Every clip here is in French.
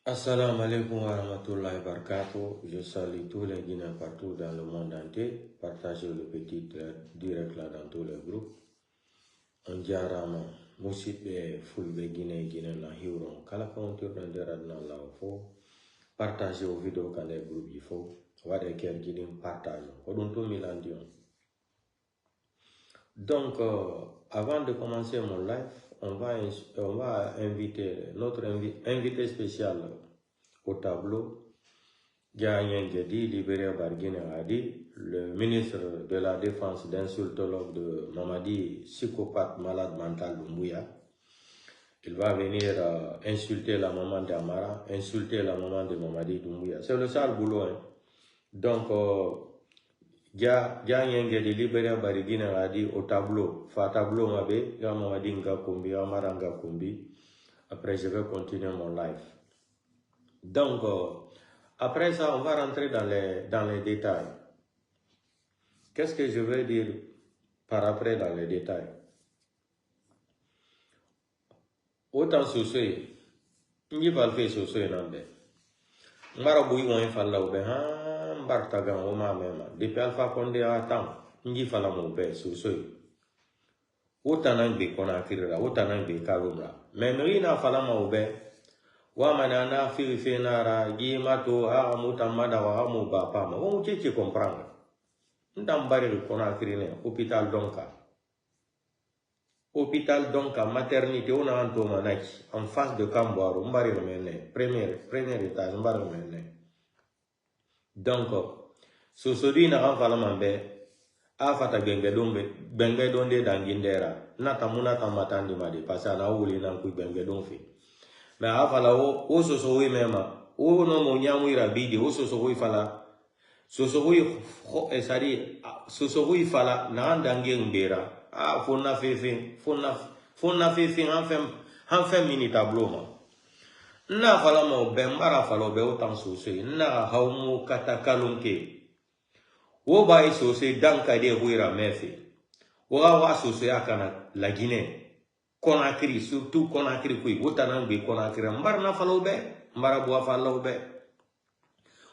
Assalamu alaikum wa rahmatullahi wa barakatuh. Je salue tous les Guinéens partout dans le monde entier. Partagez le petit direct là dans tous les groupes. On diarama musibe fulbe Guinée la hiwron kala kontur dans deradna la fo. Partagez aux vidéos dans les groupes il faut. Wade ker guinéen partage. Kodon to milandion. Donc avant de commencer mon live, on va inviter notre invité spécial au tableau, Gagneng Gedi, libéré par Guinée Hadi, le ministre de la Défense d'insultologue de Mamadi, psychopathe malade mental Doumbouya. Il va venir insulter la maman d'Amara, insulter la maman de Mamadi Doumbouya. C'est le sale boulot. Hein? Donc, Gagneng Gedi, libéré par Guinée Hadi, au tableau, fa tableau Mabe, Mamadi Ngakombi, Amara Ngakombi. Après, je vais continuer mon live. Donc, après ça, on va rentrer dans les détails. Qu'est-ce que je veux dire par après dans les détails? Autant soucier, n'y va le faire soucier non be. Maraboui ou un falla ou be han bartagan ou ma même. Depuis Alpha Condé à temps, n'y falla mon be soucier. Autant n'en be qu'on a créé là, autant n'en be kalumra. Mais rien falla mon be. Wa manana firi nara gi mato a mutamada wa mu bapa ma on che comprendre ndam bari ko na kirine hôpital donka maternité on a anto manaki en face de Kamboaro mbari remene premier étage mbari remene donc so sodi na kan fala mambe a fata genge donde dangindera nata munata matandi madi pasana wuli nan ku genge donfi. Mais afala o sosowi mema o no mo nyamwira bidi o sosowi fala sosowi esari sosowi fala na ndange mbera fonna fefe han fem mini tableau ma na fala mo bembara fala be o tan sosowi na hawmu katakalunke o bai sosowi danka de huira mefe o wa sosowi akana la Guinée Conakry, surtout Conakry, qui Wotanangbe Conakry, Mbarna Falobe, Mbaraboua Falobe.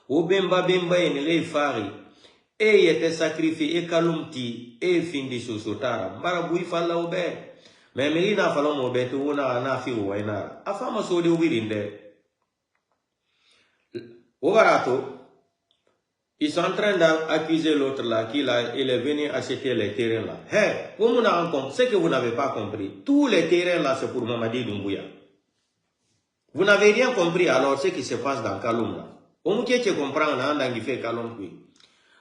O Bemba et les Fari, et était sacrifié, et Kalumti, et fin de Sosotara, Mbaraboui Falobe. Mais Merina Falomobe, tu na Nafi ou Wainara. Afama Sodi Wirinde. Au barato, ils sont en train d'accuser l'autre là, il est venu acheter les terrains là. Hey, c'est que vous n'avez pas compris. Tous les terrains là, c'est pour Mamadi Doumbouya. Vous n'avez rien compris alors ce qui se passe dans Kaloum là. On peut comprendre là, dans fait Kaloum puis.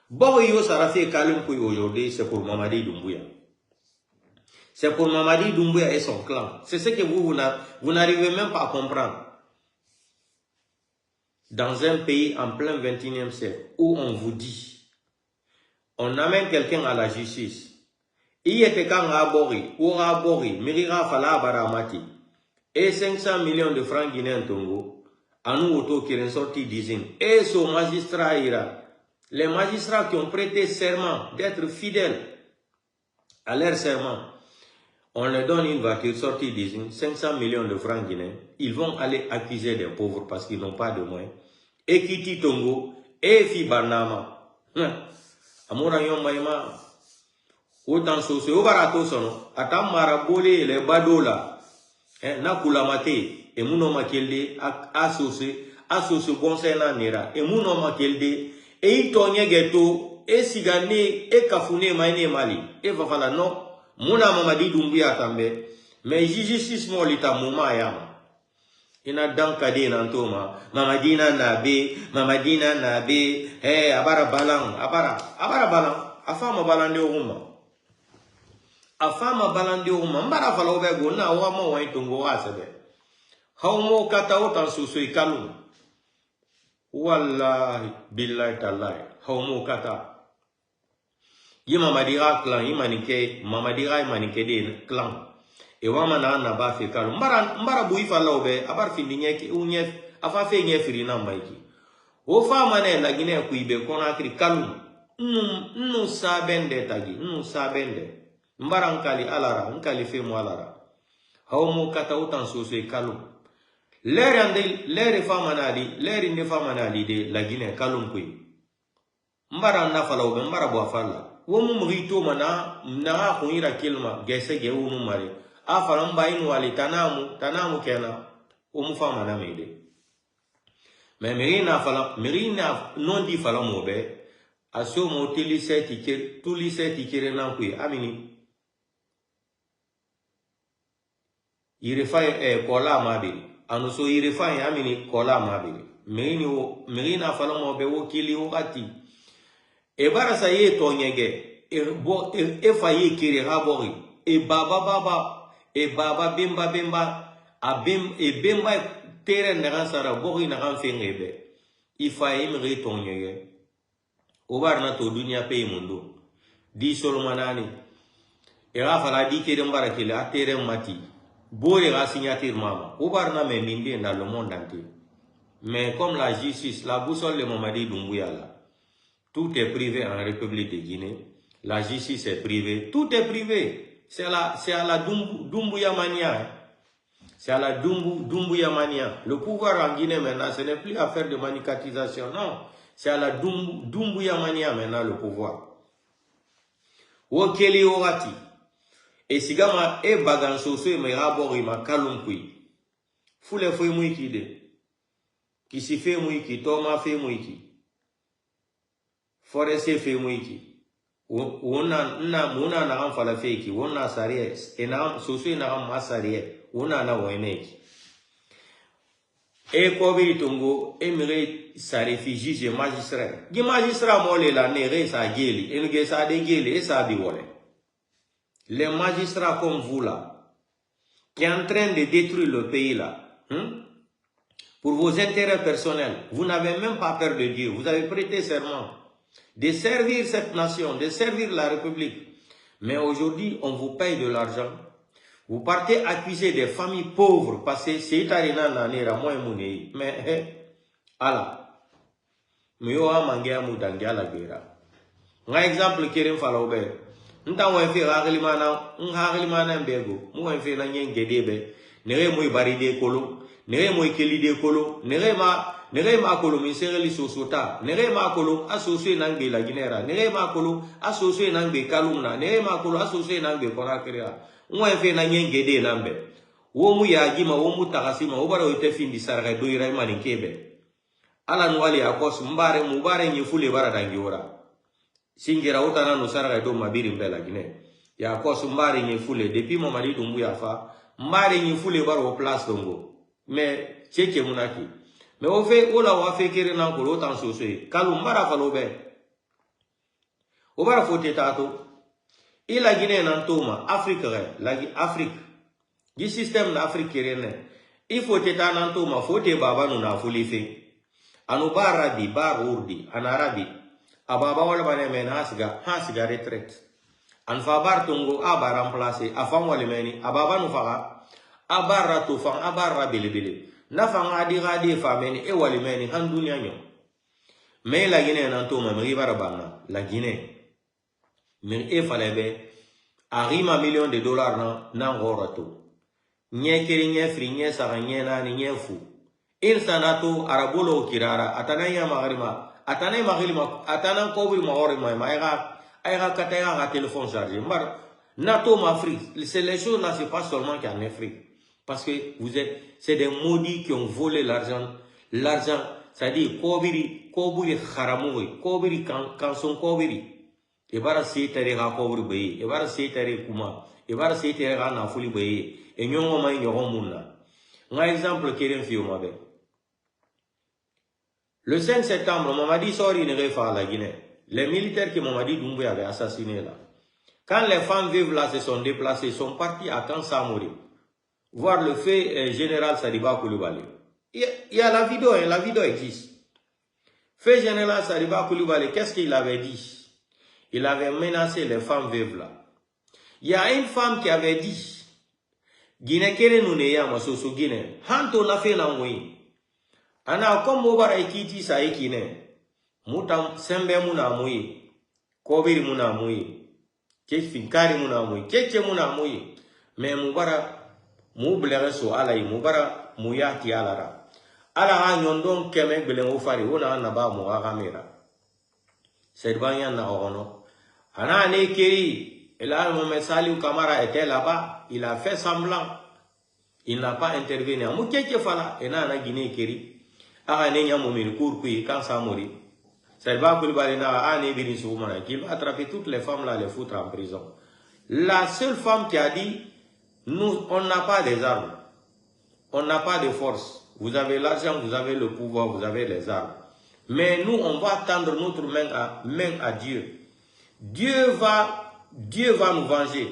Bon, yo ça fait Kaloum puis aujourd'hui, c'est pour Mamadi Doumbouya. C'est pour Mamadi Doumbouya et son clan. C'est ce que vous n'arrivez même pas à comprendre. Dans un pays en plein 21e siècle, où on vous dit, on amène quelqu'un à la justice, il était quand Abori, Mirira Fala Baramati, et 500 millions de francs guinéens Tongo, à nous auto qui sont sortis d'usine, et ce magistrat ira, les magistrats qui ont prêté serment d'être fidèles à leur serment, on leur donne une voiture sortie d'usine, 500 millions de francs guinéens, ils vont aller accuser des pauvres parce qu'ils n'ont pas de moyens. Et Kiti Tongo, et Fibanama. Amora yon maïma, autant sauce, au barato sono, atam marabole, les badola, na kulamate, et mouno makelde, associé gonzena nera, et mouno makelde, et itonye ghetto, et sigane, et kafune maine mali, et vafala non, mouna Mamadi Doumbouya tambe, mais justice molita mouma yama. Ina dankade nantoma, Mamadina nabe, abara balang, afama balande uruma. Afama balande uruma, mbara fala obego na wama wa itongo wasebe. Haumo kata otan susui kalum. Wallahi, billahi tallahi, haumo kata. Yi Mamadira clan, Mamadira imanike de clan. Et wama na ba fe kalu mbara bui fala obe abar findi nyeki unyef afa fe nyefiri na maiki o fa mane la Guinée ku ibe Conakry kalu nu sabende tagi nu sabende mbara nkali alara nkali fe mo alara hawmo kata utan soso kalu L'air famanali, l'air ne famanali de la Guinée, Kalumpui. Mbara na fala ube, mbara bo afala. Womu mrito mana, na kuira kilma, gese ge unu mari. Afala mba inu wali tanamu kena, famana mede. Mais mirina non di fala mobe, aso mo tilise tikere na kui, amini. Irefai kola mabiri. Anuso irefai amini kola mabiri. Mirina fala mobe wo kili wakati. Ebara sa ye tonyege. E fa ye kiri rabori. E baba bemba. E bemba tere nagan sara bori nagan fengebe. Ifa ye miri tonyege. Obar na to dunia pe mundo. Di solomanani. E rafala di kiri mbara kele a tere mati. Bore la signature mama. Obarna me minde dans le monde entier. Mais comme la justice, la boussole de Mamadi Doumbouya là, tout est privé en République de Guinée. La justice est privée. Tout est privé. C'est à la Doumbouya mania. Hein. C'est à la Doumbouya mania. Le pouvoir en Guinée maintenant, ce n'est plus affaire de manicatisation. Non. C'est à la Doumbouya mania maintenant le pouvoir. Wokeli Orati. Et si gama e bagan soso e merabori ma kalumpui. Fule fwe mwiki de. Kisi fe mwiki, toma fe mwiki. Forese fe mwiki. Muna na ram fala feki, wona sarie. E na soso e na ram masarie. Wona na weneki. E kobi tungo e mere sa réfugie magistrat. Gi magistrat mole la nere sa geli. E nuge sa de geli e sa bi wole. Les magistrats comme vous là, qui est en train de détruire le pays là, pour vos intérêts personnels, vous n'avez même pas peur de Dieu. Vous avez prêté serment de servir cette nation, de servir la République. Mais aujourd'hui, on vous paye de l'argent. Vous partez accuser des familles pauvres parce que c'est Itarina Nanera, moi et mais, Allah. Mais yo a mangé à Moudangia la guerre. Un exemple qui est falaube. Nta wanfe hagelimana mbego mu wanfe na nyengedebe nere moy baride kolo nere moy kelide kolo nere ma kolo miseri sosota nere ma kolo asosé nangbe la ginera nere ma kolo asosé nangbe kalumna nere ma kolo asosé nangbe korakria wanfe na nyengede lambe wo mu ya jima wo mu takasima wo bara wote findi sarga do ira mani kebe ala nwali akos mbare mu bare nyefule bara dangiora Singira utana no sarga do mabiri mbela Guinée. Ya kosu mbari nyefule depuis Mamadi Doumbouya fa mbari nyefule baro place dongo. Mais cheke munaki. Mais au fait ola wa fe kere nan ko lotan sosé. Kalu mbara falobe. Obara fote tato. Ila Guinée nan toma Afrique Afrique. Du système d'Afrique kirene. Il faut teta nan toma fote baba no na fulife. Anu barabi bar urdi anarabi. Ababa wala bane men hasiga retraite. An fa bar tungo aba remplacer afan wala meni ababa no faga abarra to fan abarra bilibili. Na fanga adi fa meni e wala meni han dunya nyo. Mais la Guinée nan to mami barabana la Guinée. Mais e falebe arima millions de dollars nan gorato. Nye kiri nye fri nye sara nye nani nye fu. Insanato arabolo kirara atanaya magrima atana kobri mahori ma aiga kataya ga téléphone chargé mbar nato m'Afrique c'est les choses là c'est pas seulement qu'en Afrique parce que c'est des maudits qui ont volé l'argent ça dit kobiri kharamoui kobiri kanson kobiri e bara setare ga kobri be e bara setare kuma e bara setare ga na fuli be e nyongo mai nyogo munna un exemple keren fiyo mabe. Le 5 septembre, Mamadi sort une réfa à la Guinée. Les militaires que Mamadi Doumbouya avait assassinés là. Quand les femmes vives là se sont déplacées, sont partis à Kansamori. Voir le fait général Sadiba Koulibaly. Il y a la vidéo existe. Fait général Sadiba Koulibaly, qu'est-ce qu'il avait dit? Il avait menacé les femmes vives là. Il y a une femme qui avait dit, Guinée kere nuneya masoso Guinée. Hanto na fait l'envoyer. Ana comme mobara ikiti sa ikine mutam sembe muna muyi kobiri muna muyi kefinkari muna muyi keche muna muyi me mubara mublere so alai mubara muya ti alara ala ha nyondon keme gbelen o fari wona na ba mu agamira Sedbanya na ono ana ne keri Elal Mohamed Saliou Kamara était là-bas, il a fait semblant, il n'a pas intervenu. Moukeke fala ena na Guinée keri aga ne nya momin courpui quand ça mourit. Selba Koulibaly na ane bini soumana qu'il va attraper toutes les femmes là les foutre en prison. La seule femme qui a dit nous on n'a pas des armes. On n'a pas de force. Vous avez l'argent, vous avez le pouvoir, vous avez les armes. Mais nous on va tendre notre main à Dieu. Dieu va nous venger.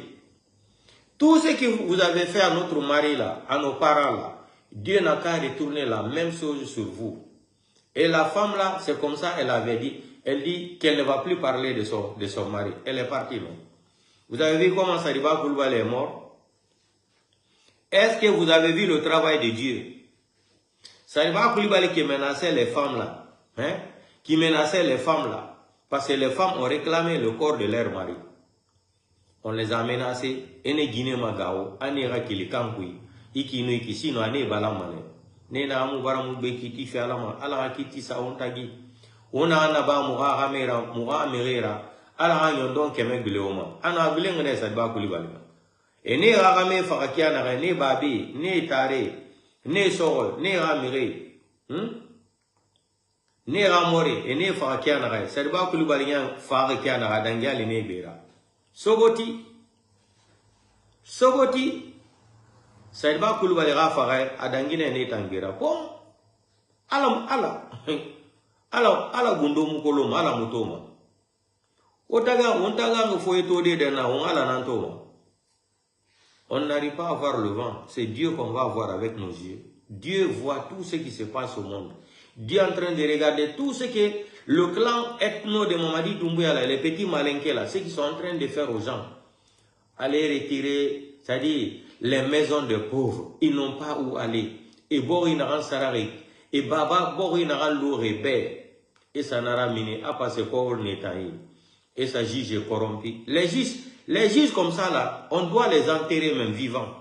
Tout ce que vous avez fait à notre mari là, à nos parents là, Dieu n'a qu'à retourner la même chose sur vous. Et la femme là, c'est comme ça, elle avait dit, elle dit qu'elle ne va plus parler de son mari. Elle est partie, non? Vous avez vu comment Saliba Koulibaly est mort? Est-ce que vous avez vu le travail de Dieu? Saliba Koulibaly qui menaçait les femmes là, hein? Qui menaçait les femmes là. Parce que les femmes ont réclamé le corps de leur mari. On les a menacés. Ene Guinée Magao, Anera Kilikankui, Ikino Ikisino, Ane Balamane. Nena Amu Baramu Bekiti Fialama, Ala Kiti Saontagi. Ona Anaba Mura Hamera, Mura Merera, Ala Yondon Kemek Leoma. Ana Bilengene Sadba Koulibaly. Ene Rame Farakiana, Ne Babi, Ne Tare, Ne Soro, Ne Ramire. Ne ramore et ne farakiana Sadba Koulibaly farakiana dangia le ne bera sogoti Sadba Koulibaly fara adangine ne tangira pom ala gundo mukoloma ala mutoma ontaga ngofoeto de na on ala nantoma. On n'arrive pas à voir le vent, c'est Dieu qu'on va voir avec nos yeux. Dieu voit tout ce qui se passe au monde. Dieu est en train de regarder tout ce que le clan ethno de Mamadi Doumbouya, les petits malinqués là, ce qu'ils sont en train de faire aux gens. Aller retirer, c'est-à-dire les maisons de pauvres. Ils n'ont pas où aller. Et Bori Naran Sarari, et Baba Bori Naran Lourebe, et ça n'ara miné, à passer pour Netaï. Et ça juge est corrompu. Les juges comme ça là, on doit les enterrer même vivants.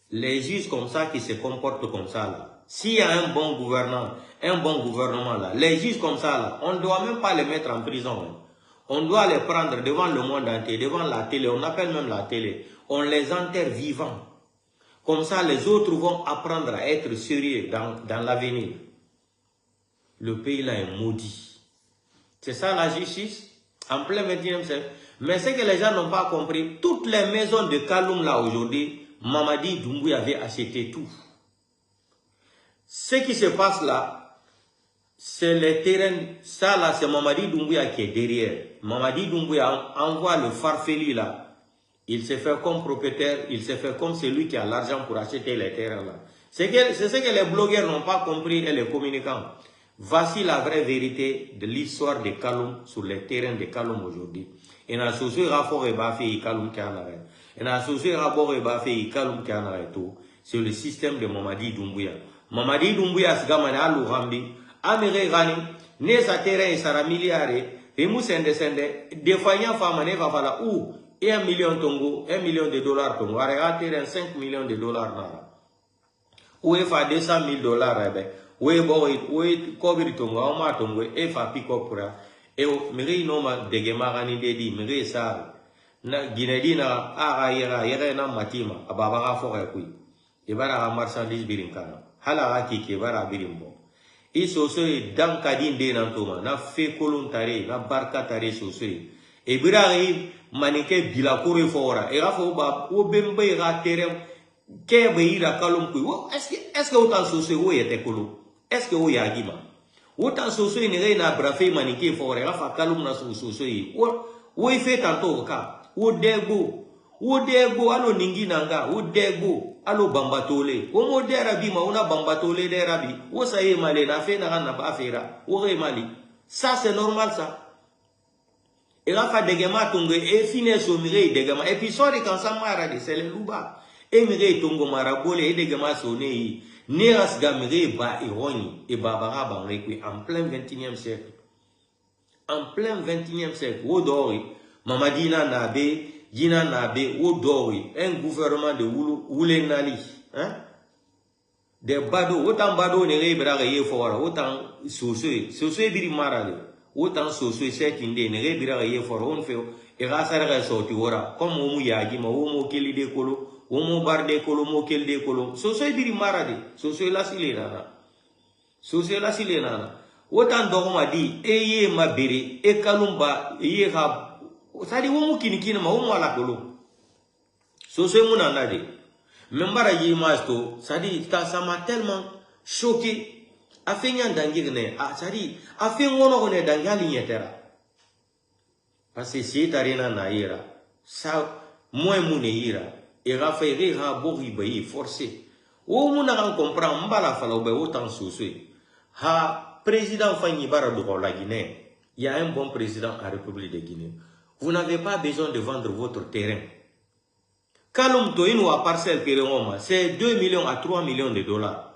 Les juges comme ça qui se comportent comme ça là. S'il y a un bon gouvernement là, les juges comme ça là, on ne doit même pas les mettre en prison. On doit les prendre devant le monde entier, devant la télé, on appelle même la télé. On les enterre vivants. Comme ça, les autres vont apprendre à être sérieux dans l'avenir. Le pays là est maudit. C'est ça la justice, en plein 21e siècle. Mais ce que les gens n'ont pas compris, toutes les maisons de Kaloum là aujourd'hui, Mamadi Doumbouya avait acheté tout. Ce qui se passe là, c'est les terrains, ça là c'est Mamadi Doumbouya qui est derrière. Mamadi Doumbouya envoie le farfelu là. Il se fait comme propriétaire, il se fait comme celui qui a l'argent pour acheter les terrains là. C'est ce que les blogueurs n'ont pas compris et les communicants. Voici la vraie vérité de l'histoire de Kaloum sur les terrains de Kaloum aujourd'hui. Et na soso rafo e ba fait Kaloum kanare. Et na soso rabo e ba fait Kaloum kanare tout. C'est le système de Mamadi Doumbouya. Mamadi Doumbouya sgamane alu rambi, amire gani, ne sa terrain sera milliards, et moussende des fois y a femme ne va fala ou et 1 million tongo, 1 million de dollars tongo, arrêta terrain 5 millions de dollars nara. Ou e fa 200 000 dollars ebe. Oui, bon, oui, couvrir ton gars, on m'a ton gars, et fa pico pour ça. Et au mairie non ma dégemarani dedi, mairie ça, na Guinée na yera na matima, ababara forêt kui. Et bara marchandise birinkana. Hala kiki bara birimbo. Et sosé dans kadin de nantoma, na fait colontare, na barka tare sosé. Et birari manike bilakore fora. Et rafo ba, ou bembe ra terem, ke beira kalum kui. Est-ce que autant sosé ou était colo? Est-ce que vous y avez dit? Autant soso il n'y a pas de maniqué fort, il a fait calum na soso. Où il fait tantôt ka? Où dego, allo ningi nanga, où dego, allo bambatole. Où mo derabi ma una bambatole derabi. Où ça y est malé na fait na pas faire. Où est mali? Ça c'est normal ça. Il a fait des gamins tongue et finir sur mire des gamins. Et puis sorry quand ça m'a radé c'est le louba. Et mire tongo marabole et des gamins sonné. Neras gamire ba ironi et babara banrekwi en plein 21e siècle. En plein 21e siècle, Wodori, Mamadina Nabe, Gina Nabe, Wodori, un gouvernement de Woulenali, hein? Des bado, autant bado ne rebira ye fora, autant sosoe biri marale, autant sosoe setinde ne rebira ye fora, on fait, et rasara sorti ora, comme omu yagi, ma omu keli de kolo, omu bar de kolo, mo keli de kolo, sosoe biri marade, sosoe la silenana. Sosoe la silenana. Autant dogma di, eye ma bere, e kalumba, ye ha, ça dit omu kinikina ma omu ala kolo. Sosoe munana de. Membara yi masto, ça dit, ça m'a tellement choqué. A fait un dangirne, ça dit, a fait un honor dangali yetera. Parce que c'est arena naïra, ça, moins mouneira, et raffaire ha bori bayi forcé. Ou mouna comprend, mbala fala oube autant souci. Ha, président Fanny Baradou la Guinée, il y a un bon président à la République de Guinée. Vous n'avez pas besoin de vendre votre terrain. Kalum to inu a parcelle Kéréoma, c'est 2 millions à 3 millions de dollars.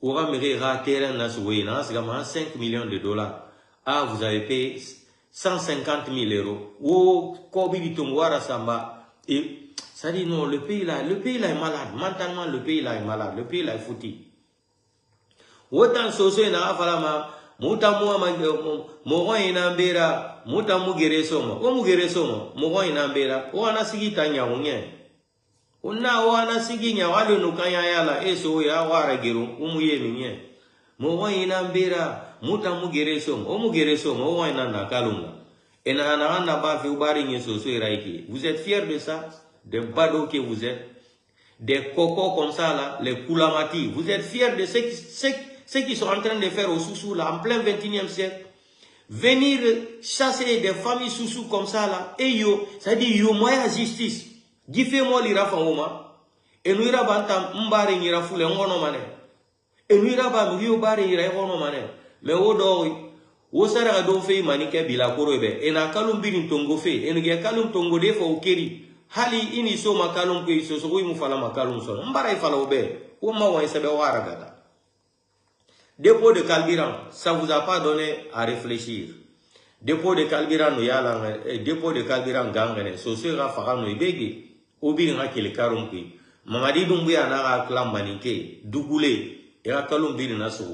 Oura Mirera terrain nasoué, 5 millions de dollars. Ah, vous avez payé 150 000 euros. Ou Kobi Tongwara Samba. Et ça dit non, le pays là est malade. Mentalement, le pays là est malade. Le pays là est foutu. Autant soso na afalama. Muta mogo inambera, muta mugere soma. O mugere soma, mogo inambera. O anasigi tanya unye. O anasigi nya wale nukanya yala. Eso ya wara geru, umuye minye. Mogo inambera, muta mugere soma. O mugere soma, o inanda kalunga. Ena ananda bafi ubari nye soso iraiki. Vous êtes fiers de ça? Des badauds que vous êtes? Des cocos comme ça là, les koulamati. Vous êtes fiers de ce qu'ils sont en train de faire au Soussou là, en plein 21e siècle. Venir chasser des familles Soussou comme ça là, et yo, ça dit yo moya justice. Gife mo lira fa oma, et nous ira bantam mbare ngira fule ngono mane. Et nous ira ba mbiyo bare ira ngono mane. Mais odori, o sara do fe manike bila korobe, et na kalum birin tongo fe, et nge kalum tongo de fa okeri. Hali ini so makalum ke so so mu fala makalum so. Mbara fala obe, o ma wa sebe wara gata. Dépôt de carburant, ça ne vous a pas donné à réfléchir. Dépôt de carburant, dépôt de carburant, gangane, so sera farano ibegi, obiranga kele karumpi. Mamadi Doumbouya n'a clan manike, dougoulé, et à kalumbir na so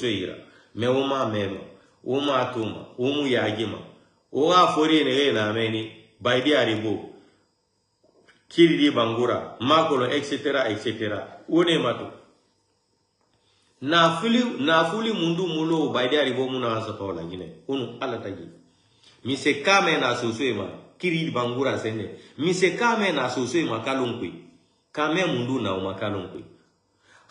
ira. Mais oma même, oma atuma, omu yagima, oa fori ne na meni, baidi aribo, kiridi bangura, makolo, etc., etc. One mato. Na fuli mundu mulo baidi aribo muna asapa la Guinée. Unu ala taji. Mi se kame na soswe ma kiri bangura sende. Mi se kame na soswe ma kalunkui. Kame mundu na uma kalunkui.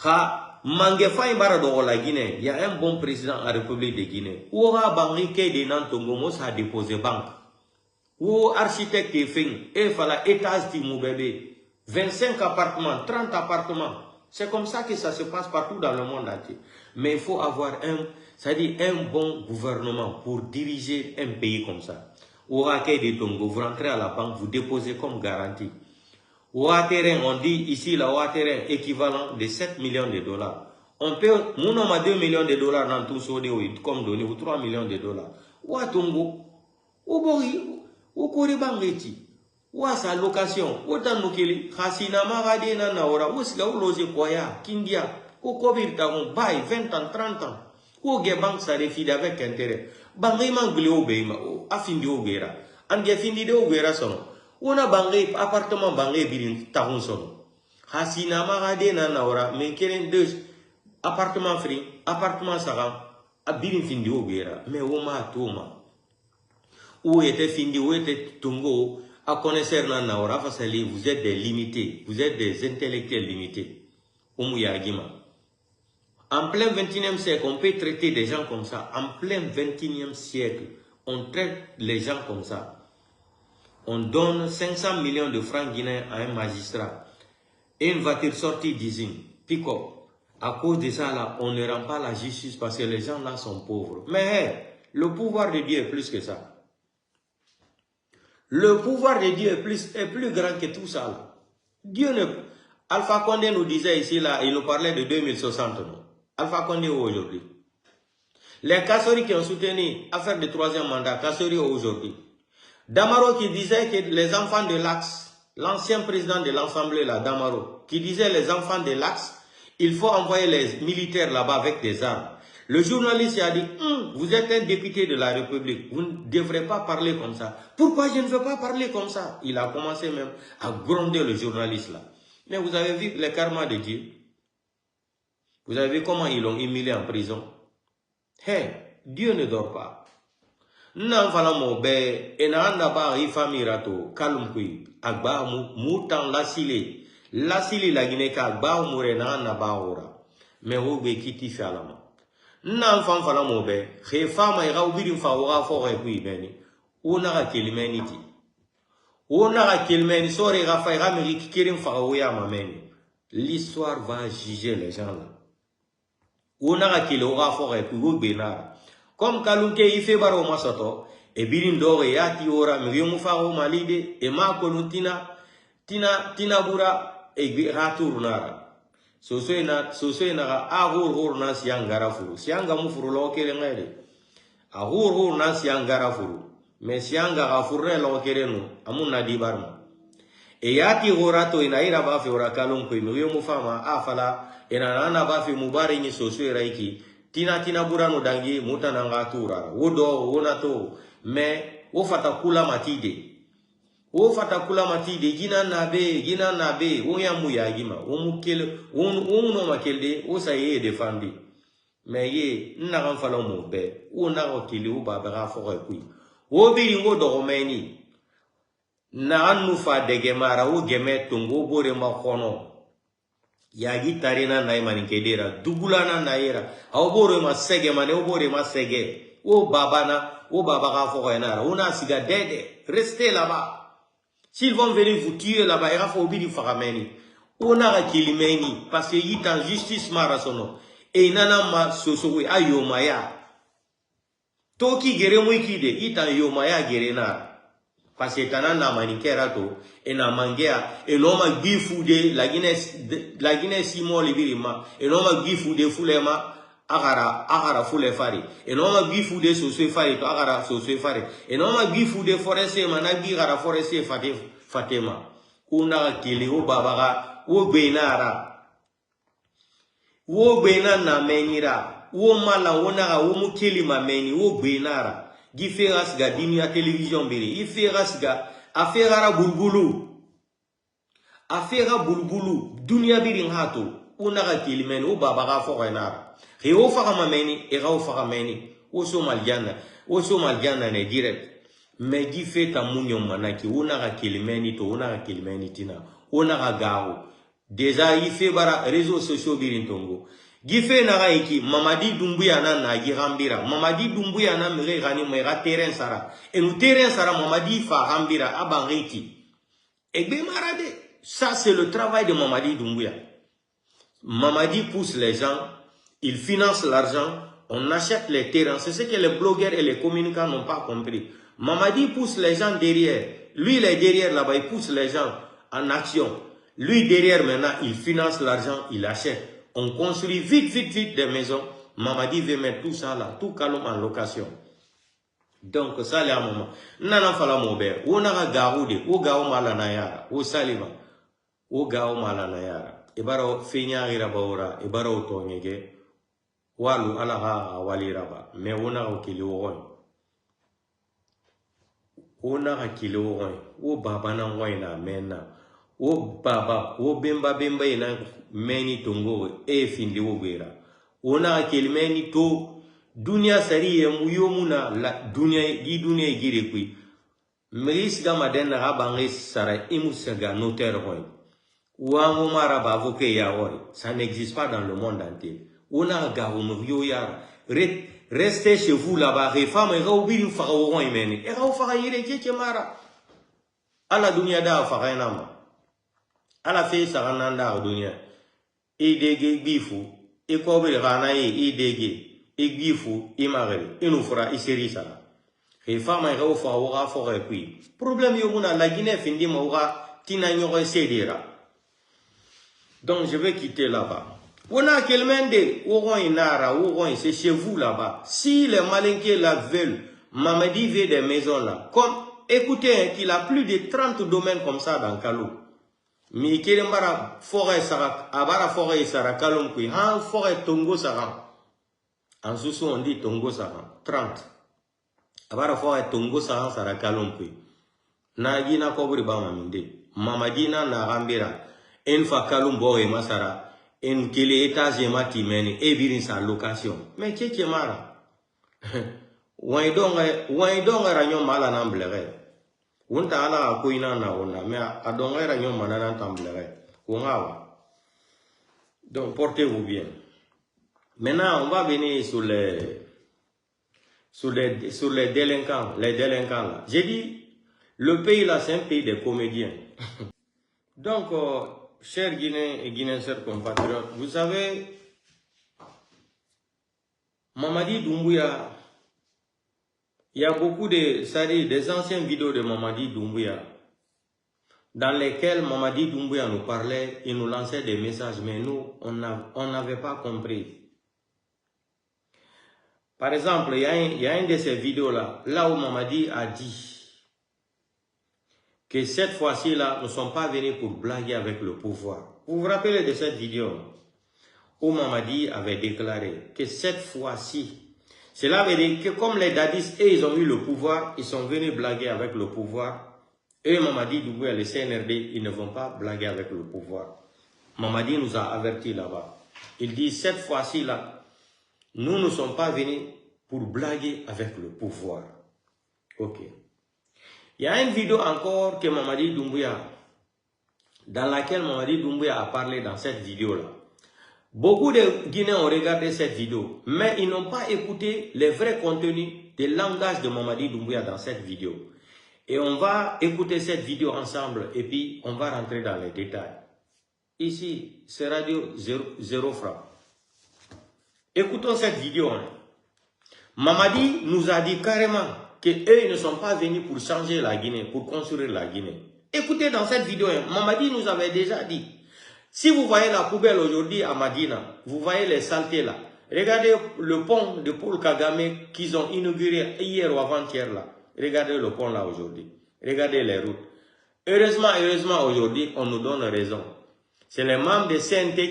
Ha mangefa imbara do la Guinée. Il y a un bon président à la République de Guinée. Ouha bangi ke de Nantongo mos a déposé banque. Ou architecte fin e fala étage ti mou bébé. 25 appartements, 30 appartements. C'est comme ça que ça se passe partout dans le monde entier. Mais il faut avoir un bon gouvernement pour diriger un pays comme ça. Au raquet de Tongo, vous rentrez à la banque, vous déposez comme garantie. Au terrain, on dit ici, là, au terrain équivalent de 7 millions de dollars. On peut, mon homme a 2 millions de dollars dans tout ça, comme donné, ou 3 millions de dollars. Ou à Tongo, ou Bori, ou Koribangeti. Ou à sa location, autant nous qu'il Hassina Marade Nanaora, ou s'il a loge Koya, Kindia, ou Kobir Taron, bail 20 ans, 30 ans, ou Gebank sa refide avec intérêt. Bangriman Gleo Beima, ou Afindi Ogera, and Gefindi de Ogera son, ou na bangé, appartement bangé Birin Taron son. Hassina Marade Nanaora, mais quel deux appartement free, appartement Saram, à Birin Findi Ogera, mais Oma Toma. Où était Findi, où était Tongo? À connaître Nanaora, vous êtes des limités, vous êtes des intellectuels limités. En plein 21e siècle, on peut traiter des gens comme ça. En plein 21e siècle, on traite les gens comme ça. On donne 500 millions de francs guinéens à un magistrat. Et une voiture sortie d'usine, pick-up. À cause de ça, là, on ne rend pas la justice parce que les gens là sont pauvres. Mais hey, le pouvoir de Dieu est plus que ça. Le pouvoir de Dieu est plus grand que tout ça. Là. Dieu ne... Alpha Condé nous disait ici, là, il nous parlait de 2060. Non? Alpha Condé aujourd'hui. Les Kassori qui ont soutenu l'affaire de 3e mandat, Kassori aujourd'hui. Damaro qui disait que les enfants de l'Axe, l'ancien président de l'Assemblée, là, Damaro, qui disait les enfants de l'Axe, Il faut envoyer les militaires là-bas avec des armes. Le journaliste a dit, vous êtes un député de la République, vous ne devrez pas parler comme ça. Pourquoi je ne veux pas parler comme ça? Il a commencé même à gronder le journaliste là. Mais vous avez vu le karma de Dieu? Vous avez vu comment ils l'ont humilié en prison? Hey, Dieu ne dort pas. Nan fala mo be enanda ba ifamirato kalumkui agba mutan lasile la gineka agba mure na ba ora me wo be kiti falama nan fam fala mo be khe fama ira ubiri fa wa fo re kui beni ona ka kelimeniti ona ka kelimeni sore ga fa ira meri kirin fa wo ya mameni. L'histoire va juger les gens là. Ona ka kelo ga fo re kui wo be na comme Kalunke il fait baro masoto e birin dore yati ora mriyo faro malide e ma tina bura e ratur nara soso na a hor na siangara furu sianga mu furu lo kere ngere a hor na siangara furu me sianga ga furre lo kere no amuna di barma e yati horato ina ira ba fe ora Kalunke mriyo fama afala ina na ba fe mubare ni soso iraiki tina bura no dangi muta nanga tura wodo wonato me wo fata kula matide gina nabe wo ya muya gima wo mukele wo no makelde wo saye defandi me ye na kan falo mo be wo na ko kili wo baba ga fo ko wo biri ngo do meni na anu fa dege mara wo geme tungo bore ma kono yagi tarina na imani kedera dugulana na era au bore ma sege mane o bore ma sege o baba ga fo enara ona siga dede restez là-bas. S'ils vont venir vous tuer là-bas il faut obi di fakameni ona ga kilimeni parce que yita justice marasono e nana ma sosowe ayo maya toki gere mo ikide ita yo maya gere na parce que tanana manikera to e na mangea e no ma gifude la Guinée simo libirima e no ma gifude fulema agara fule fari e no ma gifude soso fari to agara soso fari e no ma gifude forese mana gigara forese fatema una kili o babaga o benara wo bena na menira wo mala wona ga wo mukili mameni wo benara gifera siga dini ya télévision biri ifera siga afera bulbulu dunia biri hato una ga kilimeni o baba ga fo renara he o fa mameni e ga o fa meni o so maljana ne direct me gife ta munyo manaki una ga kilimeni to una ga kilimeni tina una ga gawo déjà ife bara réseaux sociaux biri ntongo gife na ga iki Mamadi Doumbouya na girambira Mamadi Doumbouya na mere gani mera terrain sara et le terrain sara Mamadi fa rambira abangriki egbe marade. Ça c'est le travail de Mamadi Doumbouya. Mamadi pousse les gens, il finance l'argent, on achète les terrains. C'est ce que les blogueurs et les communicants n'ont pas compris. Mamadi pousse les gens derrière, lui il est derrière là-bas, il pousse les gens en action. Lui derrière maintenant il finance l'argent, il achète. On construit vite des maisons. Mamadi veut mettre tout ça là, tout calme en location. Donc ça c'est un moment. Nana fala mobe, ou na garoude, ou gao malanayara, ou saliva, ou gao malanayara. Ibaro fenya irabaura, ibaro tonyege, walu alaha waliraba, mais on a okili oron. On a okili oron, ou baba na waina mena. O baba, o bemba ina meni tongo e findi o gwera. Ona kelmeni to dunia sari e muyomuna la dunia gire kui. Meris gama den rabange sara imusaga notaire roy. Ouango maraba avocat ya roy. Ça n'existe pas dans le monde entier. Ona gawo mrio yara. Restez chez vous là-bas. Les femmes et raoubi fara oron imeni. Et raou fara yire mara. Ala dunia da fara enama. Ala fe sarananda dunia edege bifu e ko be rana e edege e bifu e magari inufra iseri sara e fama e fa wora fo e puis problème yo muna la Guinée findi ma wora tina nyoro sedira. Donc je vais quitter là-bas. On a quelmende oron inara oron c'est chez vous là-bas. Si les malinqués la veulent, Mamadi veut des maisons là. Comme écoutez qu'il a plus de 30 domaines comme ça dans Kalou. Mi kelen bara forêt sara, abara forêt sara kalom kui, han forêt tongo sara. En sous on dit tongo sara, 30. Abara forêt tongo sara kalom kui. Na gina kobri ba maminde. Mamadina na rambira. En fa kalom bore masara. En kele étage mati meni, e birin sa location. Mais tche mara. Waidonga ranyon mala namblere. Wunta ala akuina na ona, mais adonga ranyon manana tamblere. Wongawa. Donc portez-vous bien. Maintenant, on va venir sur les délinquants, là. J'ai dit, le pays là, c'est un pays des comédiens. Donc, chers Guinéens et Guinéens, chers compatriotes, vous savez, Mamadi Doumbouya, il y a beaucoup des anciennes vidéos de Mamadi Doumbouya dans lesquelles Mamadi Doumbouya nous parlait, il nous lançait des messages, mais nous, on n'avait pas compris. Par exemple, il y a une de ces vidéos-là, là où Mamadi a dit que cette fois-ci, là, nous ne sommes pas venus pour blaguer avec le pouvoir. Vous vous rappelez de cette vidéo où Mamadi avait déclaré que cette fois-ci, cela veut dire que comme les dadis, et ils ont eu le pouvoir, ils sont venus blaguer avec le pouvoir. Et Mamadi Doumbouya, le CNRD, ils ne vont pas blaguer avec le pouvoir. Mamadi nous a avertis là-bas. Il dit, cette fois-ci, là, nous ne sommes pas venus pour blaguer avec le pouvoir. Ok. Il y a une vidéo encore que Mamadi Doumbouya, dans laquelle Mamadi Doumbouya a parlé dans cette vidéo-là. Beaucoup de Guinéens ont regardé cette vidéo, mais ils n'ont pas écouté les vrais contenus des langages de Mamadi Doumbouya dans cette vidéo. Et on va écouter cette vidéo ensemble et puis on va rentrer dans les détails. Ici, c'est Radio 0 francs. Écoutons cette vidéo. Mamadi nous a dit carrément qu'eux ne sont pas venus pour changer la Guinée, pour construire la Guinée. Écoutez dans cette vidéo, Mamadi nous avait déjà dit, si vous voyez la poubelle aujourd'hui à Madina, vous voyez les saletés là. Regardez le pont de Paul Kagame qu'ils ont inauguré hier ou avant-hier là. Regardez le pont là aujourd'hui. Regardez les routes. Heureusement aujourd'hui, on nous donne raison. C'est les membres de CNT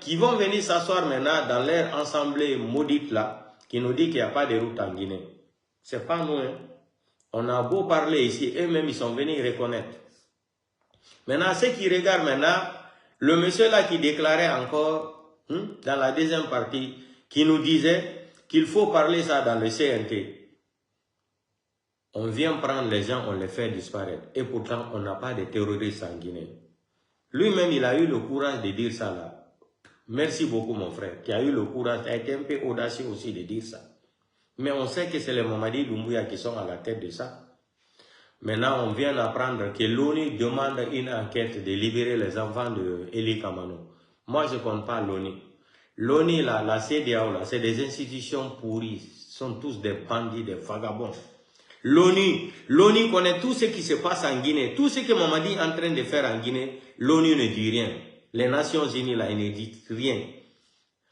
qui vont venir s'asseoir maintenant dans leur assemblée maudite là, qui nous dit qu'il n'y a pas de route en Guinée. C'est pas nous, hein. On a beau parler ici, eux-mêmes ils sont venus reconnaître. Maintenant, ceux qui regardent maintenant, le monsieur là qui déclarait encore, dans la deuxième partie, qui nous disait qu'il faut parler ça dans le CNT. On vient prendre les gens, on les fait disparaître. Et pourtant, on n'a pas de terroristes en Guinée. Lui-même, il a eu le courage de dire ça là. Merci beaucoup mon frère, qui a eu le courage, a été un peu audacieux aussi de dire ça. Mais on sait que c'est les Mamadi Doumbouya qui sont à la tête de ça. Maintenant, on vient d'apprendre que l'ONU demande une enquête de libérer les enfants de Eli Kamano. Moi, je ne compte pas l'ONU. L'ONU, la CEDEAO, c'est des institutions pourries. Ce sont tous des bandits, des vagabonds. L'ONU connaît tout ce qui se passe en Guinée. Tout ce que Mamadi est en train de faire en Guinée, l'ONU ne dit rien. Les Nations Unies, là, ils ne disent rien.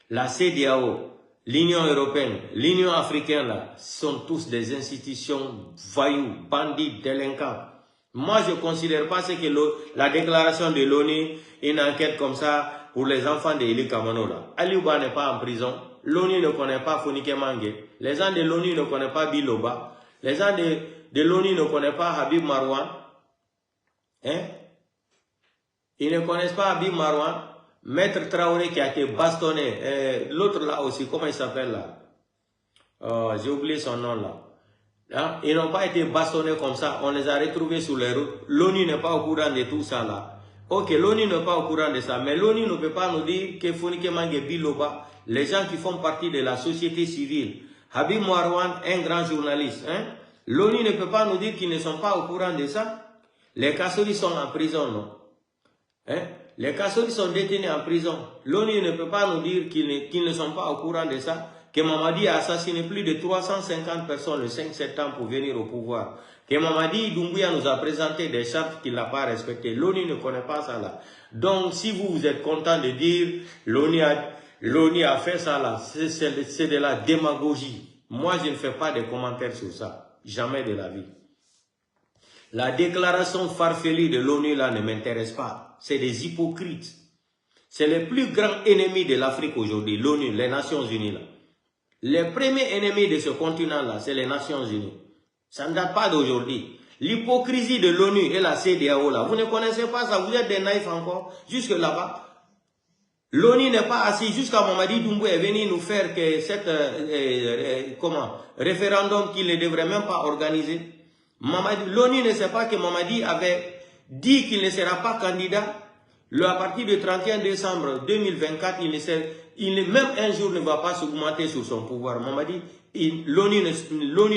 La CEDEAO, l'Union européenne, l'Union africaine, là, sont tous des institutions voyous, bandits, délinquants. Moi, je ne considère pas ce que la déclaration de l'ONU, une enquête comme ça pour les enfants de Eli Kamano, là. Aliouba n'est pas en prison. L'ONU ne connaît pas Fonike Mange. Les gens de l'ONU ne connaissent pas Biloba. Les gens de l'ONU ne connaissent pas Habib Marwan. Hein? Ils ne connaissent pas Habib Marwan. Maître Traoré qui a été bastonné. L'autre là aussi, comment il s'appelle là? J'ai oublié son nom là. Hein? Ils n'ont pas été bastonnés comme ça. On les a retrouvés sur les routes. L'ONU n'est pas au courant de tout ça là. Ok, l'ONU n'est pas au courant de ça. Mais l'ONU ne peut pas nous dire que Fonike Mange Biloba, les gens qui font partie de la société civile, Habib Marwan, un grand journaliste, hein? L'ONU ne peut pas nous dire qu'ils ne sont pas au courant de ça. Les Kassoris sont en prison, non? Hein? Les Kassoris sont détenus en prison. L'ONU ne peut pas nous dire qu'ils ne sont pas au courant de ça. Que Mamadi a assassiné plus de 350 personnes le 5 septembre pour venir au pouvoir. Que Mamadi Doumbouya nous a présenté des chartes qu'il n'a pas respectées. L'ONU ne connaît pas ça là. Donc si vous êtes content de dire l'ONU a fait ça là, c'est de la démagogie. Moi je ne fais pas de commentaires sur ça. Jamais de la vie. La déclaration farfelue de l'ONU là ne m'intéresse pas. C'est des hypocrites. C'est le plus grand ennemi de l'Afrique aujourd'hui, l'ONU, les Nations Unies. Là. Les premiers ennemis de ce continent-là, c'est les Nations Unies. Ça ne date pas d'aujourd'hui. L'hypocrisie de l'ONU et la CEDEAO, là, vous ne connaissez pas ça, vous êtes des naïfs encore, jusque là-bas. L'ONU n'est pas assis jusqu'à Mamadi Doumbouya est venu nous faire que cette référendum qu'il ne devrait même pas organiser. L'ONU ne sait pas que Mamadi avait dit qu'il ne sera pas candidat. À partir du 31 décembre 2024, même un jour ne va pas s'augmenter sur son pouvoir. Mamadi, l'ONU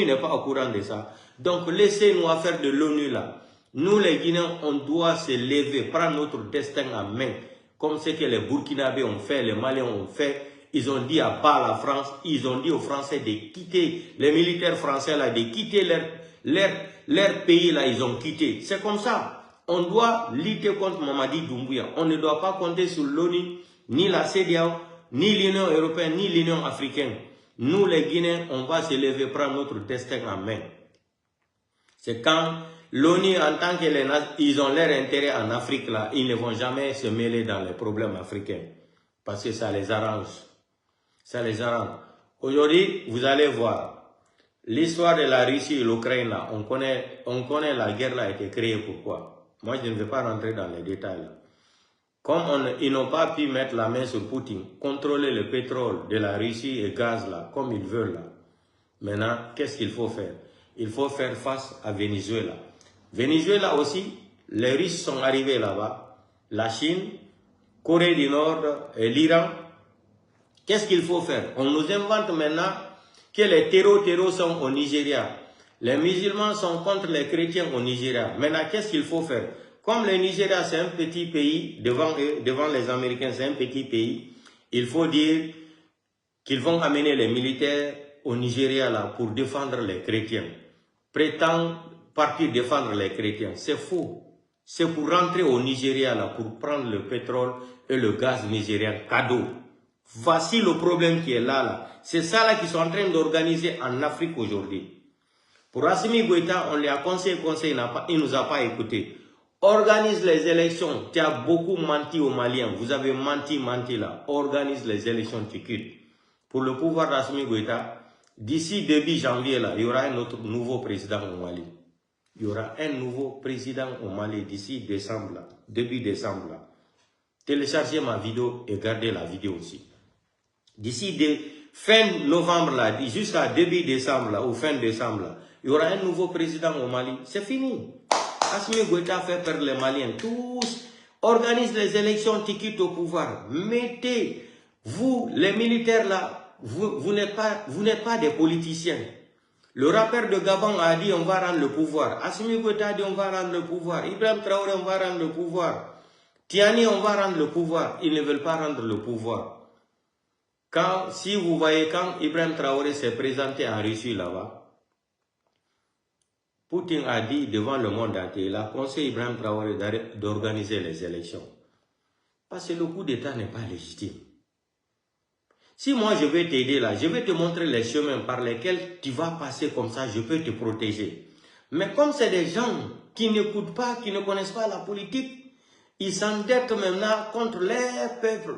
n'est pas au courant de ça. Donc laissez-nous faire de l'ONU là. Nous les Guinéens, on doit se lever, prendre notre destin en main. Comme ce que les Burkinabés ont fait, les Maliens ont fait. Ils ont dit à bas la France, ils ont dit aux Français de quitter, les militaires français là, de quitter leur pays là, ils ont quitté. C'est comme ça. On doit lutter contre Mamadi Doumbouya. On ne doit pas compter sur l'ONU, ni la CEDEAO, ni l'Union européenne, ni l'Union africaine. Nous les Guinéens, on va se lever, prendre notre destin en main. C'est quand l'ONU, en tant qu'ils ont leur intérêt en Afrique, là, ils ne vont jamais se mêler dans les problèmes africains. Parce que ça les arrange. Ça les arrange. Aujourd'hui, vous allez voir, l'histoire de la Russie et l'Ukraine, on connaît la guerre là a été créée pourquoi. Moi, je ne vais pas rentrer dans les détails. Là. Comme ils n'ont pas pu mettre la main sur Poutine, contrôler le pétrole de la Russie et le gaz là, comme ils veulent là. Maintenant, qu'est-ce qu'il faut faire? Il faut faire face à Venezuela. Venezuela aussi, les Russes sont arrivés là-bas, la Chine, Corée du Nord et l'Iran. Qu'est-ce qu'il faut faire? On nous invente maintenant que les terreaux sont au Nigeria. Les musulmans sont contre les chrétiens au Nigeria. Maintenant, qu'est-ce qu'il faut faire? Comme le Nigeria, c'est un petit pays, devant les Américains, c'est un petit pays, il faut dire qu'ils vont amener les militaires au Nigeria là, pour défendre les chrétiens. Prétendent partir défendre les chrétiens. C'est faux. C'est pour rentrer au Nigeria là, pour prendre le pétrole et le gaz nigérien cadeau. Voici le problème qui est là. C'est ça là qu'ils sont en train d'organiser en Afrique aujourd'hui. Pour Assimi Goïta, on lui a conseillé, il ne nous a pas écouté. Organise les élections. Tu as beaucoup menti aux Maliens. Vous avez menti là. Organise les élections, tu quittes. Pour le pouvoir d'Assimi Goïta, d'ici début janvier, là, il y aura un autre nouveau président au Mali. Il y aura un nouveau président au Mali d'ici décembre, là, début décembre. Là. Téléchargez ma vidéo et gardez la vidéo aussi. D'ici fin novembre, jusqu'à début décembre là, ou fin décembre, là, il y aura un nouveau président au Mali. C'est fini. Assimi Goïta fait perdre les Maliens. Tous organisent les élections, tu quittes au pouvoir. Mettez, vous, les militaires là, vous n'êtes pas des politiciens. Le rappeur de Gabon a dit on va rendre le pouvoir. Assimi Goïta a dit on va rendre le pouvoir. Ibrahim Traoré, on va rendre le pouvoir. Tiani, on va rendre le pouvoir. Ils ne veulent pas rendre le pouvoir. Si vous voyez, quand Ibrahim Traoré s'est présenté en Russie là-bas, Poutine a dit devant le monde entier, il a conseillé Ibrahim Traoré d'organiser les élections. Parce que le coup d'État n'est pas légitime. Si moi je vais t'aider là, je vais te montrer les chemins par lesquels tu vas passer comme ça, je peux te protéger. Mais comme c'est des gens qui n'écoutent pas, qui ne connaissent pas la politique, ils s'endettent maintenant contre les peuples.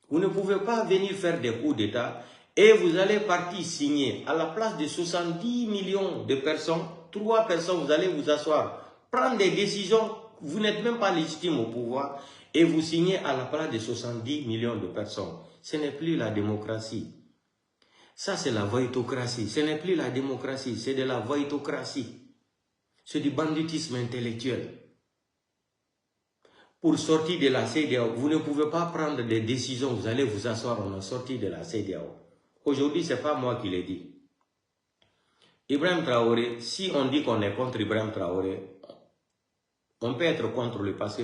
Vous ne pouvez pas venir faire des coups d'État et vous allez partir signer à la place de 70 millions de personnes, 3 personnes, vous allez vous asseoir, prendre des décisions, vous n'êtes même pas légitime au pouvoir et vous signez à la place de 70 millions de personnes. Ce n'est plus la démocratie. Ça, c'est la voïtocratie. Ce n'est plus la démocratie, c'est de la voïtocratie. C'est du banditisme intellectuel. Pour sortir de la CEDEAO, vous ne pouvez pas prendre des décisions, vous allez vous asseoir, on a sorti de la CEDEAO. Aujourd'hui, ce n'est pas moi qui l'ai dit. Ibrahim Traoré, si on dit qu'on est contre Ibrahim Traoré, on peut être contre lui parce que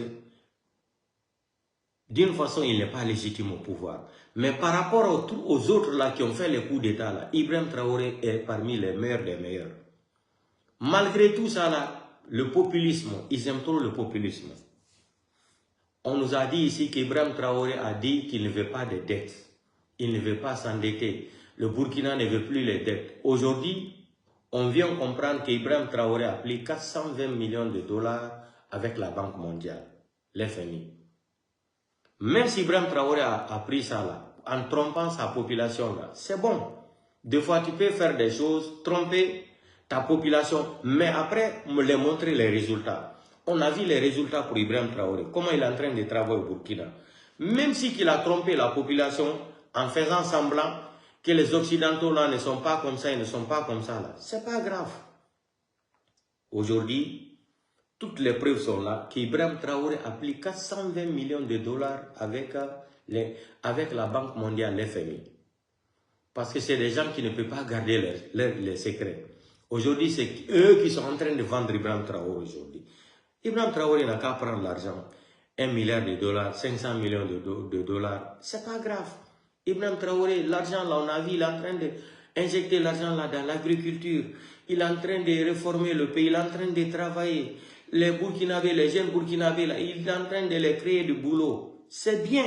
d'une façon, il n'est pas légitime au pouvoir. Mais par rapport aux autres là qui ont fait les coups d'État, là, Ibrahim Traoré est parmi les meilleurs des meilleurs. Malgré tout ça, là, le populisme, ils aiment trop le populisme. On nous a dit ici qu'Ibrahim Traoré a dit qu'il ne veut pas de dettes. Il ne veut pas s'endetter. Le Burkina ne veut plus les dettes. Aujourd'hui, on vient comprendre qu'Ibrahim Traoré a pris 420 millions de dollars avec la Banque mondiale. l'FMI. Même si Ibrahim Traoré a pris ça là, en trompant sa population là, c'est bon. Des fois, tu peux faire des choses, tromper ta population, mais après, me les montrer les résultats. On a vu les résultats pour Ibrahim Traoré, comment il est en train de travailler au Burkina. Même si il a trompé la population en faisant semblant que les Occidentaux là ne sont pas comme ça, ils ne sont pas comme ça là, c'est pas grave. Aujourd'hui, toutes les preuves sont là qu'Ibrahim Traoré applique 420 millions de dollars avec la Banque mondiale, l'FMI. Parce que c'est des gens qui ne peuvent pas garder les secrets. Aujourd'hui, c'est eux qui sont en train de vendre Ibrahim Traoré aujourd'hui. Ibrahim Traoré n'a qu'à prendre l'argent. 1 milliard de dollars, 500 millions de dollars. C'est pas grave. Ibrahim Traoré, l'argent là, on a vu, il est en train d'injecter l'argent là dans l'agriculture. Il est en train de réformer le pays, il est en train de travailler. Les Burkinabés, les jeunes Burkinabés là, il est en train de les créer du boulot. C'est bien.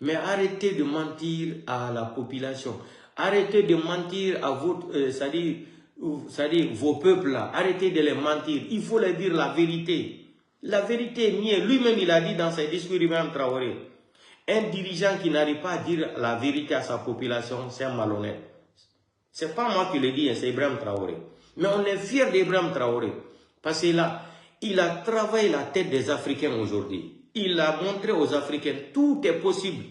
Mais arrêtez de mentir à la population. Arrêtez de mentir à votre, c'est-à-dire vos peuples là. Arrêtez de les mentir. Il faut leur dire la vérité. La vérité est mieux. Lui-même, il a dit dans ses discours, Ibrahim Traoré, un dirigeant qui n'arrive pas à dire la vérité à sa population, c'est un malhonnête. C'est pas moi qui le dis, c'est Ibrahim Traoré. Mais on est fiers d'Ibrahim Traoré. Parce qu'il il a travaillé la tête des Africains aujourd'hui. Il a montré aux Africains, tout est possible.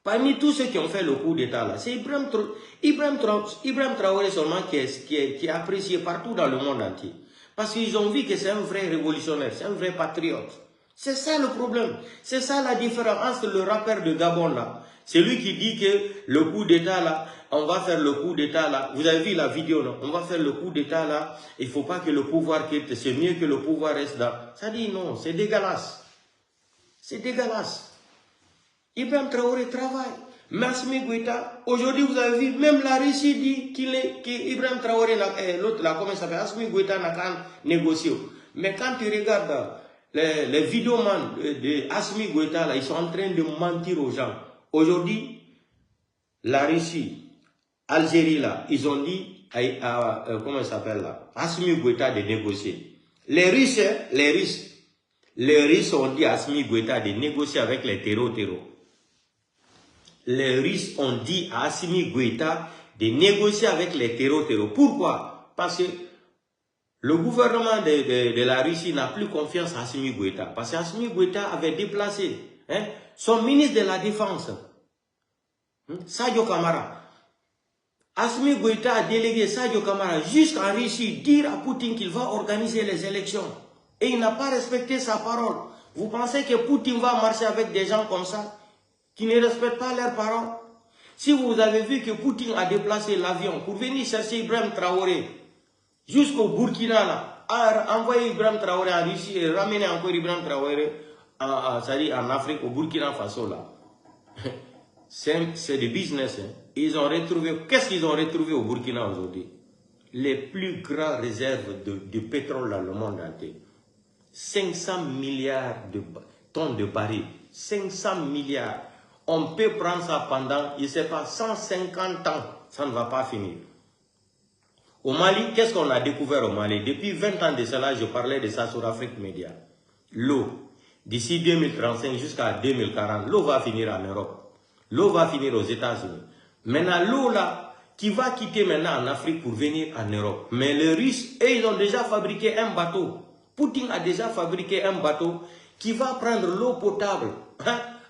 Parmi tous ceux qui ont fait le coup d'État là, c'est Ibrahim Traoré seulement qui est apprécié partout dans le monde entier. Parce qu'ils ont vu que c'est un vrai révolutionnaire, c'est un vrai patriote. C'est ça le problème. C'est ça la différence entre le rappeur de Gabon là. C'est lui qui dit que le coup d'État là, on va faire le coup d'État là. Vous avez vu la vidéo là, on va faire le coup d'État là. Il ne faut pas que le pouvoir quitte, c'est mieux que le pouvoir reste là. Ça dit non, c'est dégueulasse. C'est dégueulasse. Ibrahim Traoré travaille. Assimi Goïta, aujourd'hui vous avez vu, même la Russie dit qu'Ibrahim Traoré, l'autre là, comment il s'appelle, Assimi Goïta n'a qu'à négocier. Mais quand tu regardes les vidéomans de Assimi Goïta, là, ils sont en train de mentir aux gens. Aujourd'hui, la Russie, Algérie, là, ils ont dit, comment il s'appelle là, Assimi Goïta de négocier. Les Russes ont dit à Assimi Goïta de négocier avec les terreaux. Les Russes ont dit à Assimi Goïta de négocier avec les terreaux. Pourquoi? Parce que le gouvernement de la Russie n'a plus confiance à Assimi Goïta. Parce qu'Assimi Goïta avait déplacé son ministre de la Défense, Sadio Kamara. Assimi Goïta a délégué Sadio Kamara jusqu'en Russie dire à Poutine qu'il va organiser les élections. Et il n'a pas respecté sa parole. Vous pensez que Poutine va marcher avec des gens comme ça, qui ne respectent pas leurs paroles? Si vous avez vu que Poutine a déplacé l'avion pour venir chercher Ibrahim Traoré jusqu'au Burkina, là, a envoyé Ibrahim Traoré en Russie et ramené encore Ibrahim Traoré en Afrique, au Burkina Faso, là. C'est du business. Hein. Ils ont retrouvé, qu'est-ce qu'ils ont retrouvé au Burkina aujourd'hui? Les plus grandes réserves de pétrole dans le monde entier. 500 milliards de tonnes de barils. 500 milliards. On peut prendre ça pendant, je ne sais pas, 150 ans. Ça ne va pas finir. Au Mali, qu'est-ce qu'on a découvert au Mali? Depuis 20 ans de cela, je parlais de ça sur Afrique Média. L'eau. D'ici 2035 jusqu'à 2040, l'eau va finir en Europe. L'eau va finir aux États-Unis. Maintenant, l'eau là, qui va quitter maintenant en Afrique pour venir en Europe. Mais les Russes, eux, ils ont déjà fabriqué un bateau. Poutine a déjà fabriqué un bateau qui va prendre l'eau potable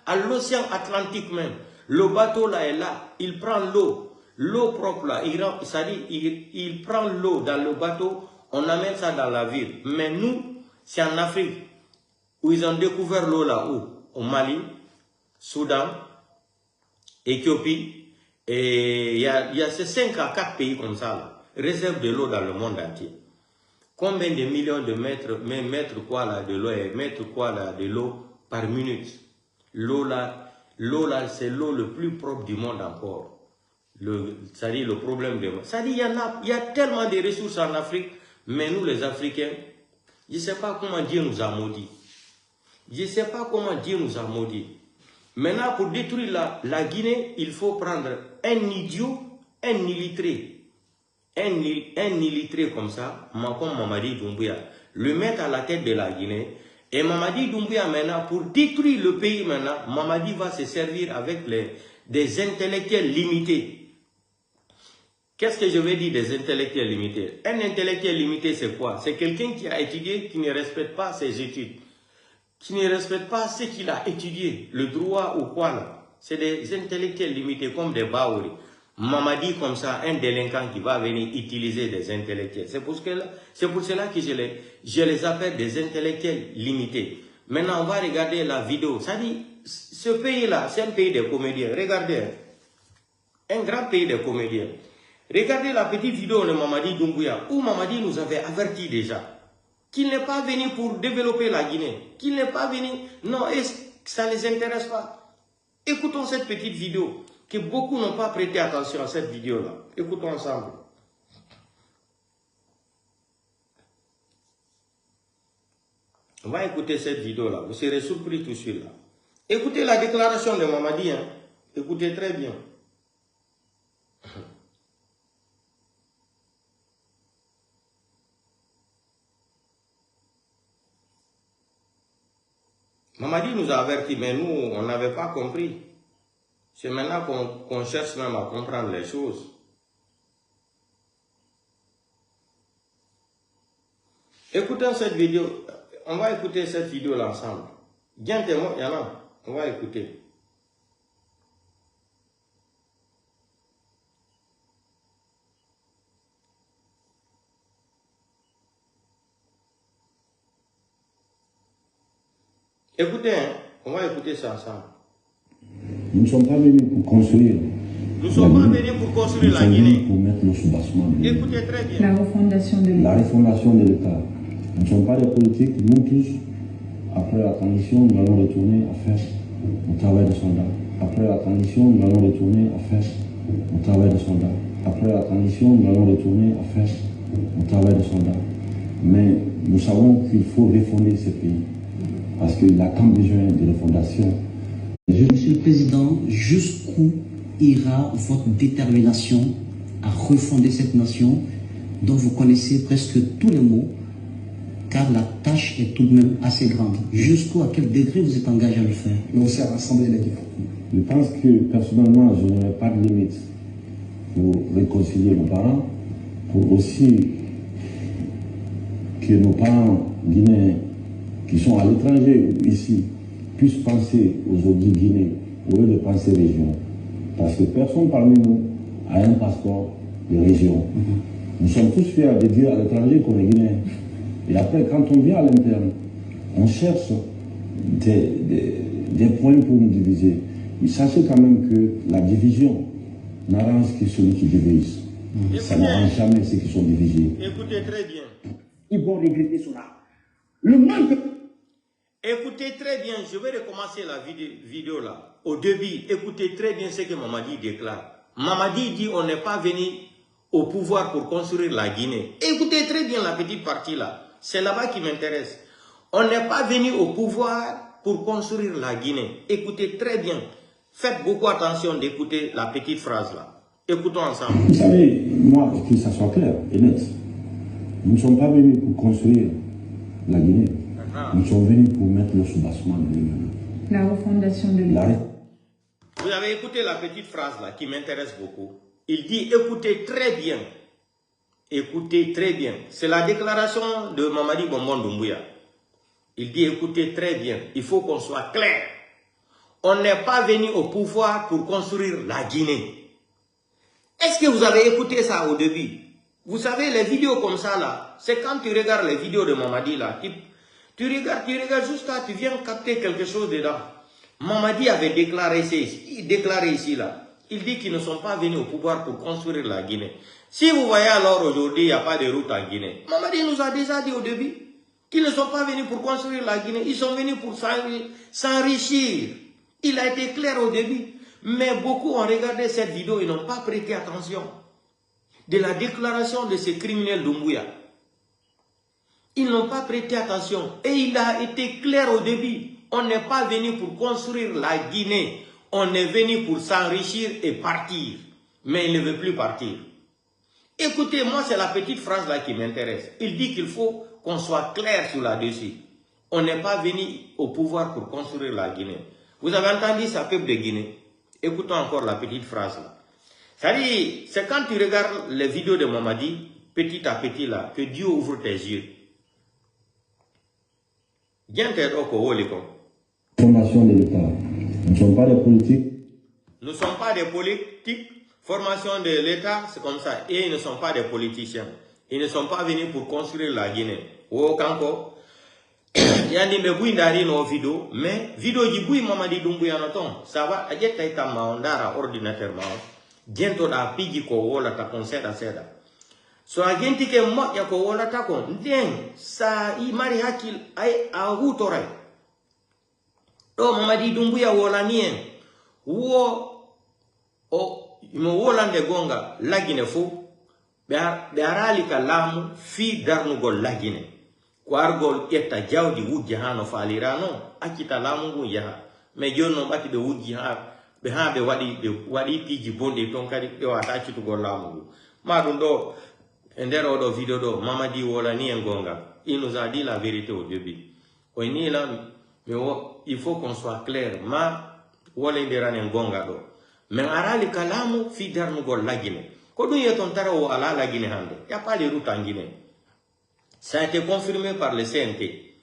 à l'océan Atlantique même. Le bateau là est là, il prend l'eau propre là, il prend l'eau dans le bateau, on amène ça dans la ville. Mais nous, c'est en Afrique où ils ont découvert l'eau là, où? Au Mali, Soudan, Éthiopie, et il y a ces 5 à 4 pays comme ça là, réserve de l'eau dans le monde entier. Combien de millions de mètres quoi là de l'eau et mètres quoi là de l'eau par minute? L'eau là, c'est l'eau le plus propre du monde encore. C'est-à-dire le problème de... C'est-à-dire il y a tellement de ressources en Afrique, mais nous les Africains, je ne sais pas comment Dieu nous a maudits. Je ne sais pas comment Dieu nous a maudits. Maintenant, pour détruire la Guinée, il faut prendre un idiot, un illettré. Un illettré comme ça, comme Mamadi Doumbouya, le mettre à la tête de la Guinée Et Mamadi Doumbouya maintenant, pour détruire le pays maintenant, Mamadi va se servir avec des intellectuels limités. Qu'est-ce que je veux dire des intellectuels limités? Un intellectuel limité, c'est quoi? C'est quelqu'un qui a étudié, qui ne respecte pas ses études, qui ne respecte pas ce qu'il a étudié, le droit ou quoi là. C'est des intellectuels limités comme des Baouri. Mamadi comme ça, un délinquant qui va venir utiliser des intellectuels. C'est pour cela que je les appelle des intellectuels limités. Maintenant, on va regarder la vidéo. Ça dit, ce pays-là, c'est un pays de comédiens. Regardez, un grand pays de comédiens. Regardez la petite vidéo de Mamadi Doumbouya, où Mamadi nous avait averti déjà qu'il n'est pas venu pour développer la Guinée, qu'il n'est pas venu, non, et ça ne les intéresse pas. Écoutons cette petite vidéo, que beaucoup n'ont pas prêté attention à cette vidéo-là. Écoutons ensemble. On va écouter cette vidéo-là, vous serez surpris tout de suite là. Écoutez la déclaration de Mamadi, hein. Écoutez très bien. Mamadi nous a avertis, mais nous, on n'avait pas compris. C'est maintenant qu'on cherche même à comprendre les choses. Écoutons cette vidéo. On va écouter cette vidéo-là ensemble. Bien témoin, il y en a. On va écouter. Écoutez, hein, on va écouter ça ensemble. Nous ne sommes pas venus pour construire. Nous ne sommes pas venus pour construire la Guinée. Pour mettre le soubassement. Écoutez très bien. La refondation de l'État. La refondation de l'État. Nous ne sommes pas des politiques. Nous tous, après la transition, nous allons retourner à faire le travail de soldat. Après la transition, nous allons retourner à faire le travail de soldat. Après la transition, nous allons retourner à faire le travail de soldat. Mais nous savons qu'il faut refonder ce pays. Parce qu'il a tant besoin de refondation. Monsieur le Président, jusqu'où ira votre détermination à refonder cette nation dont vous connaissez presque tous les mots, car la tâche est tout de même assez grande. Jusqu'où, à quel degré vous êtes engagé à le faire? Mais aussi à rassembler les guerres. Je pense que personnellement, je n'aurai pas de limite pour réconcilier nos parents, pour aussi que nos parents guinéens qui sont à l'étranger ou ici puissent penser aujourd'hui Guinée au lieu de penser région. Parce que personne parmi nous a un passeport de région. Nous sommes tous fiers de dire à l'étranger qu'on est guinéen. Et après, quand on vient à l'interne, on cherche des points pour nous diviser. Mais sachez quand même que la division n'arrange que celui qui divise. Ça n'arrange jamais ceux qui sont divisés. Écoutez très bien. Ils vont regretter cela. Le manque. Écoutez très bien, je vais recommencer la vidéo là. Au début, écoutez très bien ce que Mamadi déclare. Mamadi dit on n'est pas venu au pouvoir pour construire la Guinée. Écoutez très bien la petite partie là. C'est là-bas qui m'intéresse. On n'est pas venu au pouvoir pour construire la Guinée. Écoutez très bien. Faites beaucoup attention d'écouter la petite phrase là. Écoutons ensemble. Vous savez, moi, que ça soit clair et net, nous ne sommes pas venus pour construire la Guinée. Nous sommes venus pour mettre le soubassement de l'Union. La refondation de l'État. Vous avez écouté la petite phrase là qui m'intéresse beaucoup. Il dit écoutez très bien. Écoutez très bien. C'est la déclaration de Mamadi Bonbon Doumbouya. Il dit écoutez très bien. Il faut qu'on soit clair. On n'est pas venu au pouvoir pour construire la Guinée. Est-ce que vous avez écouté ça au début? Vous savez, les vidéos comme ça là, c'est quand tu regardes les vidéos de Mamadi là, tu regardes jusqu'à, tu viens capter quelque chose dedans. Mamadi avait déclaré ici là. Il dit qu'ils ne sont pas venus au pouvoir pour construire la Guinée. Si vous voyez alors aujourd'hui, il n'y a pas de route en Guinée. Mamadi nous a déjà dit au début qu'ils ne sont pas venus pour construire la Guinée. Ils sont venus pour s'enrichir. Il a été clair au début. Mais beaucoup ont regardé cette vidéo et n'ont pas prêté attention de la déclaration de ces criminels Doumbouya. Ils n'ont pas prêté attention. Et il a été clair au début. On n'est pas venu pour construire la Guinée. On est venu pour s'enrichir et partir. Mais il ne veut plus partir. Écoutez, moi c'est la petite phrase là qui m'intéresse. Il dit qu'il faut qu'on soit clair sur là-dessus. On n'est pas venu au pouvoir pour construire la Guinée. Vous avez entendu ça, peuple de Guinée? Écoutons encore la petite phrase là. C'est-à-dire, c'est quand tu regardes les vidéos de Mamadi, petit à petit là, que Dieu ouvre tes yeux. Formation de l'État. Nous ne sommes pas des politiques. Nous ne sommes pas des politiques. Formation de l'État, c'est comme ça. Et ils ne sont pas des politiciens. Ils ne sont pas venus pour construire la Guinée. Ou Kanko. Il y a des gens nos vidéos, mais vidéo du boui Mamadi Doumbouya noton. Ça va, à dire que maondara ordinateur bientôt la pigi ko wola ta conceda seda. So agenti ke mo ya ko wola ta kon. Ndeng sa I mari hakil ay a hutoray. Do Mamadi Doumbouya wola nien. Wo o mo wola de gonga lagine fu. Be arali kalamu fi darnu gol lagine. Kwargol etta jawdi wujja hano falirano akita lamungu yaha me jonno bati be wujji ha be wadi piji bonde ton kadi be wata citugol lamungu madum do endero do video do Mamadi wola ni ngonga. Il nous a dit la vérité au début. O ni là mais il faut qu'on soit clair ma wola ndera ne ngonga do mais arali kalamu fi darnu gol lagine ko dun yeton tarawo ala lagine hande ya pas les routes en Guinée. Ça a été confirmé par le CNT.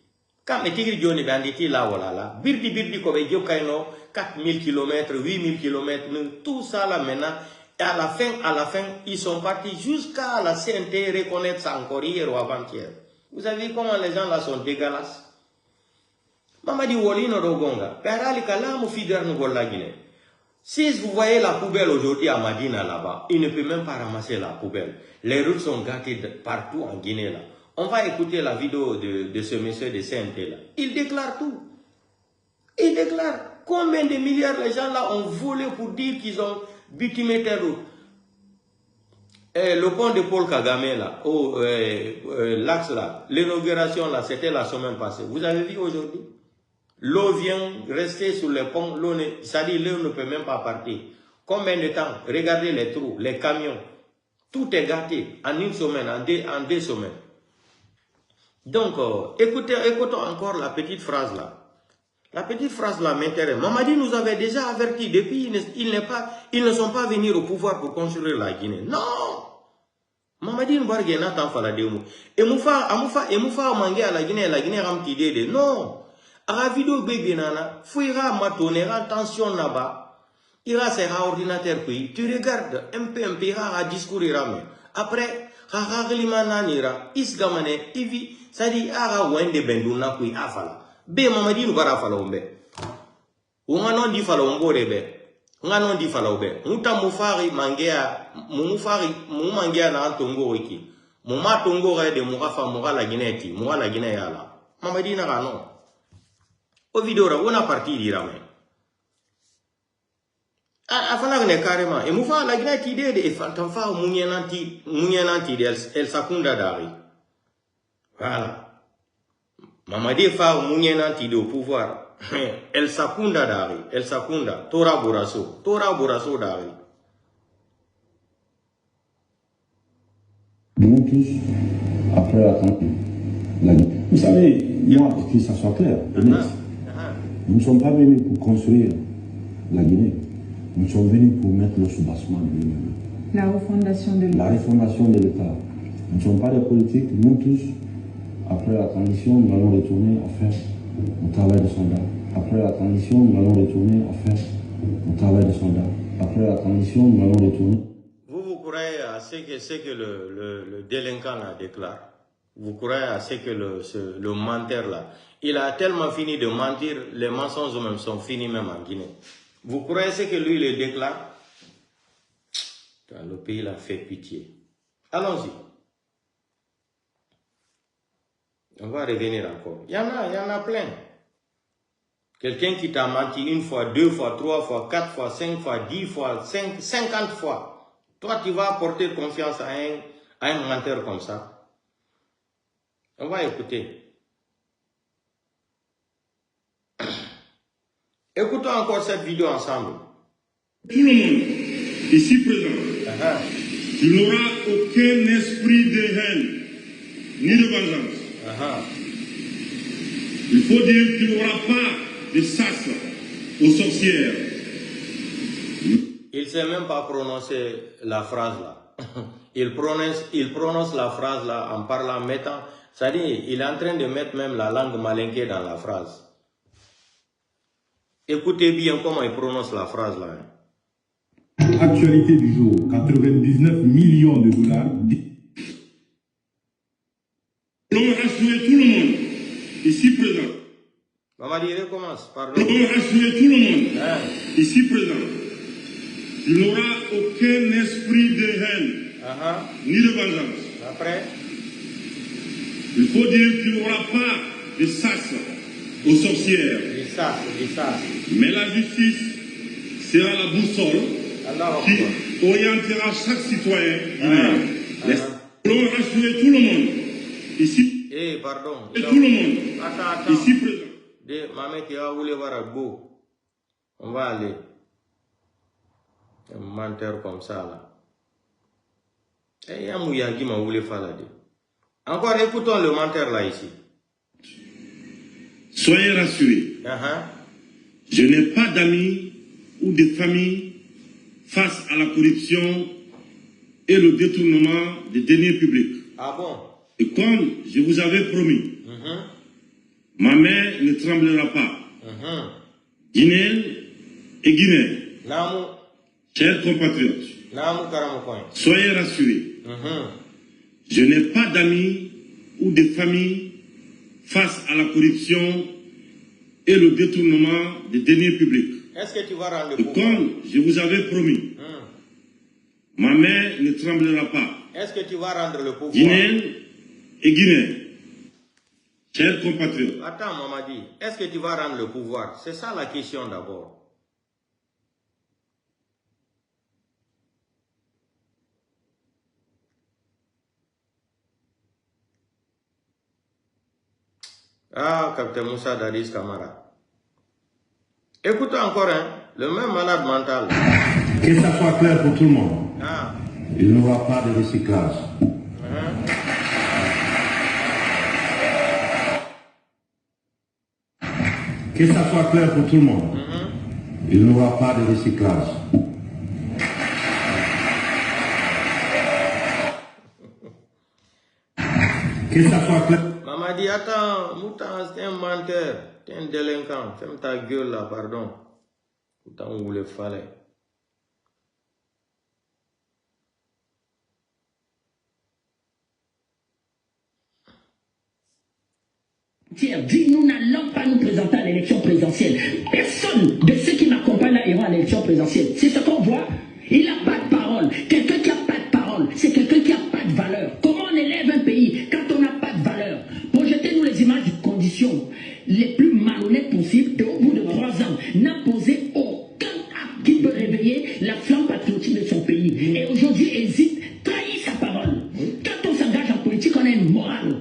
Quand les tigres Johnny banditi là, voilà, birdi ko be jokaino 4000 km, 8000 km, tout ça là maintenant. Et à la fin, ils sont partis jusqu'à la CNT reconnaître ça encore hier ou avant-hier. Vous avez vu comment les gens là sont dégueulasses. Mamadi Wolino Dogonga, Perali Kalamu Fider Ngola Guinée. Si vous voyez la poubelle aujourd'hui à Madina là-bas, il ne peut même pas ramasser la poubelle. Les routes sont gâtées partout en Guinée là. On va écouter la vidéo de ce monsieur de CNT là. Il déclare tout. Il déclare combien de milliards les gens là ont volé pour dire qu'ils ont bitumé tes routes. Le pont de Paul Kagame là, l'axe là, l'inauguration là, c'était la semaine passée. Vous avez vu aujourd'hui? L'eau vient rester sur les ponts, ça dit l'eau ne peut même pas partir. Combien de temps? Regardez les trous, les camions. Tout est gâté en une semaine, en deux semaines. Donc, écoutons encore la petite phrase là. La petite phrase là m'intéresse. Mamadi nous avait déjà averti depuis, ils ne sont pas venus au pouvoir pour construire la Guinée. Non! Mamadi Mbargena t'en fala de mou. Et moufa mangé à la Guinée ramti de. Non! À la vidéo bébé nana, fouira matonera attention là-bas. Ira sera ordinateur puis tu regardes un peu ira discours ira. Après, Nira, Isgamane, Ivi, Sadi Ara Wende Benduna Kui Afala. Be Mamadi Nubara Falombe. Unganon di Falombo rebe. Unganon di Falobe. Muta Mufari Mangea, Mumangea na Antongo Wiki. Muma Tongo de Murafa Murala Guineti, Murala Guineala. Mamadi Narano. Au vidéo, on a parti d'Irame. Afala ne carrément et moufa la Guinée idée de fantafa munyananti el sakunda dari. Voilà. Mamadi fa munyananti de au pouvoir. El sakunda dari, el sakunda tora buraso dari. Nous tous, après attendre la Guinée. Vous savez, moi, que ça soit clair, nous ne sommes pas venus pour construire la Guinée. Nous sommes venus pour mettre le soubassement de l'Union. La refondation de l'État. La refondation de l'État. Nous ne sommes pas des politiques. Nous tous, après la transition, nous allons retourner à faire le travail de soldat. Après la transition, nous allons retourner à faire le travail de soldat. Après la transition, nous allons retourner. Vous croyez à ce que le délinquant là déclare? Vous croyez à ce que le menteur là, il a tellement fini de mentir, les mensonges même sont finis même en Guinée. Vous croyez ce que lui il déclare? Le pays l'a fait pitié. Allons-y. On va revenir encore. Il y en a plein. Quelqu'un qui t'a menti une fois, deux fois, trois fois, quatre fois, cinq fois, 10 fois, 50 fois. Toi, tu vas apporter confiance à un menteur comme ça. On va écouter. Écoutons encore cette vidéo ensemble. Tout le monde ici présent, il n'aura aucun esprit de haine ni de vengeance. Il faut dire qu'il n'y aura pas de sas aux sorcières. Il ne sait même pas prononcer la phrase là. Il prononce la phrase là en parlant, mettant, c'est-à-dire il est en train de mettre même la langue malinquée dans la phrase. Écoutez bien comment il prononce la phrase là. Actualité du jour, 99 millions de $. Nous rassurer tout le monde, ici présent. Mamadi, recommence, pardon. Nous rassurer tout le monde, ici présent. Il n'y aura aucun esprit de haine, ni de vengeance. Après, il faut dire qu'il n'y aura pas de sas aux sorcières. du sas. Mais la justice sera la boussole qui orientera chaque citoyen guinéen. Nous rassurer tout le monde, ici, pardon. et tout le monde, Attends. ici présent. Maman qui a voulu voir un beau. On va aller. Un menteur comme ça là. Et il y a un mouillard qui m'a voulu faire là. Encore écoutons le menteur là ici. Soyez rassurés. Je n'ai pas d'amis ou de famille face à la corruption et le détournement des deniers publics. Ah bon? Et comme je vous avais promis, ma main ne tremblera pas. Guinéens et Guinéens, chers compatriotes, soyez rassurés. Je n'ai pas d'amis ou de famille face à la corruption et le détournement des deniers publics. Est-ce que tu vas rendre le Et pouvoir? comme je vous avais promis, ma main ne tremblera pas. Est-ce que tu vas rendre le pouvoir? Guinéens et Guinéens, chers compatriotes. Attends, Mamadi, est-ce que tu vas rendre le pouvoir? C'est ça la question d'abord. Ah, Capitaine Moussa Dadis Kamara. Écoute encore, le même malade mental. Que ça soit clair pour tout le monde. Il n'y aura pas de recyclage. Que ça soit clair pour tout le monde. Il n'y aura pas de recyclage. Que ça soit clair. Mamadi, attends, Moutan, c'est un menteur, c'est un délinquant. Ferme ta gueule là, pardon. Moutan, vous le fallait. Dit nous n'allons pas nous présenter à l'élection présidentielle. Personne de ceux qui m'accompagnent là ira à l'élection présidentielle. C'est ce qu'on voit. Il n'a pas de parole. Quelqu'un qui n'a pas de parole, c'est quelqu'un qui n'a pas de valeur. Comment on élève un pays quand on n'a pas de valeur? Projetez-nous les images de conditions les plus malhonnêtes possibles et au bout de 3 ans, n'a posé aucun acte qui peut réveiller la flamme patriotique de son pays. Et aujourd'hui, hésite, trahit sa parole. Quand on s'engage en politique, on a une morale.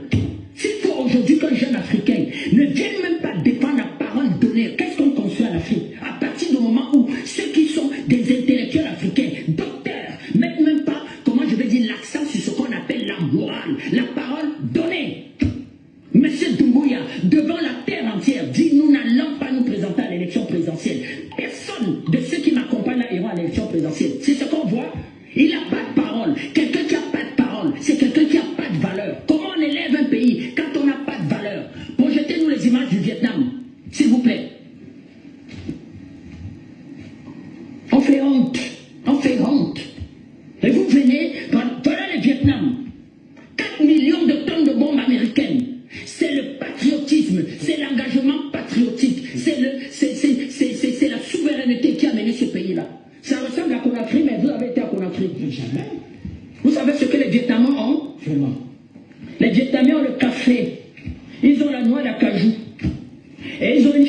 S'il faut aujourd'hui qu'un jeune Africain ne vienne même pas défendre la parole donnée, qu'est-ce qu'on construit en Afrique? À partir du moment où ceux qui sont des intellectuels africains, docteurs, mettent même pas, comment je vais dire, l'accent sur ce qu'on appelle la morale, la parole donnée. Monsieur Doumbouya, devant la terre entière, dit nous n'allons pas nous présenter à l'élection présidentielle. Personne de ceux qui m'accompagnent là ira à l'élection présidentielle. C'est ce qu'on voit. Il n'a pas de parole. Quelqu'un qui n'a pas de parole, c'est quelqu'un qui n'a pas de valeur. Comment on élève un pays quand on n'a pas de valeur? Projetez-nous les images du Vietnam, s'il vous plaît. On fait honte. On fait honte. Et vous venez, voilà le Vietnam. 4 millions de tonnes de bombes américaines. C'est le patriotisme, c'est l'engagement patriotique, c'est la souveraineté qui a mené ce pays-là. Ça ressemble à Conakry, mais vous avez été à Conakry. Jamais. Vous savez ce que les Vietnamiens ont? Vraiment. Les Vietnamiens ont le café, ils ont la noix d'acajou, et ils ont une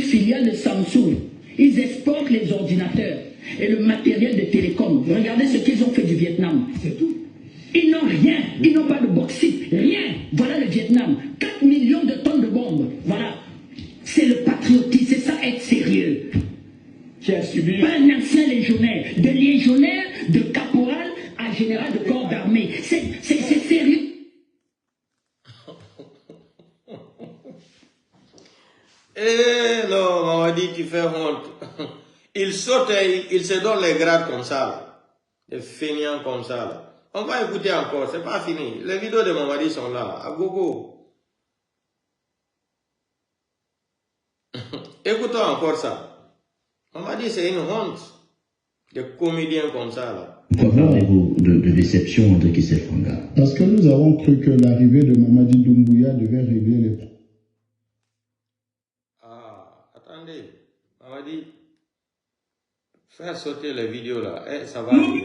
filiale de Samsung. Ils exportent les ordinateurs et le matériel de télécom. Regardez ce qu'ils ont fait du Vietnam. C'est tout. Ils n'ont rien, ils n'ont pas de bauxite, rien. Voilà le Vietnam. 4 millions de tonnes de bombes. Voilà. C'est le patriotisme, c'est ça être sérieux. Qui a subi. Pas un ancien légionnaire, de légionnaire, de caporal à général de corps d'armée. C'est sérieux. Eh non, Mamadi, tu fais honte. Il saute et il se donne les grades comme ça. Là. Des feignants comme ça. Là. On va écouter encore, c'est pas fini. Les vidéos de Mamadi sont là, à gogo. Écoutons encore ça. Mamadi, c'est une honte. Des comédiens comme ça. Là. Pourquoi parlez-vous de déception, André Kissel-Fanga? Parce que nous avons cru que l'arrivée de Mamadi Doumbouya devait régler les problèmes. Ah, attendez. Mamadi, faire sauter les vidéos là. Eh, ça va arriver.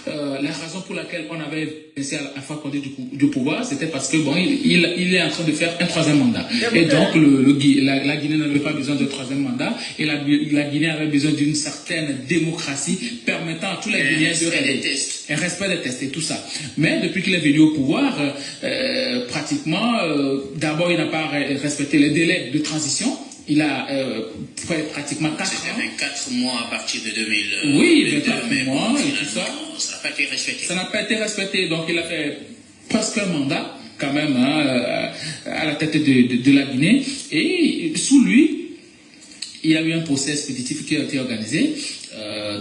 La raison pour laquelle on avait essayé à faire Condé du pouvoir, c'était parce que bon, il est en train de faire un troisième mandat. Et donc la Guinée n'avait pas besoin de troisième mandat, et la Guinée avait besoin d'une certaine démocratie permettant à tous les Guinéens de un respect des tests et tout ça. Mais depuis qu'il est venu au pouvoir, pratiquement, d'abord il n'a pas respecté les délais de transition. Il a fait pratiquement 4 ans. C'était 24 mois à partir de 2000. Oui, 24 mois et tout ça. Ça n'a pas été respecté. Ça n'a pas été respecté. Donc il a fait presque un mandat, quand même, hein, à la tête de la Guinée. Et sous lui, il y a eu un procès expéditif qui a été organisé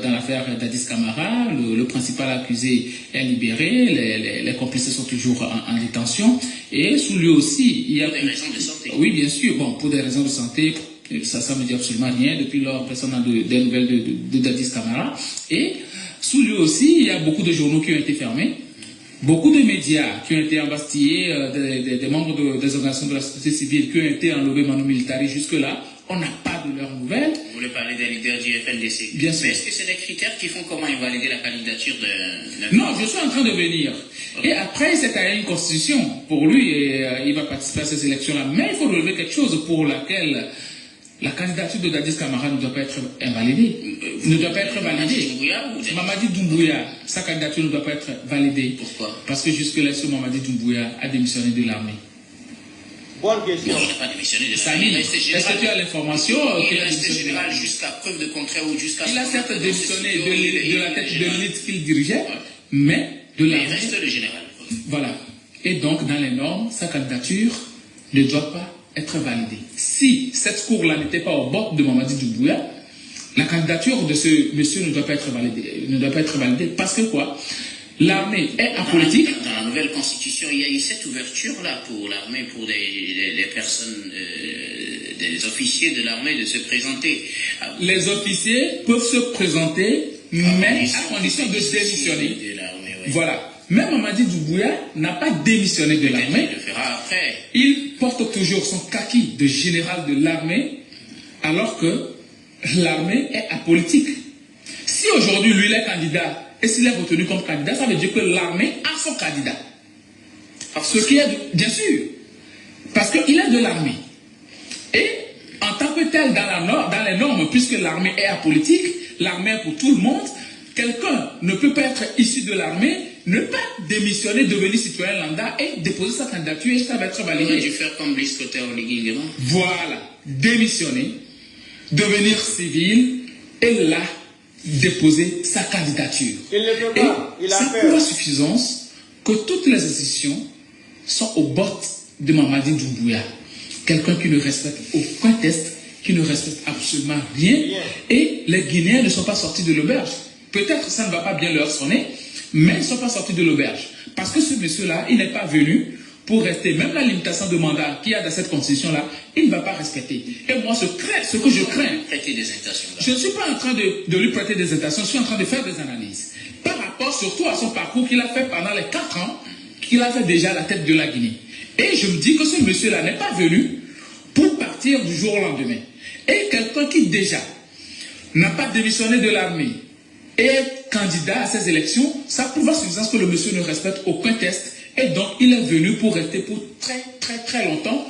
dans l'affaire Dadis Camara. Le principal accusé est libéré. Les complices sont toujours en détention. Et sous lui aussi, il y a... Pour des raisons de santé. Oui, bien sûr. Bon, pour des raisons de santé, ça ne me dit absolument rien. Depuis lors, personne n'a des nouvelles de Dadis Camara. Et sous lui aussi, il y a beaucoup de journaux qui ont été fermés. Beaucoup de médias qui ont été embastillés, des membres des organisations de la société civile qui ont été enlevés manu militari jusque-là. On n'a pas de leurs nouvelles. Vous voulez parler des leaders du FNDC? Bien sûr. Mais est-ce que c'est des critères qui font comment invalider la candidature de... Non, je suis en train de venir. Okay. Et après, c'est à une constitution pour lui et il va participer à ces élections-là. Mais il faut relever quelque chose pour laquelle la candidature de Dadis Camara ne doit pas être invalidée. Ne doit pas être validée. Mamadi Doumbouya, sa candidature ne doit pas être validée. Pourquoi? Parce que jusque-là, ce Mamadi Doumbouya a démissionné de l'armée. Bonne question. Non, il n'a pas démissionné de l'armée. Est-ce que tu as l'information qu'il a resté général jusqu'à preuve de contraire ou jusqu'à... Il a certes démissionné de la tête de l'élite qu'il dirigeait, mais de l'armée. Il reste le général. Voilà. Et donc, dans les normes, sa candidature ne doit pas être validée. Si cette cour-là n'était pas au bord de Mamadi Doumbouya, la candidature de ce monsieur ne doit pas être validée. Ne doit pas être validée parce que quoi? L'armée est apolitique. Dans la nouvelle constitution, il y a eu cette ouverture-là pour l'armée, pour les personnes, des officiers de l'armée de se présenter. Les officiers peuvent se présenter, mais à condition de démissionner. De l'armée, oui. Voilà. Même Mamadi Doumbouya n'a pas démissionné de l'armée. Il le fera après. Il porte toujours son kaki de général de l'armée, alors que l'armée est apolitique. Si aujourd'hui lui il est candidat, et s'il est retenu comme candidat, ça veut dire que l'armée a son candidat. Ce qui est, bien sûr, parce qu'il est de l'armée. Et en tant que tel, dans les normes, puisque l'armée est apolitique, l'armée est pour tout le monde, quelqu'un ne peut pas être issu de l'armée, ne pas démissionner, devenir citoyen lambda et déposer sa candidature et ça va être validé. Il aurait dû faire comme Brice Cotter Oligui. Voilà, démissionner, devenir civil et là, déposer sa candidature. Il ne peut pas. Et ça prouve à suffisance que toutes les institutions sont au bord de Mamadi Doumbouya. Quelqu'un qui ne respecte aucun test, qui ne respecte absolument rien. Et les Guinéens ne sont pas sortis de l'auberge. Peut-être que ça ne va pas bien leur sonner, mais ils ne sont pas sortis de l'auberge. Parce que ce monsieur-là, il n'est pas venu pour rester. Même la limitation de mandat qu'il y a dans cette constitution-là, il ne va pas respecter. Et moi, ce que je crains, je ne suis pas en train de lui prêter des intentions, je suis en train de faire des analyses. Par rapport surtout à son parcours qu'il a fait pendant les 4 ans, qu'il a fait déjà à la tête de la Guinée. Et je me dis que ce monsieur-là n'est pas venu pour partir du jour au lendemain. Et quelqu'un qui déjà n'a pas démissionné de l'armée et est candidat à ces élections, ça prouve à suffisance que le monsieur ne respecte aucun test. Et donc, il est venu pour rester pour très longtemps,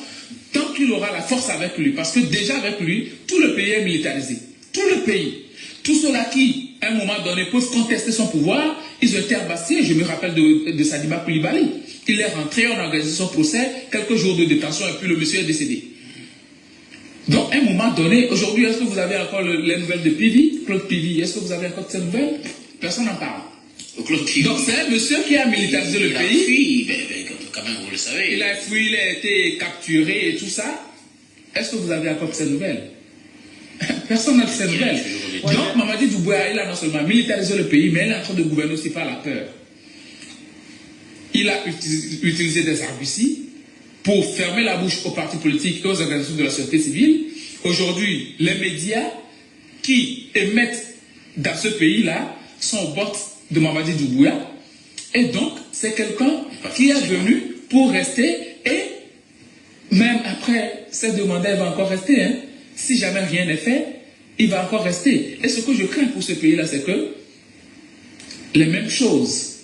tant qu'il aura la force avec lui. Parce que déjà avec lui, tout le pays est militarisé. Tout le pays. Tous ceux-là qui, à un moment donné, peuvent contester son pouvoir, ils ont été embassés. Je me rappelle de Sadibou Coulibaly. Il est rentré, on a organisé son procès, quelques jours de détention, et puis le monsieur est décédé. Donc, à un moment donné, aujourd'hui, est-ce que vous avez encore les nouvelles de Pivi, Claude Pivi? Est-ce que vous avez encore ces nouvelles? Personne n'en parle. Donc c'est un monsieur qui a militarisé le pays. quand même, vous le savez. Il a fui, il a été capturé et tout ça. Est-ce que vous avez encore ces nouvelles? Personne n'a ces nouvelles. Donc, Mamadi Doumbouya, il a non seulement militarisé le pays, mais il est en train de gouverner aussi par la peur. Il a utilisé des arguties pour fermer la bouche aux partis politiques et aux organisations de la société civile. Aujourd'hui, les médias qui émettent dans ce pays-là sont au bord de Mamadi Doumbouya. Et donc, c'est quelqu'un qui est venu pour rester et même après cette demande, il va encore rester. Hein. Si jamais rien n'est fait, il va encore rester. Et ce que je crains pour ce pays-là, c'est que les mêmes choses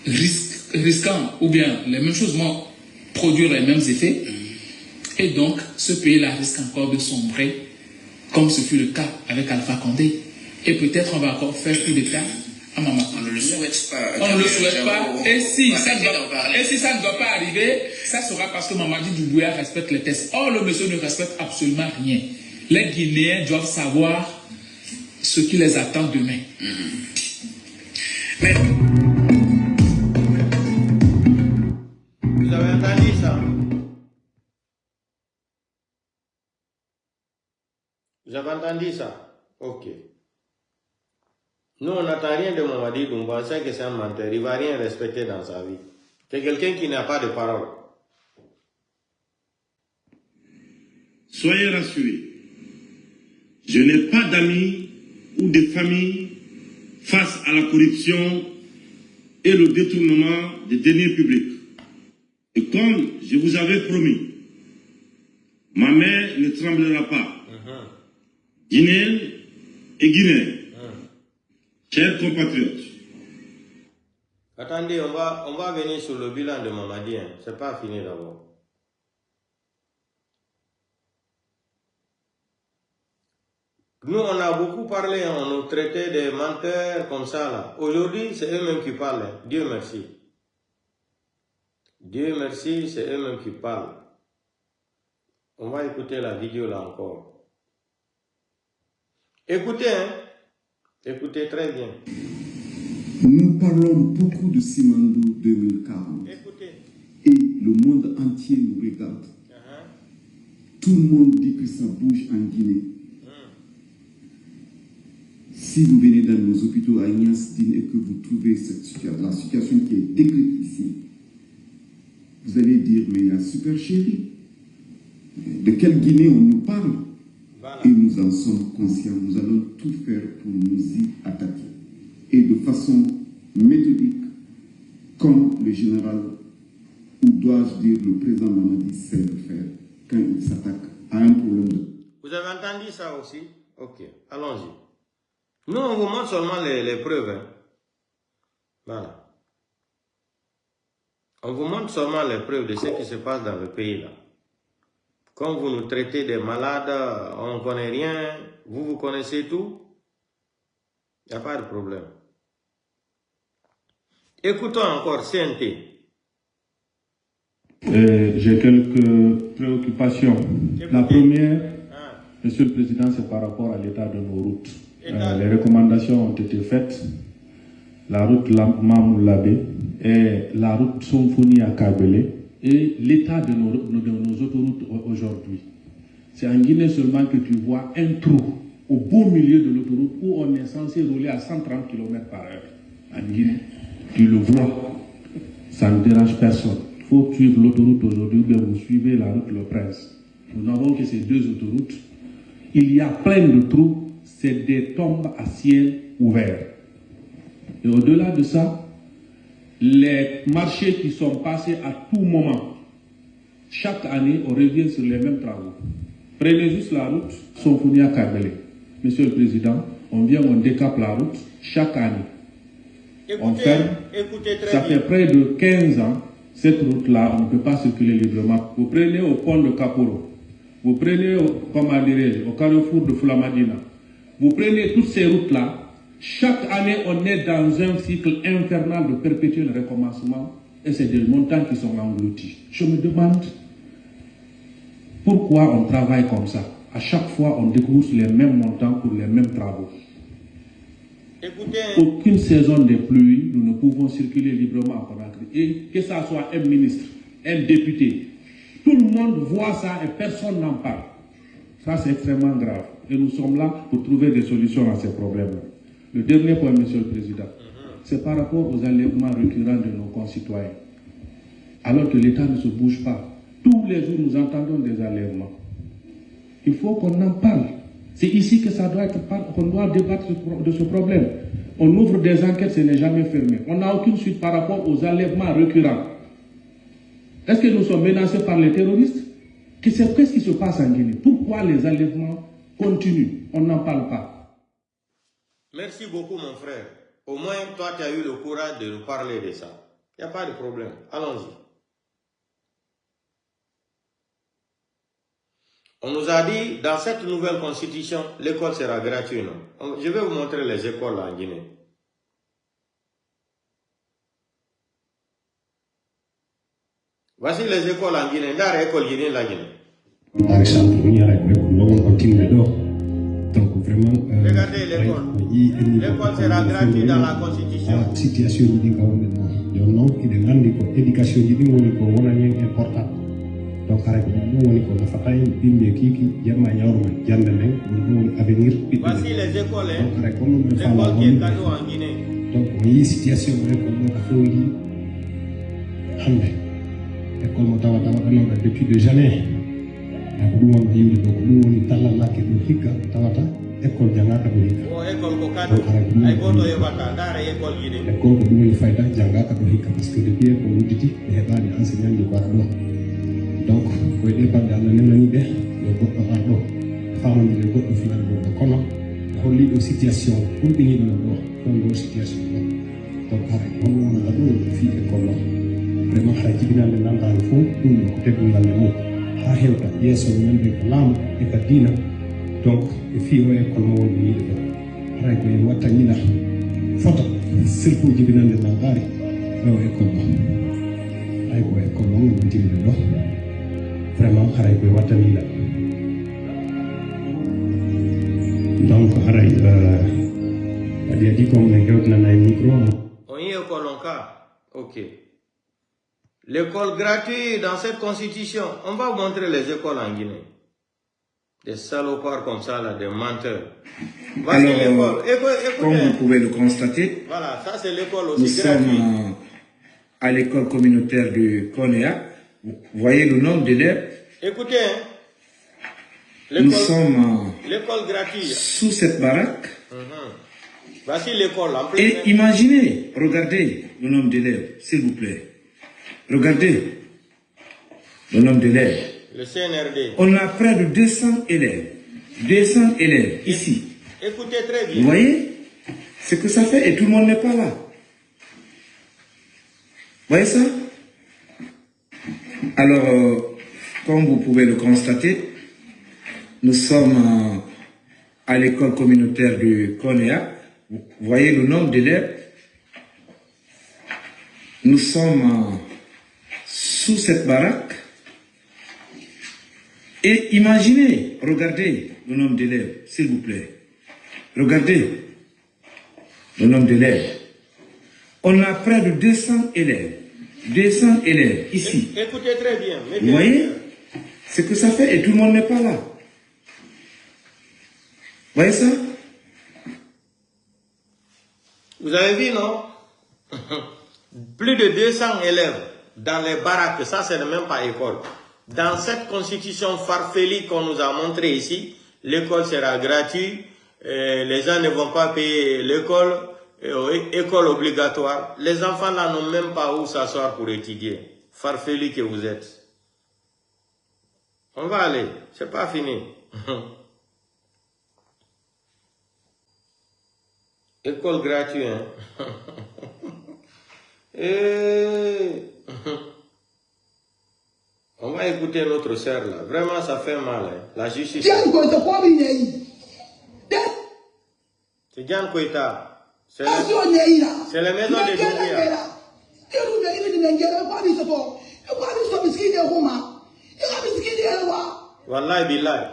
risquant, ou bien les mêmes choses vont produire les mêmes effets. Et donc, ce pays-là risque encore de sombrer, comme ce fut le cas avec Alpha Condé. Et peut-être on va encore faire coup d'État à Mamadi. On ne le souhaite pas. On ne le souhaite pas. Et si ça ne doit pas arriver, ça sera parce que Mamadi Doumbouya respecte les tests. Or, le monsieur ne respecte absolument rien. Les Guinéens doivent savoir ce qui les attend demain. Mais... Vous avez entendu ça? Vous avez entendu ça? Ok. Nous, on n'attend rien de Mamadi Doumbouya, on sait que c'est un menteur. Il ne va rien respecter dans sa vie. C'est quelqu'un qui n'a pas de parole. Soyez rassurés. Je n'ai pas d'amis ou de famille face à la corruption et le détournement des deniers publics. Et comme je vous avais promis, ma main ne tremblera pas. Guinéens et Guinéens, chers compatriotes. Attendez, on va venir sur le bilan de Mamadi. Hein. Ce n'est pas fini d'abord. Nous, on a beaucoup parlé, on nous traitait de menteurs comme ça là. Aujourd'hui, c'est eux-mêmes qui parlent. Hein. Dieu merci. Dieu merci, c'est eux-mêmes qui parlent. On va écouter la vidéo là encore. Écoutez, hein. Écoutez très bien. Nous parlons beaucoup de Simandou 2040. Écoutez. Et le monde entier nous regarde. Tout le monde dit que ça bouge en Guinée. Si vous venez dans nos hôpitaux à Ignace-Dine et que vous trouvez la situation qui est décrite ici, vous allez dire, mais il y a Super Chéri. De quelle Guinée on nous parle? Voilà. Et nous en sommes conscients. Nous allons tout faire pour nous y attaquer. Et de façon méthodique, comme le général, ou dois-je dire le président Mamadi sait le faire quand il s'attaque à un problème. Vous avez entendu ça aussi? Ok, allons-y. Nous, on vous montre seulement les preuves. Hein. Voilà. On vous montre seulement les preuves de ce qui se passe dans le pays là. Comme vous nous traitez des malades, on ne connaît rien, vous connaissez tout, il n'y a pas de problème. Écoutons encore CNT. J'ai quelques préoccupations. La première, Monsieur le Président, c'est par rapport à l'état de nos routes. Les recommandations ont été faites. La route Mamou-Labé et la route Somfoni à Kabele et l'état de nos autoroutes aujourd'hui. C'est en Guinée seulement que tu vois un trou au beau milieu de l'autoroute où on est censé rouler à 130 km/h. En Guinée, tu le vois, ça ne dérange personne. Il faut suivre l'autoroute aujourd'hui, bien vous suivez la route Le Prince. Nous n'avons que ces deux autoroutes. Il y a plein de trous, c'est des tombes à ciel ouvert. Et au-delà de ça, les marchés qui sont passés à tout moment, chaque année, on revient sur les mêmes travaux. Prenez juste la route Somfoni à Kabele. Monsieur le Président, on vient, on décape la route chaque année. On ferme. Ça fait près de 15 ans, cette route-là, on ne peut pas circuler librement. Vous prenez au pont de Kaporo, vous prenez au carrefour de Fulamadina, vous prenez toutes ces routes-là. Chaque année, on est dans un cycle infernal de perpétuel recommencement et c'est des montants qui sont engloutis. Je me demande pourquoi on travaille comme ça. À chaque fois, on découvre les mêmes montants pour les mêmes travaux. Écoutez, aucune saison de pluie, nous ne pouvons circuler librement en Conakry. Et que ça soit un ministre un député. Tout le monde voit ça et personne n'en parle. Ça, c'est extrêmement grave. Et nous sommes là pour trouver des solutions à ces problèmes. Le dernier point, Monsieur le Président, c'est par rapport aux enlèvements récurrents de nos concitoyens. Alors que l'État ne se bouge pas. Tous les jours, nous entendons des enlèvements. Il faut qu'on en parle. C'est ici que ça doit être, qu'on doit débattre de ce problème. On ouvre des enquêtes, ce n'est jamais fermé. On n'a aucune suite par rapport aux enlèvements récurrents. Est-ce que nous sommes menacés par les terroristes? Qu'est-ce qui se passe en Guinée? Pourquoi les enlèvements continuent? On n'en parle pas. Merci beaucoup, mon frère. Au moins, toi, tu as eu le courage de nous parler de ça. Il n'y a pas de problème. Allons-y. On nous a dit, dans cette nouvelle constitution, l'école sera gratuite, non? Je vais vous montrer les écoles en Guinée. Voici les écoles en Guinée. Dans l'école Guinée, la Guinée. Donc vraiment, regardez l'école. L'école sera gratuite dans la constitution. Situation éducation importante. Donc voici les écoles. L'école qui est cadeau en Guinée. Donc oui, situation depuis des années. École jangaka do hika. Oh, école ko kado. Ay goto yebata dara école Guinée. École ko dum fayda jangaka do hika parce que depuis ko wuditi be hebani enseignant de quoi do. Donc ko de bande Allah nenani be yo goddo ardo. Famani le goddo filan do kono holli do situation dum bini do do situation. Donc ara ko wona da do fi école. Vraiment ara jibina le nanda fu dum ko tebu ngal mo. Ha hewta yeso men be kalam e kadina. Donc il faut que l'école soit gratuite. Photo, surtout si vous avez l'école. Vraiment, donc, il y a dit qu'on met un micro. On y est école en cas. Ok. L'école gratuite dans cette constitution. On va vous montrer les écoles en Guinée. Des salopards comme ça, là, des menteurs. Alors, comme vous pouvez le constater, voilà, ça c'est l'école aussi. Nous sommes à l'école communautaire du Konéa. Vous voyez le nombre d'élèves. Écoutez, nous sommes gratuite. Sous cette baraque. Voici l'école. Et imaginez, regardez le nombre d'élèves, s'il vous plaît. Regardez le nombre d'élèves. Le CNRD. On a près de 200 élèves. 200 élèves ici. Écoutez très bien. Vous voyez ce que ça fait et tout le monde n'est pas là. Vous voyez ça? Alors, comme vous pouvez le constater, nous sommes à l'école communautaire du Konéa. Vous voyez le nombre d'élèves. Nous sommes sous cette baraque. Et imaginez, regardez le nombre d'élèves, s'il vous plaît. Regardez le nombre d'élèves. On a près de 200 élèves. 200 élèves ici. Écoutez très bien. Vous voyez ce que ça fait et tout le monde n'est pas là. Vous voyez ça? Vous avez vu, non? Plus de 200 élèves dans les baraques. Ça, c'est même pas école. Dans cette constitution farfelue qu'on nous a montrée ici, l'école sera gratuite, les gens ne vont pas payer l'école, école obligatoire. Les enfants là n'ont même pas où s'asseoir pour étudier. Farfelue que vous êtes. On va aller, c'est pas fini. École gratuite, hein. On va écouter notre sœur là. Vraiment, ça fait mal. Hein. La justice. C'est Diane Koïta. C'est la maison de Doumbouya. Wallahi billahi.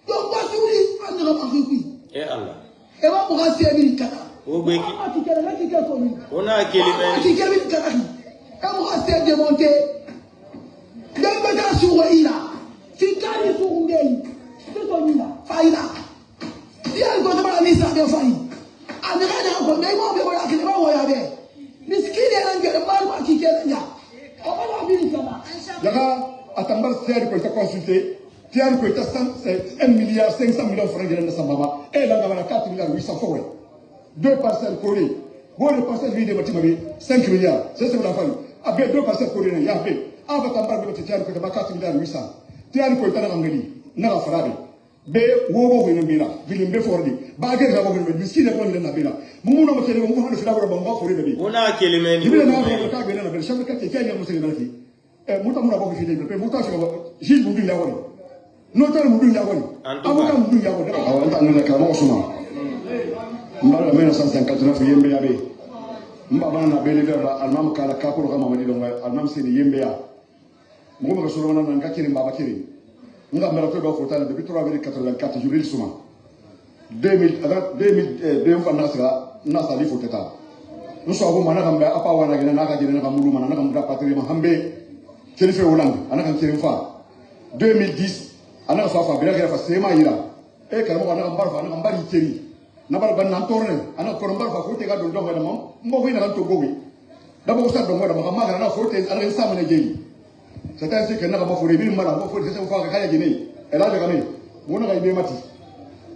Donc, pas sur lui, on ne va pas réussir. Et Allah. Et va pour rester à Milikana. On a démonté. D'un bagage sur Waïla. Si Kali sur Ngei. C'est ton Ila. Faïla. Si elle doit pas la mise à bien failli. En regardant encore, mais moi, je vais la regarder. Mais ce qui est là, je vais pas qui est là. On va la Milikana. Yaga, à Tambar, c'est que tu as consulté. Tu as 1 milliard 500 millions de francs de Sambaba. Et là, on a 4 milliards 800 forêts. 2 parcelles collées. Bon, les parcelles vides de bâtiment, 5 milliards. C'est ce que vous avez fait. Avec 2 parcelles collées, il y a fait. Avec Tambar, tu as 4 milliards 800. Tu as 4 milliards 800. Be wobo ko nambira bilimbe fordi baage ga bogo miskina ko len nabira mumu no kele mumu hanu filago bamba ko rebe ona kele men dibile na ko ka be na be shabe ka ke kenya museli barki muta muna bogo fide be muta so jil bundu ya woni no tan bundu ya woni amuka bundu ya woni awanta no ka mo suma mbara 1959 yembe ya be mbaba na be le da almam kala ka ko ga mamadi do almam seni yembe ya mo ko so na nga kiri mbaba kiri nga mera ko do fotana depuis 3,84 Jibril Souma 2000 fa nasa li fotata no so abu mana gambe apa wana gina naka gina naka mulu mana naka muda patri ma hambe kelife hollande anaka kirim fa 2010 anaka fa bila gina fa sema ira e karamo anaka mbar fa anaka mbari keri na bar ban nan torne anaka ko mbar fa ko te ga do ndonga dama mbo ko ina kan to gowi daba ko sa do ngoda ma ma na fote anaka sa mena jeyi c'est ainsi que n'a pas fait le mal, on fait des efforts à Guinée. Elle a gagné. On a gagné Mati.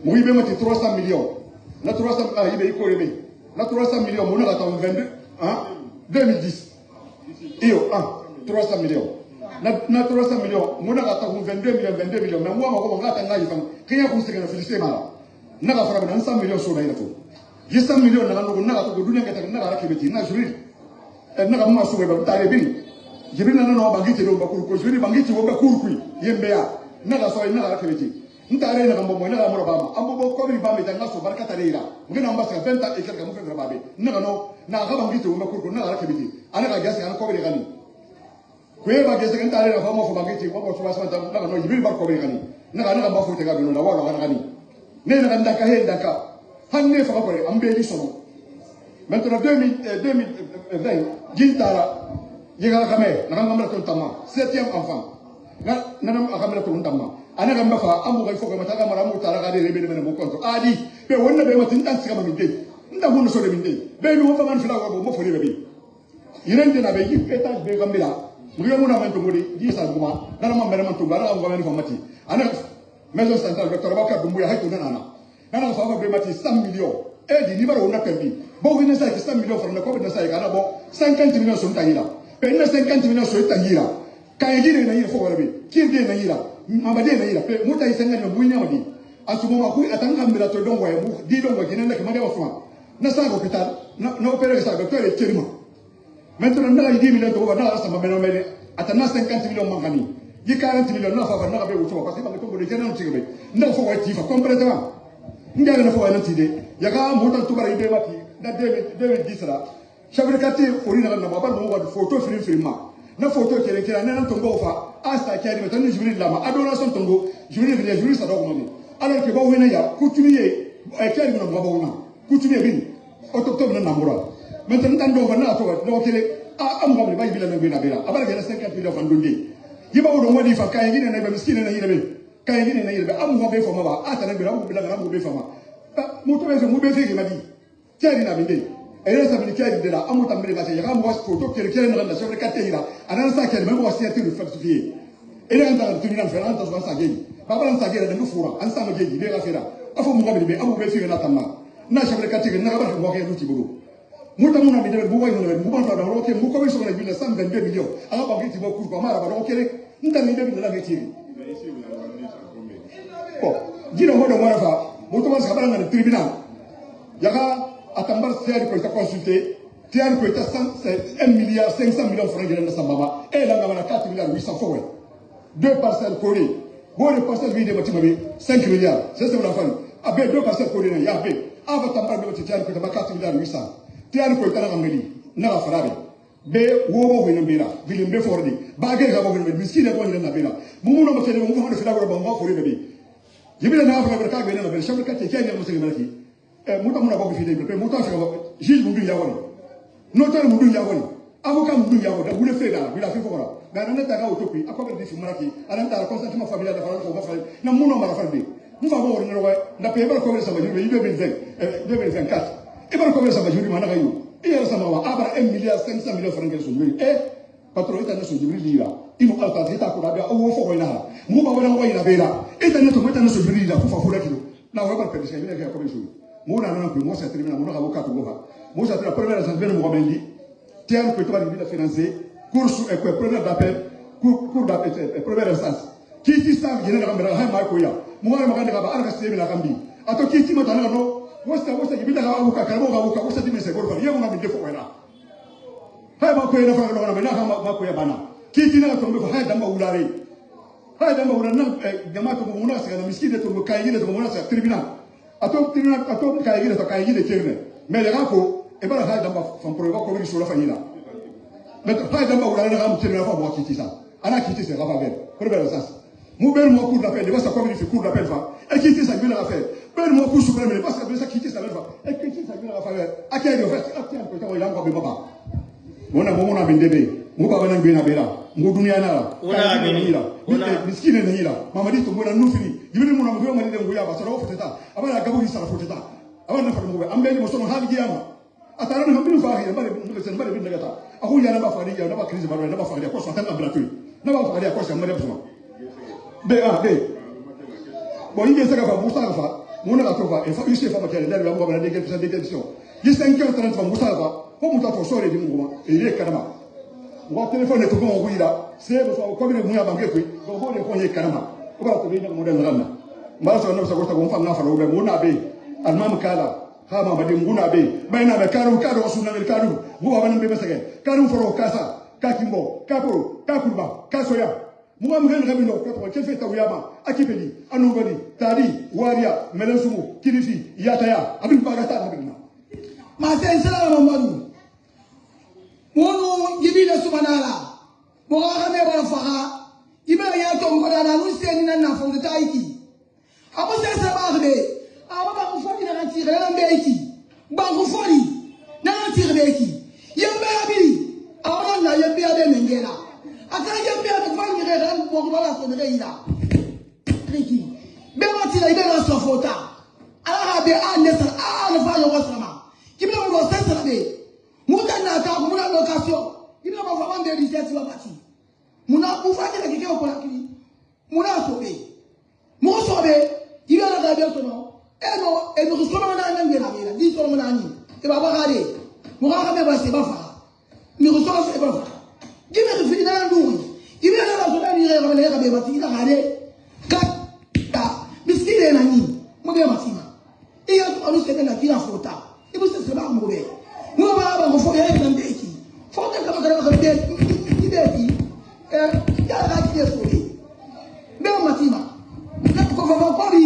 Moi, il m'a 300 millions. La 300 la 300 millions, on a attendu 22, hein, 2010. Et 300 millions. Na 300 millions, on a attendu 22 millions. Mais moi, on a attendu qu'il y a un félicité mal. N'a pas fait 100 millions sur la info. Il y a 100 millions, on a attendu n'a juré. Elle n'a pas soulevé le taré. Jibril na no bangiti do bakuru ko juri bangiti wo bakuru ku yembe ya na ga so na ga kebeti ntare na gambo mo na ga mo bama ambo ko bi bama tanga so barkata reira ngina ambasa 20 eker ga mo fe babe na ga no na ga bangiti wo bakuru na ga kebeti ana ga gasi ana ko bi gani ko e ba gasi ntare na famo fo bangiti wo ko so basma na ga no Jibril bar ko bi gani na ga ba fo te ga do na wala ga gani ne na ga ndaka he ndaka hanne fa ko re ambe ni sono maintenant 2020 gintara Yega kame, nakangam la tontama, 7e enfant. Nanam akamela tontama. Ana gamba fa amu ga foka mataga maramu taraga de rebe de mo konto. Adi, be wonna be matin tan sika minde. Nda hono so de minde. Be no fa man fila go mo fori be. Yirende na be yi etage be gambila. Mugiya muna man to ngodi, di sa guma. Nana ma mere man to bara ngwa ni famati. Ana maison centrale docteur Bakar Dumbuya hay ko nana. Nana fa be mati 100 millions. E di libaro on a perdu. Bo vina sa 100 millions fra na ko be na sa kana bo 50 millions son tayila. Pe na 50 millions so tayira. Kayegire na yira fo wala be. Kirde na yira. Mabade na yira. Pe muta isenga no buinya wadi. Asumo ma ku atanga mbira to dongo ya mu di dongo gina na kamade wasuma. Na sa hôpital na opérer sa docteur et Tcherima. Maintenant na 10 millions to na sa mabeno mele. Atana 50 millions mangani. Di 40 millions na fa na be wuto parce que ba ko de jena ntigebe. Na fo wati fa complètement. Ndia na fo wala tide. Yaga muta to bari be mati. Na 2010 la. Fabricati ori na baba no wa photo film na photo kere kere na tongo fa asta kere metani juri lama adoration tongo juri sa dogo mami alors que ba wena ya coutumier e kere no baba wona coutumier bin autochtone na mura maintenant tan do na to do kere am ngam ba bila na bina bela abara gela 50 millions fan donde yiba wo do wadi fa kay gine na ba miskine na yirebe kay gine na yirebe am ngam be fa ma ba ata na bela am bila na am be fa ma muto be fe mu be fe ke madi kere na binde et ça veut dire que là amu tambere ga ya mo photo kere na na sobre katira anan sa kere mo wasiati le falsifié et là on tu n'as fait rien dans sa gei baba nan sa gei da ngufura an sa ma gei be ga fera afo mu gabe be amu be fi na tamma na sobre katira na ba ko ke ruti buru mu tamu na be de bu wa no mu ban ta da ro ke mu ko be so na bi na 122 millions ala ba ngiti ba ku ko mara ba ro kere nda mi be na la ngiti ko jino ho do mo fa mu to ma sa ba na tribunal yaga Atambar Serre qui a consulté, qui a 1 milliard 500 millions de francs de Sambaba, et là, on a 4 milliards 800 forêts. 2 parcelles collées. Bon, les parcelles vides de bâtiments, 5 milliards. C'est ce qu'on a fait. Avec 2 parcelles collées, il y a avec. Avant Tambar de Tian, qui a 4 milliards 800. Tian, qui a Ameli, n'a pas be wo bo nambira bilimbe fordi bagay ga bo nambira miskina ko nambira mumu no makene mumu no fila ko ba ngwa fori be Yibile na afra ka gbe na be chef ka ke ne mo se ngi muta muna ba ko fi de be muta se ko juge mu bi ya woni notaire mu bi ya woni avocat mu bi ya woni da bu le fe da bi la fi ko ra da na ta ga utopi akwa be fi maraki ala ta consentement familial da fara ko ba fa na mu no mara fa de mu fa bo woni no wa da pe ba ko be sama juri be 2024 e ba ko be sama juri mana ga yu e ya sama wa abara 1 milliard 500 millions francs so juri patron ita na so juri lira imo alta zita ko da ba o fo ko ina mu ba wona ko ina be la ita na to meta na so juri lira fa fo la kilo na wa ba pe se ne ga ko be so mu na na ko mo sa termina mu na ga avocat ko ha mo sa la première instance ben mo bendi terme que toi de financer cours et première d'appel cours d'appel première instance qui dit ça gene na kamera ha ma ko ya mu wa ma ga ba arka se mi na kambi ato ki ti mata na no wosta gibi da ga avocat ka mo ga avocat wosta di me se ko fa ye mo na mi defo ina ha ma ko ina fa na na ma ko ya bana ki ti na to me ko ha da ma ulare ha da ma ulare na jama to mo na se na miskine to mo kai gine to mo na se tribunal ato kai gine kerne mais le rako e bara ha da ma fam pro ko ri sura fa ina mais ha da ma ulare na am tribunal fa bo ki ti sa ana ki ti se ga fa ver ko be sa mu ber mo cour d'appel de basa ko ri fi cour d'appel fa e ki ti sa bi na fa ber mo cour suprême parce que ça ki ti sa fa e ki ti sa bi na fa ver akere fait akere ko ta ko be baba mona mo na bindebe mu baba na ngbe na bela mu dunia na una benira miskine na hila mama di to mona nufini yibini mona mo ma di de nguya ba sara ofuteta abana gabu ni sara ofuteta abana fa mo ambe mo so no hali giyama atara na hambinu fa ya bare mo sen bare bin dagata aku ya na ba fa ya na ba crise bare na ba fa ya ko so tan ambulatoire na ba fa ya ko so mare buma be bon il saka fa musa fa mona ka to fa e fa ise fa ma kele da ba mo ba de question yi 5h30 fa musa fa ko muta to sore di ngoma e ile karama ngo telefone to ko ngwira se bo so ko bi mu ya bange kwi go bo de ko ye karama ko ba to be mo de ngana mba so no so ko ta ko fa na fa ro be mo na be almam kala ha ma ba de nguna be bayna be karu wasu na be karu mu ba ban be mesage karu foro kasa kakimbo kaporo kakurba kasoya mu ma ngen gabi no ko to ke fe tawiyama akipedi anubadi tadi waria melensumu kirifi yataya abin bagata na binna ma sai salama mamadu mono gibile sumanala mo ga me ba faga ibe ya to ngoda na nu seni na fo de taiki abo sai sa ba de abo ba ko fodi na tire na mbeki ba ko fodi na tire beki yembe abi abo na yembe ade mengela aka yembe ade fanyi re ran bo ko la so de ila triki be ma tire ide na so fota ala be an ne sa ala fa yo wasama kibile mo sa sa de muta na ta muna location ibina ba vraiment de recherche wa bati muna kufa kile kike ko lakini muna sobe ibina da be so no e no so no na ngela bela di so no na ni e ba ba gade mo ga me ba se ba fa mi ko so se ba fa gibe de fini na ndu ibina da so na ni re ba le ga be ba ti da gade ka ta miskile na ni mo be ma sima e yo ko no se na kila fota ibu se ba mo be mo ba ba ko fo ya na ndeki fo ka ka ka ka de ki ya ga ki de so ni be ma sima na ko fa ko bi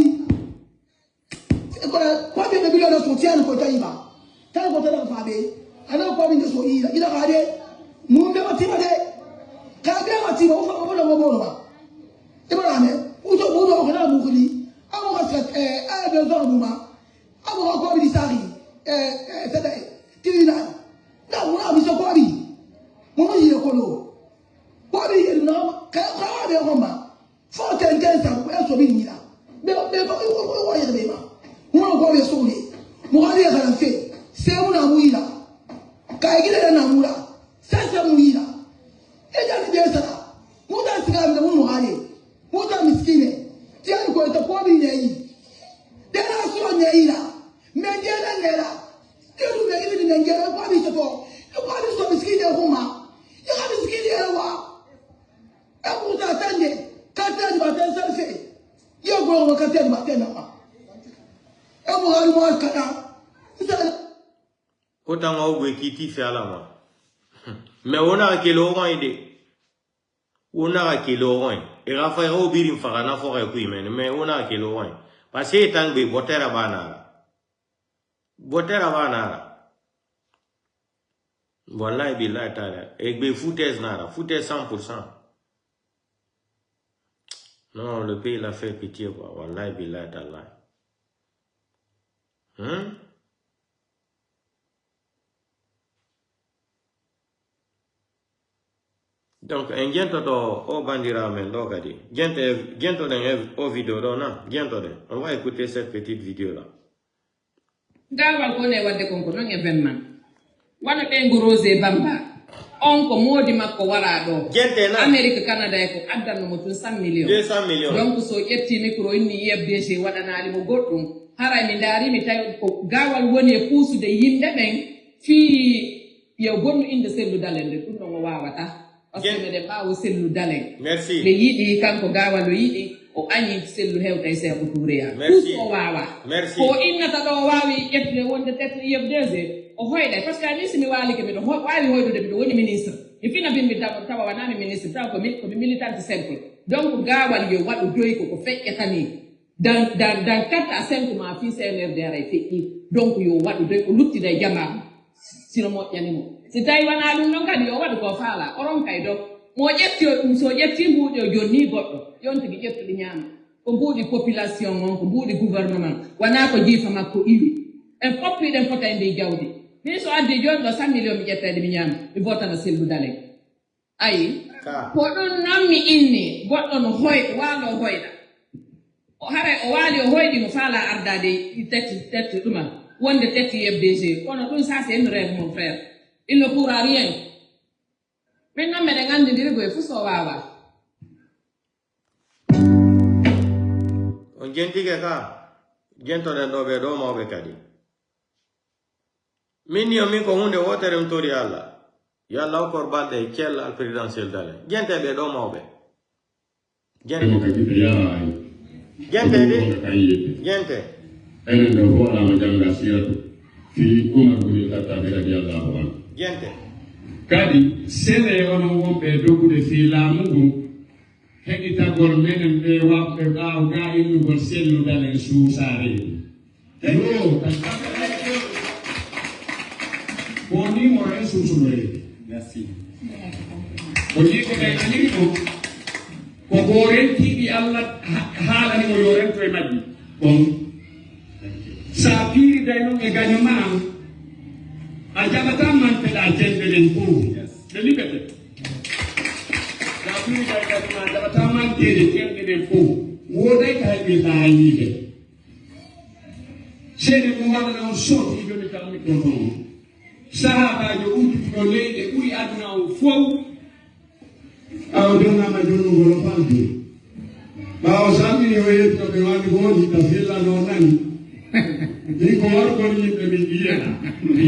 ko bi ne bi na so ti an ko ta iba ta ko ta na fa be ana ko bi de so ida ga de mu be ma sima de ka be ma sima o fa ko na mo mo ba e ba ne u to ko na mu ko ni amo ka a be zo mu ma amo ko bi di sari tirina na wuna mi so ko bi mo yi ko lo ko bi no ka be ko ma fo ten sa ko so bi ni la be ko ye be ma mo ko be so ni mo ga ye ga fe se mo na mu yi la ka gile na mu la sa mu yi la e ja ni be sa mo da siga me mo ga ye mo da miskine ti an ko to ko bi ne yi de na so ne yi la me je na ne la Kelu me ili ni ngere kwa bi soto. Kwa bi so miskini ya huma. Ya ka miskini ya wa. E ku ta tande. Ka ta di ba tan selfe. Yo go ka ta di ba tan ma. E mo ha mo ka ta. Autant au gwe kiti fait à la main. Mais on a que l'oran ide. On a que l'oran. Et Raphaël au birim farana forêt kuimen. Mais on a que l'oran. Parce que tant que botera banara. Botera banara. Wallahi billahi ta'ala. Et be foutaise nara. Foutaise 100%. Non, le pays l'a fait pitié, quoi. Wallahi billahi ta'ala. Donc, un gento au bandira men kadi. Gento den au vidéo non, gento den. On va écouter cette petite vidéo là. Gawal ko ne wadde konko non événement. Wana be ngorose bamba. On ko modi makko wara do. America Canada ko addan mo 100 millions. 200 millions. Donc so yetti micro inni YFDG wadanali mo goddum. Hara mi dari mi tay ko gawal woni e puusude yimbe ben fi yo gonnu inde sellu dalende dum no wawata. Parce que me ba o sellu dalen. Merci. Le yidi kanko gawal o yidi o anyi sellu hewta e sebo toureya. Merci. Ko wawa. Merci. Ko innata do wawi ƴettude wonde tete YFDG o hoyda parce que ani simi wali ke mi do wawi hoydude mi do woni ministre. E fina bimbi tawa wana mi ministre taw ko militante simple. Donc gawal yo wadu doyi ko feƴƴatani. Dans 4 à 5 mois, fils CNRD a fait. Donc, il y a des luttes de Yama. Sinon, il y a des si Taïwan a un langage, il y a des conflits. Oron Kaido, moi, j'ai bout de Yoni Boto, Yon to get to the Yam. Au bout de population, au bout du gouvernement, Wanako dit from a Iwi. Un copy d'un pote in the Gaudi. Mais so at the Yon, the 100 million get the Yam, the vote on the Silver Dale. Aye, for don't me in what on Hoy, while or Hoyda. Hare o wali o hoydi mo fala ardade tête duma wonde tête YFDG kono dum ça c'est une rêve mon frère il ne pourra rien maintenant me ngandi dirgo e fuso wawa on gentige ka gento den do be do mo be kadi minni o min ko hunde wotere mtori alla yalla o korbande kel al présidentiel dale gente be do mo be gente Gente di? Gente. Ene ndo vola majanga siyatu fi Umar bin Khattab radiyallahu anhu. Gente. Kadi sele wono wombe dogude fi lamugo hegita gol menen be wabbe baaw ga inu gol sellu dalen suusare. Yo boni mo en suusure. Merci. Boni ko be ani ko ko gorenti bi Allah halani mo yorento e majji bon sa piri dai non e gagno man a jabata man pe la gente den pour de liberté sa piri dai gagno man jabata man te de gente den pour wo dai ka be la yide sene mo wala non so di joni ka microphone sahaba yo uti ko leede uri aduna o fo aw dona ma jonu golo panti ba o sami ni wayet ko be wani goni ta filla no nani ni ko war ko ni be mi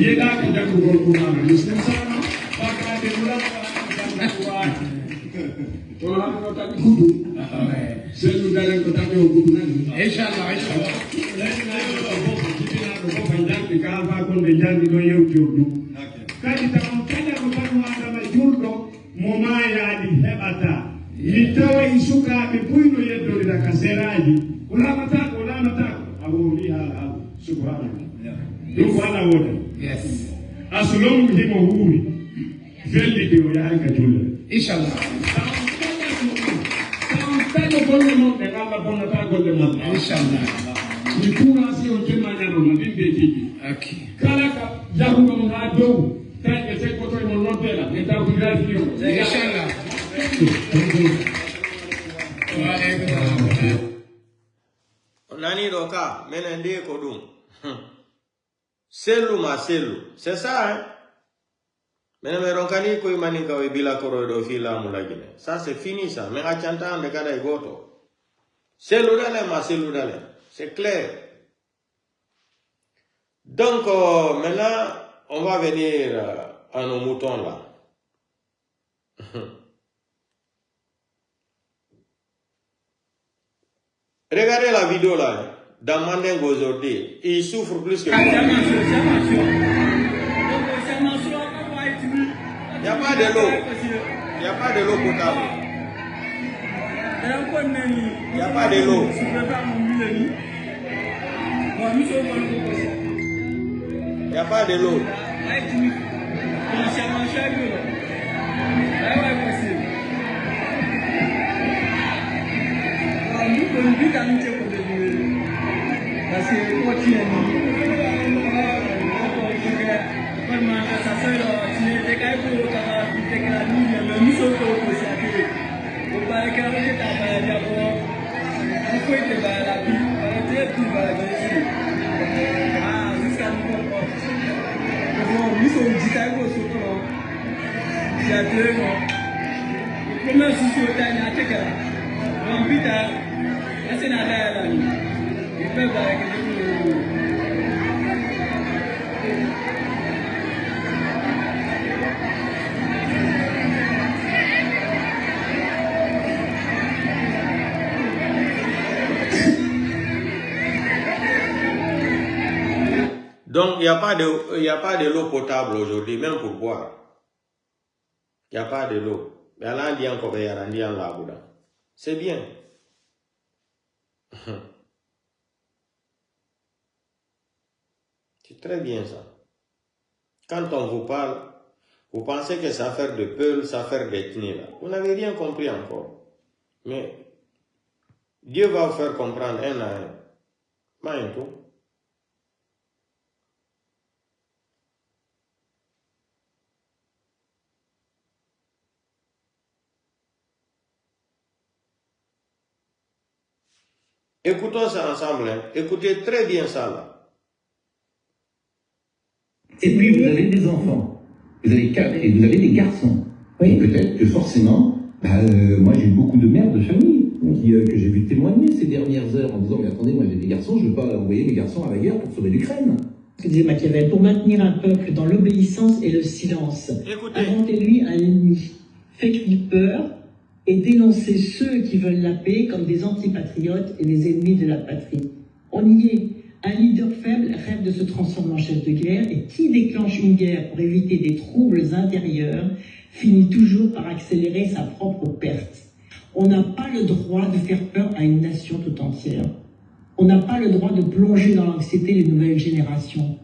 yeda ko jago gol ko ma muslim sana ba ka de mula ko ko ha ko ta kudu selu dalen ko ta ko kudu nani inshallah ko fanjante ka ba ko be jandi do yew jodu kadi ta on kada ko panu adama jurdo moma yaadi heɓata mi tawa sukaɓe buyno yeddode da ka seraji ulamata ko a wowli haala haala subhanallah ɗum ko ala woda a so longu himo huuri fellide o yahanka julla inchallah taw taƴo golle mon ɗe allah bonnata golle maɓɓe inchallah mi courage on temmañanoma ɗin ɓe tigi kala ka jahuɗon ha dow taƴɓe tekkotoye mon noddela e taw ko grafio inchallah nani do ka menen de ko dum selu ma selu c'est ça hein menen me ronkani ko imani ka we bila koro do fila mulagine ça c'est fini ça mais a chanta ande kada e goto selu dale ma selu dale c'est clair donc maintenant on va venir à nos moutons là regardez la vidéo là, dans Mandingo aujourd'hui, il souffre plus que moi. Il n'y a pas de l'eau. Il n'y a pas de l'eau potable. Il n'y a pas de l'eau. Il n'y a pas de l'eau. Donc, il n'y a pas de l'eau potable aujourd'hui, même pour boire. Il n'y a pas de l'eau. C'est bien. C'est très bien ça. Quand on vous parle, vous pensez que c'est affaire de peuple, c'est affaire d'ethnie là. Vous n'avez rien compris encore. Mais Dieu va vous faire comprendre un à un. Pas un tout. Écoutons ça ensemble, hein. Écoutez très bien ça là. Et puis vous avez des enfants, vous avez des garçons. Oui. Peut-être que forcément, moi j'ai eu beaucoup de mères de famille que j'ai vu témoigner ces dernières heures en disant mais attendez, moi j'ai des garçons, je ne veux pas envoyer mes garçons à la guerre pour sauver l'Ukraine. Que disait Machiavel, pour maintenir un peuple dans l'obéissance et le silence, inventez-lui un ennemi, faites-lui peur, et dénoncer ceux qui veulent la paix comme des antipatriotes et les ennemis de la patrie. On y est. Un leader faible rêve de se transformer en chef de guerre, et qui déclenche une guerre pour éviter des troubles intérieurs finit toujours par accélérer sa propre perte. On n'a pas le droit de faire peur à une nation tout entière. On n'a pas le droit de plonger dans l'anxiété les nouvelles générations.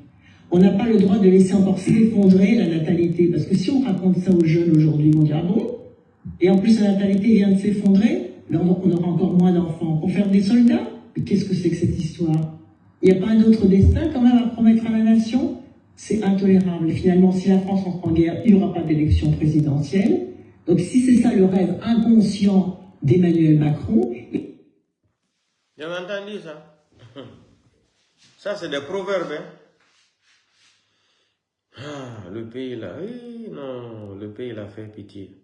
On n'a pas le droit de laisser encore s'effondrer la natalité, parce que si on raconte ça aux jeunes aujourd'hui, ils vont dire « Ah bon ? Et en plus, la natalité vient de s'effondrer, donc on aura encore moins d'enfants. Pour faire des soldats? Mais qu'est-ce que c'est que cette histoire? Il n'y a pas un autre destin quand même à promettre à la nation? C'est intolérable. Et finalement, si la France entre en guerre, il n'y aura pas d'élection présidentielle. Donc si c'est ça le rêve inconscient d'Emmanuel Macron... Vous avez entendu ça? Ça, c'est des proverbes. Hein? Ah, le pays là, oui, non, le pays là fait pitié.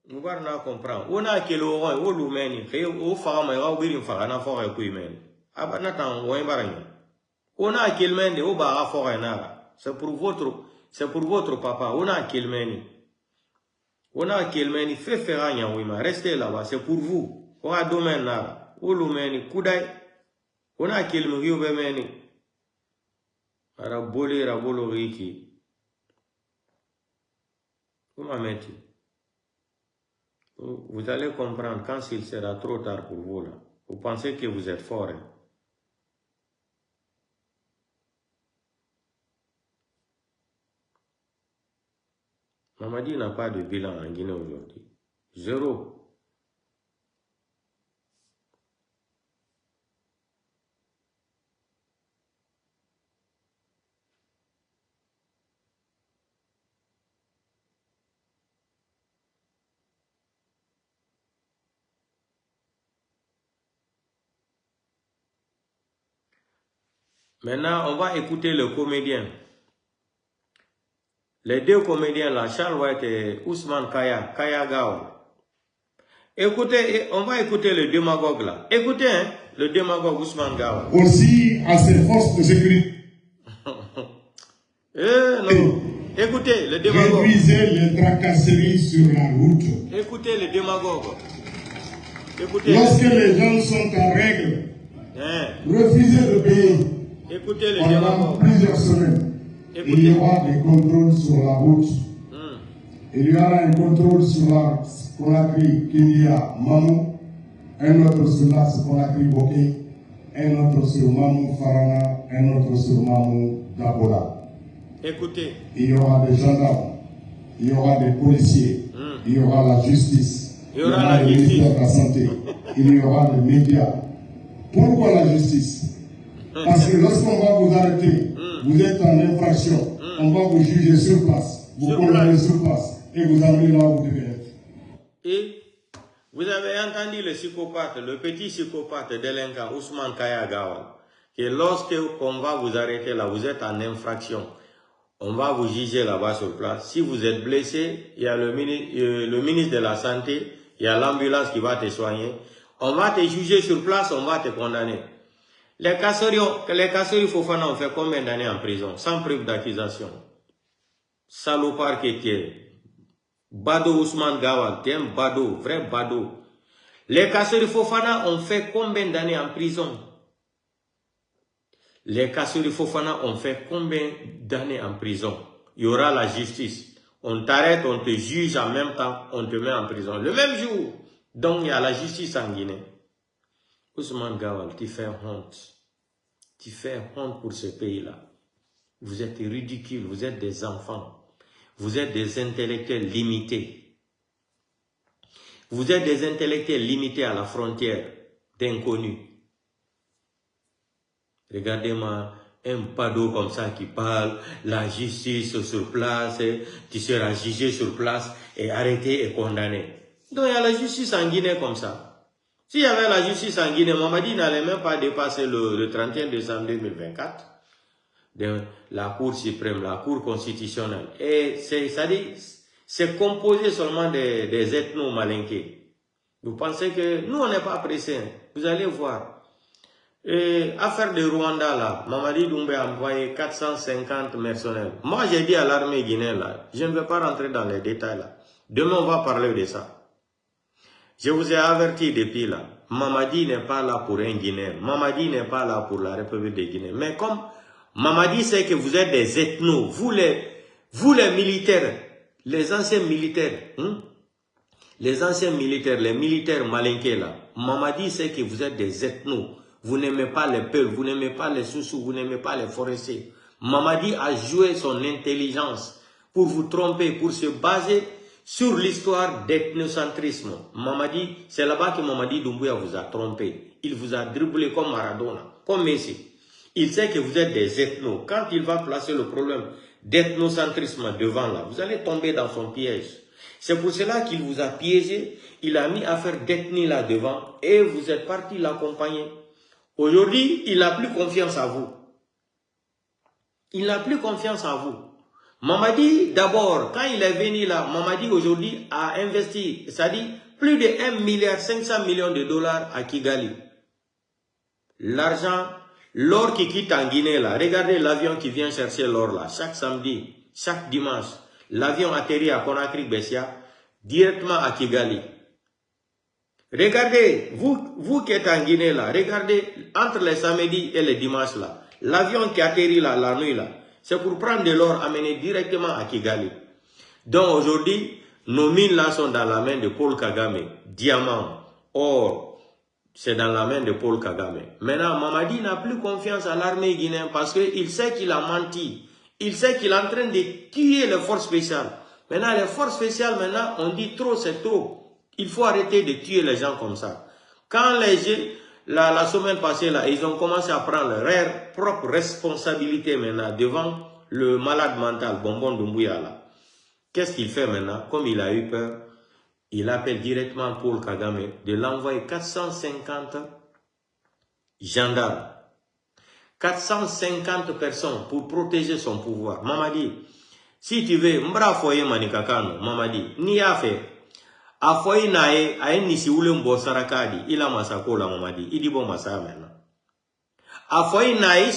Mubar na comprend. On a quel oran, on l'oumeni, on femme et on birin farana forêt kuimen. Abanatan ou un barani. On a quel mende, on bara forêt nara. C'est pour votre papa. On a quel meni. On a quel meni fait ferragna ouima. Restez là-bas, c'est pour vous. On a domaine nara. On l'oumeni, koudaï. On a quel meni. Rabole Riki. Comment mettez? Vous allez comprendre quand il sera trop tard pour vous là. Vous pensez que vous êtes fort. Hein? Mamadi n'a pas de bilan en Guinée aujourd'hui. Zéro. Maintenant, on va écouter le comédien. Les deux comédiens là, Charles White et Ousmane Kaya Gao. Écoutez, on va écouter le démagogue là. Écoutez, hein, le démagogue Ousmane Gao. Aussi à ses forces de sécurité. Non. Écoutez, le démagogue. Réduisez les tracasseries sur la route. Écoutez le démagogue. Écoutez. Lorsque les gens sont en règle, refusez de payer. Écoutez le pendant plusieurs semaines. Il y aura des contrôles sur la route. Il y aura un contrôle sur la Conakry Kindia Mamou, un autre sur la Conakry Boké, un autre sur Mamou Farana, un autre sur Mamou Dabola. Écoutez. Il y aura des gendarmes, il y aura des policiers, il y aura la justice, il y aura le ministère de la Santé, il y aura les médias. Pourquoi la justice? Parce que lorsqu'on va vous arrêter, vous êtes en infraction, on va vous juger sur place, vous condamner sur place et vous amener là où vous devez être. Et vous avez entendu le psychopathe, le petit psychopathe délinquant Ousmane Kaya Gawal, que lorsque on va vous arrêter là, vous êtes en infraction, on va vous juger là-bas sur place. Si vous êtes blessé, il y a le ministre de la Santé, il y a l'ambulance qui va te soigner. On va te juger sur place, on va te condamner. Les Kassori Fofana ont fait combien d'années en prison, sans preuve d'accusation? Salopard que tu es. Bado Ousmane Gawal, tu es un bado, vrai bado. Les Kassori Fofana ont fait combien d'années en prison? Les Kassori Fofana ont fait combien d'années en prison? Il y aura la justice. On t'arrête, on te juge en même temps, on te met en prison. Le même jour. Donc il y a la justice en Guinée. Ousmane Gawal, tu fais honte. Tu fais honte pour ce pays-là. Vous êtes ridicules, vous êtes des enfants. Vous êtes des intellectuels limités. Vous êtes des intellectuels limités à la frontière d'inconnus. Regardez-moi, un pado comme ça qui parle, la justice sur place, tu seras jugé sur place et arrêté et condamné. Donc il y a la justice en Guinée comme ça. S'il y avait la justice en Guinée, Mamadi n'allait même pas dépasser le 31 décembre 2024 de la Cour suprême, la Cour constitutionnelle. Et c'est composé seulement des ethno-malinqués. Vous pensez que nous on n'est pas pressés, vous allez voir. Et affaire de Rwanda là, Mamadi Doumbé a envoyé 450 mercenaires. Moi j'ai dit à l'armée guinéenne là, je ne vais pas rentrer dans les détails là. Demain on va parler de ça. Je vous ai averti depuis là, Mamadi n'est pas là pour un Guinéen, Mamadi n'est pas là pour la République de Guinée. Mais comme Mamadi sait que vous êtes des ethnos, vous les militaires, les anciens militaires, les militaires malinqués là, Mamadi sait que vous êtes des ethnos. Vous n'aimez pas les peuples, vous n'aimez pas les sous-sous, vous n'aimez pas les forestiers. Mamadi a joué son intelligence pour vous tromper, pour se baser sur l'histoire d'ethnocentrisme. Mamadi, c'est là-bas que Mamadi Doumbouya vous a trompé. Il vous a dribblé comme Maradona, comme Messi. Il sait que vous êtes des ethnos. Quand il va placer le problème d'ethnocentrisme devant là, vous allez tomber dans son piège. C'est pour cela qu'il vous a piégé. Il a mis affaire d'ethnie là devant et vous êtes parti l'accompagner. Aujourd'hui, il n'a plus confiance en vous. Il n'a plus confiance en vous. Mamadi, d'abord, quand il est venu là, Mamadi aujourd'hui a investi, c'est-à-dire plus de 1,5 milliard de dollars à Kigali. L'argent, l'or qui quitte en Guinée là, regardez l'avion qui vient chercher l'or là, chaque samedi, chaque dimanche, l'avion atterrit à Conakry-Bessia, directement à Kigali. Regardez, vous qui êtes en Guinée là, regardez entre les samedis et les dimanches là, l'avion qui atterrit là, la nuit là, c'est pour prendre de l'or amené directement à Kigali. Donc aujourd'hui, nos mines là sont dans la main de Paul Kagame, diamant, or, c'est dans la main de Paul Kagame. Maintenant, Mamadi n'a plus confiance à l'armée guinéenne parce qu'il sait qu'il a menti. Il sait qu'il est en train de tuer les forces spéciales. Maintenant, les forces spéciales, maintenant, on dit trop, c'est trop. Il faut arrêter de tuer les gens comme ça. Quand la semaine passée, là, ils ont commencé à prendre leur propre responsabilité maintenant devant le malade mental, Bonbon Doumbouya. Qu'est-ce qu'il fait maintenant? Comme il a eu peur, il appelle directement Paul Kagame de l'envoyer 450 gendarmes, 450 personnes pour protéger son pouvoir. Mamadi, si tu veux, Mbra Foye Manikakano, Mamadi, ni a fait. A foyi nae a nisi ule mbo sarakadi ila masako la Mamadi idi bo masa mena. A foyi nae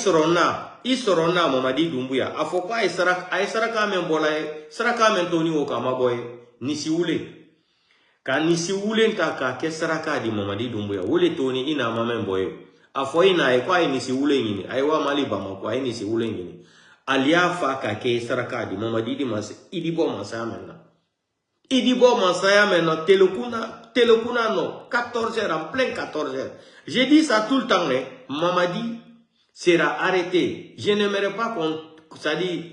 isorona Mamadi Doumbouya a fo kwa saraka men bola saraka men toni o kama boy nisi ule ka nisi ule ntaka ke sarakadi Mamadi Doumbouya ule toni ina mamen boy a foyi nae kwa nisi ule ngini aiwa mali bama kwa nisi ule ngini aliafa ka ke sarakadi Mamadi idi bo masa mena. Il dit bon, Mansaya maintenant, Telekuna non, 14h, en plein 14h. J'ai dit ça tout le temps, Mamadi sera arrêté. Je n'aimerais pas qu'on, ça dit,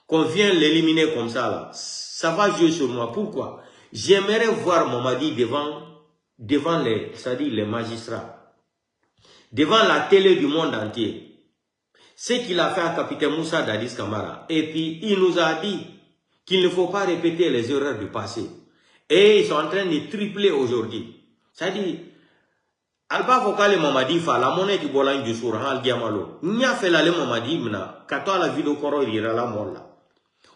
qu'on vient l'éliminer comme ça, là, ça va jouer sur moi. Pourquoi? J'aimerais voir Mamadi devant les, c'est-à-dire les magistrats, devant la télé du monde entier. Ce qu'il a fait à capitaine Moussa Dadis Kamara. Et puis, il nous a dit qu'il ne faut pas répéter les erreurs du passé. Et ils sont en train de tripler aujourd'hui. C'est-à-dire, Alba Fokale Mamadi fa la monnaie qui bolan du sour, Al Diamalo. Nya fait la Mamadi mna, kato la vidéo koro ira la molla.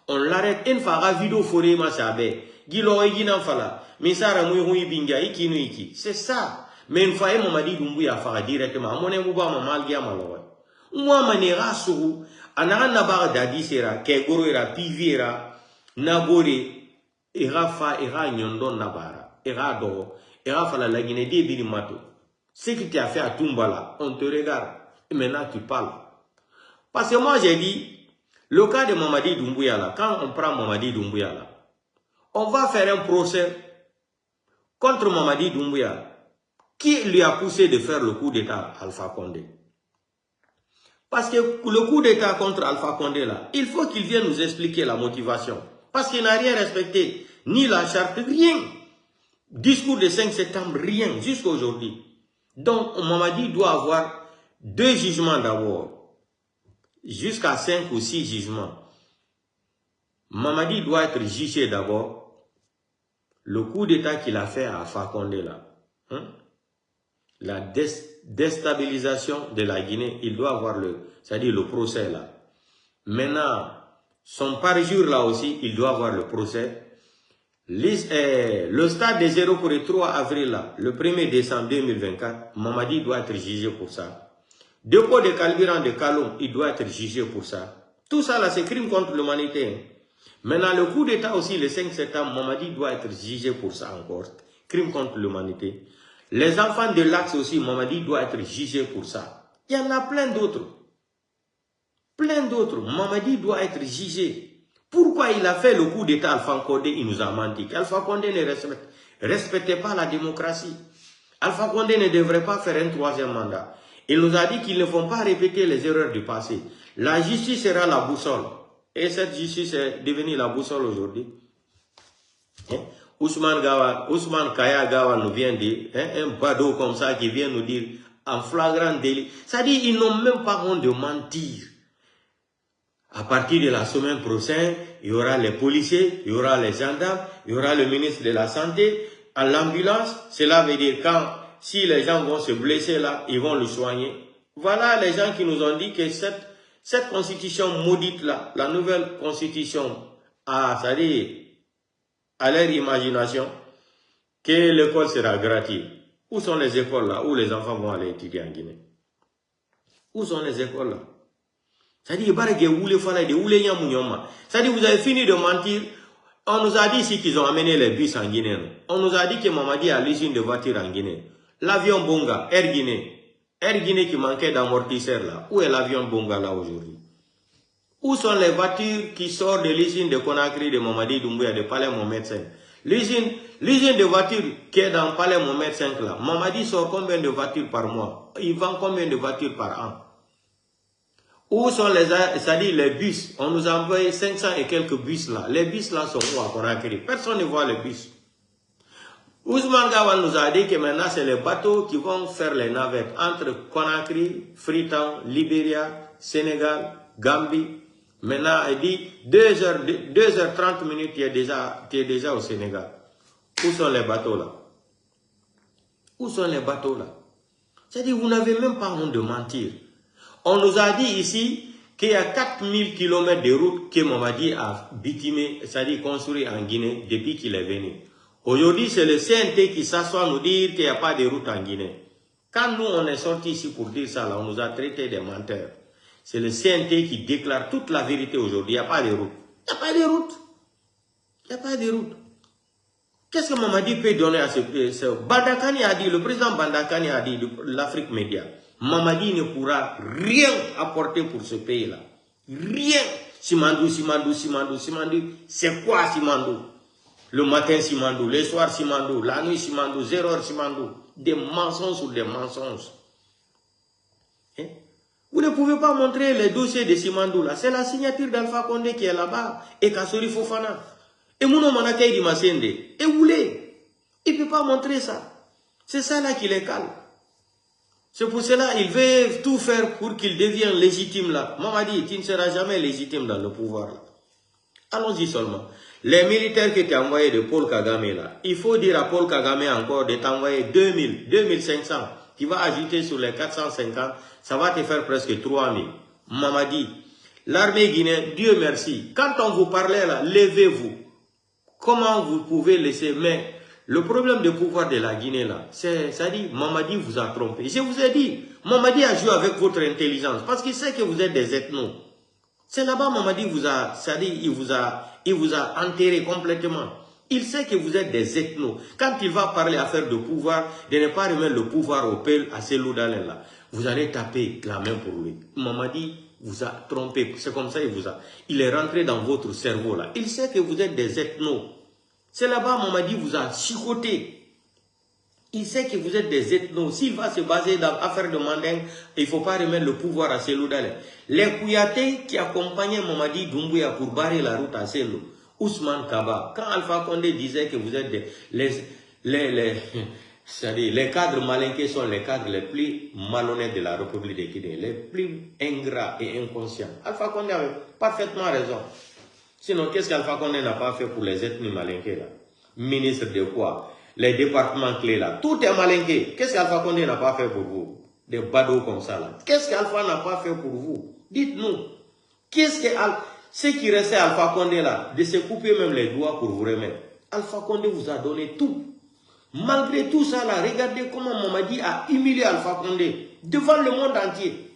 On l'arrête une fois la vidéo forêt ma sabe. Gilo egina fala. Misara mouy binga iki no iki. C'est ça. Mais une fois Mamadi Doumbouya fera directement. Monnaie mouba mamal Diamalo. Moi manera sourou. Anara nabar dadi sera, kegoro era, piviera, nabore, era fa, era nyondon nabara, era do, era fa la Guinée de Birimato. Ce qui t'a fait à Tumbala, on te regarde. Et maintenant tu parles. Parce que moi j'ai dit, le cas de Mamadi Doumbouya là, quand on prend Mamadi Doumbouya là, on va faire un procès contre Mamadi Doumbouya. Qui lui a poussé de faire le coup d'état Alpha Condé? Parce que le coup d'état contre Alpha Condé là, il faut qu'il vienne nous expliquer la motivation. Parce qu'il n'a rien respecté, ni la charte, rien. Discours de 5 septembre, rien, jusqu'à aujourd'hui. Donc, Mamadi doit avoir 2 jugements d'abord. Jusqu'à 5 ou 6 jugements. Mamadi doit être jugé d'abord. Le coup d'état qu'il a fait à Alpha Condé là. La déstabilisation de la Guinée, il doit avoir c'est-à-dire le procès là. Maintenant, son parjure là aussi, il doit avoir le procès. Le stade des 0 pour le 3 avril là, le 1er décembre 2024, Mamadi doit être jugé pour ça. Dépôt de carburant de Kaloum, il doit être jugé pour ça. Tout ça là, c'est crime contre l'humanité. Maintenant, le coup d'état aussi, le 5 septembre, Mamadi doit être jugé pour ça encore. Crime contre l'humanité. Les enfants de l'Axe aussi, Mamadi doit être jugé pour ça. Il y en a plein d'autres. Plein d'autres. Mamadi doit être jugé. Pourquoi il a fait le coup d'état Alpha Condé? Il nous a menti. Alpha Condé ne respectait pas la démocratie. Alpha Condé ne devrait pas faire un 3e mandat. Il nous a dit qu'ils ne vont pas répéter les erreurs du passé. La justice sera la boussole. Et cette justice est devenue la boussole aujourd'hui. Ousmane Kaya Gawa nous vient dire, un badaud comme ça qui vient nous dire en flagrant délit. C'est-à-dire ils n'ont même pas honte de mentir. À partir de la semaine prochaine, il y aura les policiers, il y aura les gendarmes, il y aura le ministre de la Santé, à l'ambulance. Cela veut dire si les gens vont se blesser là, ils vont le soigner. Voilà les gens qui nous ont dit que cette constitution maudite là, la nouvelle constitution, c'est-à-dire à leur imagination, que l'école sera gratuite. Où sont les écoles là, où les enfants vont aller étudier en Guinée? Où sont les écoles là? C'est-à-dire, vous avez fini de mentir. On nous a dit ici qu'ils ont amené les bus en Guinée. On nous a dit que Mamadi a l'usine de voitures en Guinée. L'avion Bonga, Air Guinée. Air Guinée qui manquait d'amortisseurs là. Où est l'avion Bonga là aujourd'hui? Où sont les voitures qui sortent de l'usine de Conakry de Mamadi Doumbouya de Palais Mohamed V? L'usine de voitures qui est dans Palais Mohamed V là. Mamadi sort combien de voitures par mois? Il vend combien de voitures par an? Où sont c'est-à-dire les bus? On nous a envoyé 500 et quelques bus là. Les bus là sont où à Conakry? Personne ne voit les bus. Ousmane Gawal nous a dit que maintenant c'est les bateaux qui vont faire les navettes entre Conakry, Freetown, Libéria, Sénégal, Gambie. Maintenant, il dit 2h30 minutes, tu es déjà au Sénégal. Où sont les bateaux là? Où sont les bateaux là? C'est-à-dire, vous n'avez même pas honte de mentir. On nous a dit ici qu'il y a 4000 km de routes que Mamadi a bitumé, c'est-à-dire construit en Guinée depuis qu'il est venu. Aujourd'hui, c'est le CNT qui s'assoit nous dire qu'il n'y a pas de route en Guinée. Quand nous, on est sortis ici pour dire ça, là, on nous a traités des menteurs. C'est le CNT qui déclare toute la vérité aujourd'hui. Il n'y a pas de route. Il n'y a pas de route. Il n'y a pas de route. Qu'est-ce que Mamadi peut donner à ce pays? Bandakani a dit, le président Bandakani a dit, l'Afrique Média, Mamadi ne pourra rien apporter pour ce pays-là. Rien. Simandou. C'est quoi Simandou? Le matin Simandou, le soir Simandou, la nuit Simandou, 0 heure Simandou. Des mensonges sur des mensonges. Vous ne pouvez pas montrer les dossiers de Simandou là. C'est la signature d'Alpha Condé qui est là-bas. Et Kassori Fofana. Et Mouno Manakei di Masende. Et Oulé. Il ne peut pas montrer ça. C'est ça là qui les calme. C'est pour cela qu'il veut tout faire pour qu'il devienne légitime là. Mamadi, tu ne seras jamais légitime dans le pouvoir là. Allons-y seulement. Les militaires qui t'ont envoyé de Paul Kagame là, il faut dire à Paul Kagame encore de t'envoyer 2000, 2500. Tu vas ajouter sur les 450, ça va te faire presque 3000. Mamadi, l'armée guinéenne, Dieu merci. Quand on vous parlait là, levez-vous. Comment vous pouvez laisser, mais le problème de pouvoir de la Guinée là, ça dit, Mamadi vous a trompé. Je vous ai dit, Mamadi a joué avec votre intelligence parce qu'il sait que vous êtes des ethnos. C'est là-bas, Mamadi vous a, ça dit, il vous a enterré complètement. Il sait que vous êtes des ethnos. Quand il va parler à faire de pouvoir, de ne pas remettre le pouvoir au peuple à ces Loudalen là, vous allez taper la main pour lui. Mamadi vous a trompé. C'est comme ça il est rentré dans votre cerveau là. Il sait que vous êtes des ethnos. C'est là-bas, Mamadi vous a chicoté. Il sait que vous êtes des ethnos. S'il va se baser dans l'affaire de Mandeng, il ne faut pas remettre le pouvoir à Selou Dalé. Les Kouyaté qui accompagnaient Mamadi Doumbouya pour barrer la route à Selou, Ousmane Kaba, quand Alpha Condé disait que vous êtes les cadres malinqués sont les cadres les plus malhonnêtes de la République de Guinée, les plus ingrats et inconscients. Alpha Condé avait parfaitement raison. Sinon, qu'est-ce qu'Alpha Condé n'a pas fait pour les ethnies malinqués là? Ministre de quoi? Les départements clés là, tout est malinqué. Qu'est-ce qu'Alpha Condé n'a pas fait pour vous? Des badauds comme ça là. Qu'est-ce qu'Alpha n'a pas fait pour vous? Dites-nous. Ce qui restait à Alpha Condé là, de se couper même les doigts pour vous remettre. Alpha Condé vous a donné tout. Malgré tout ça là, regardez comment Mamadi a humilié Alpha Condé devant le monde entier.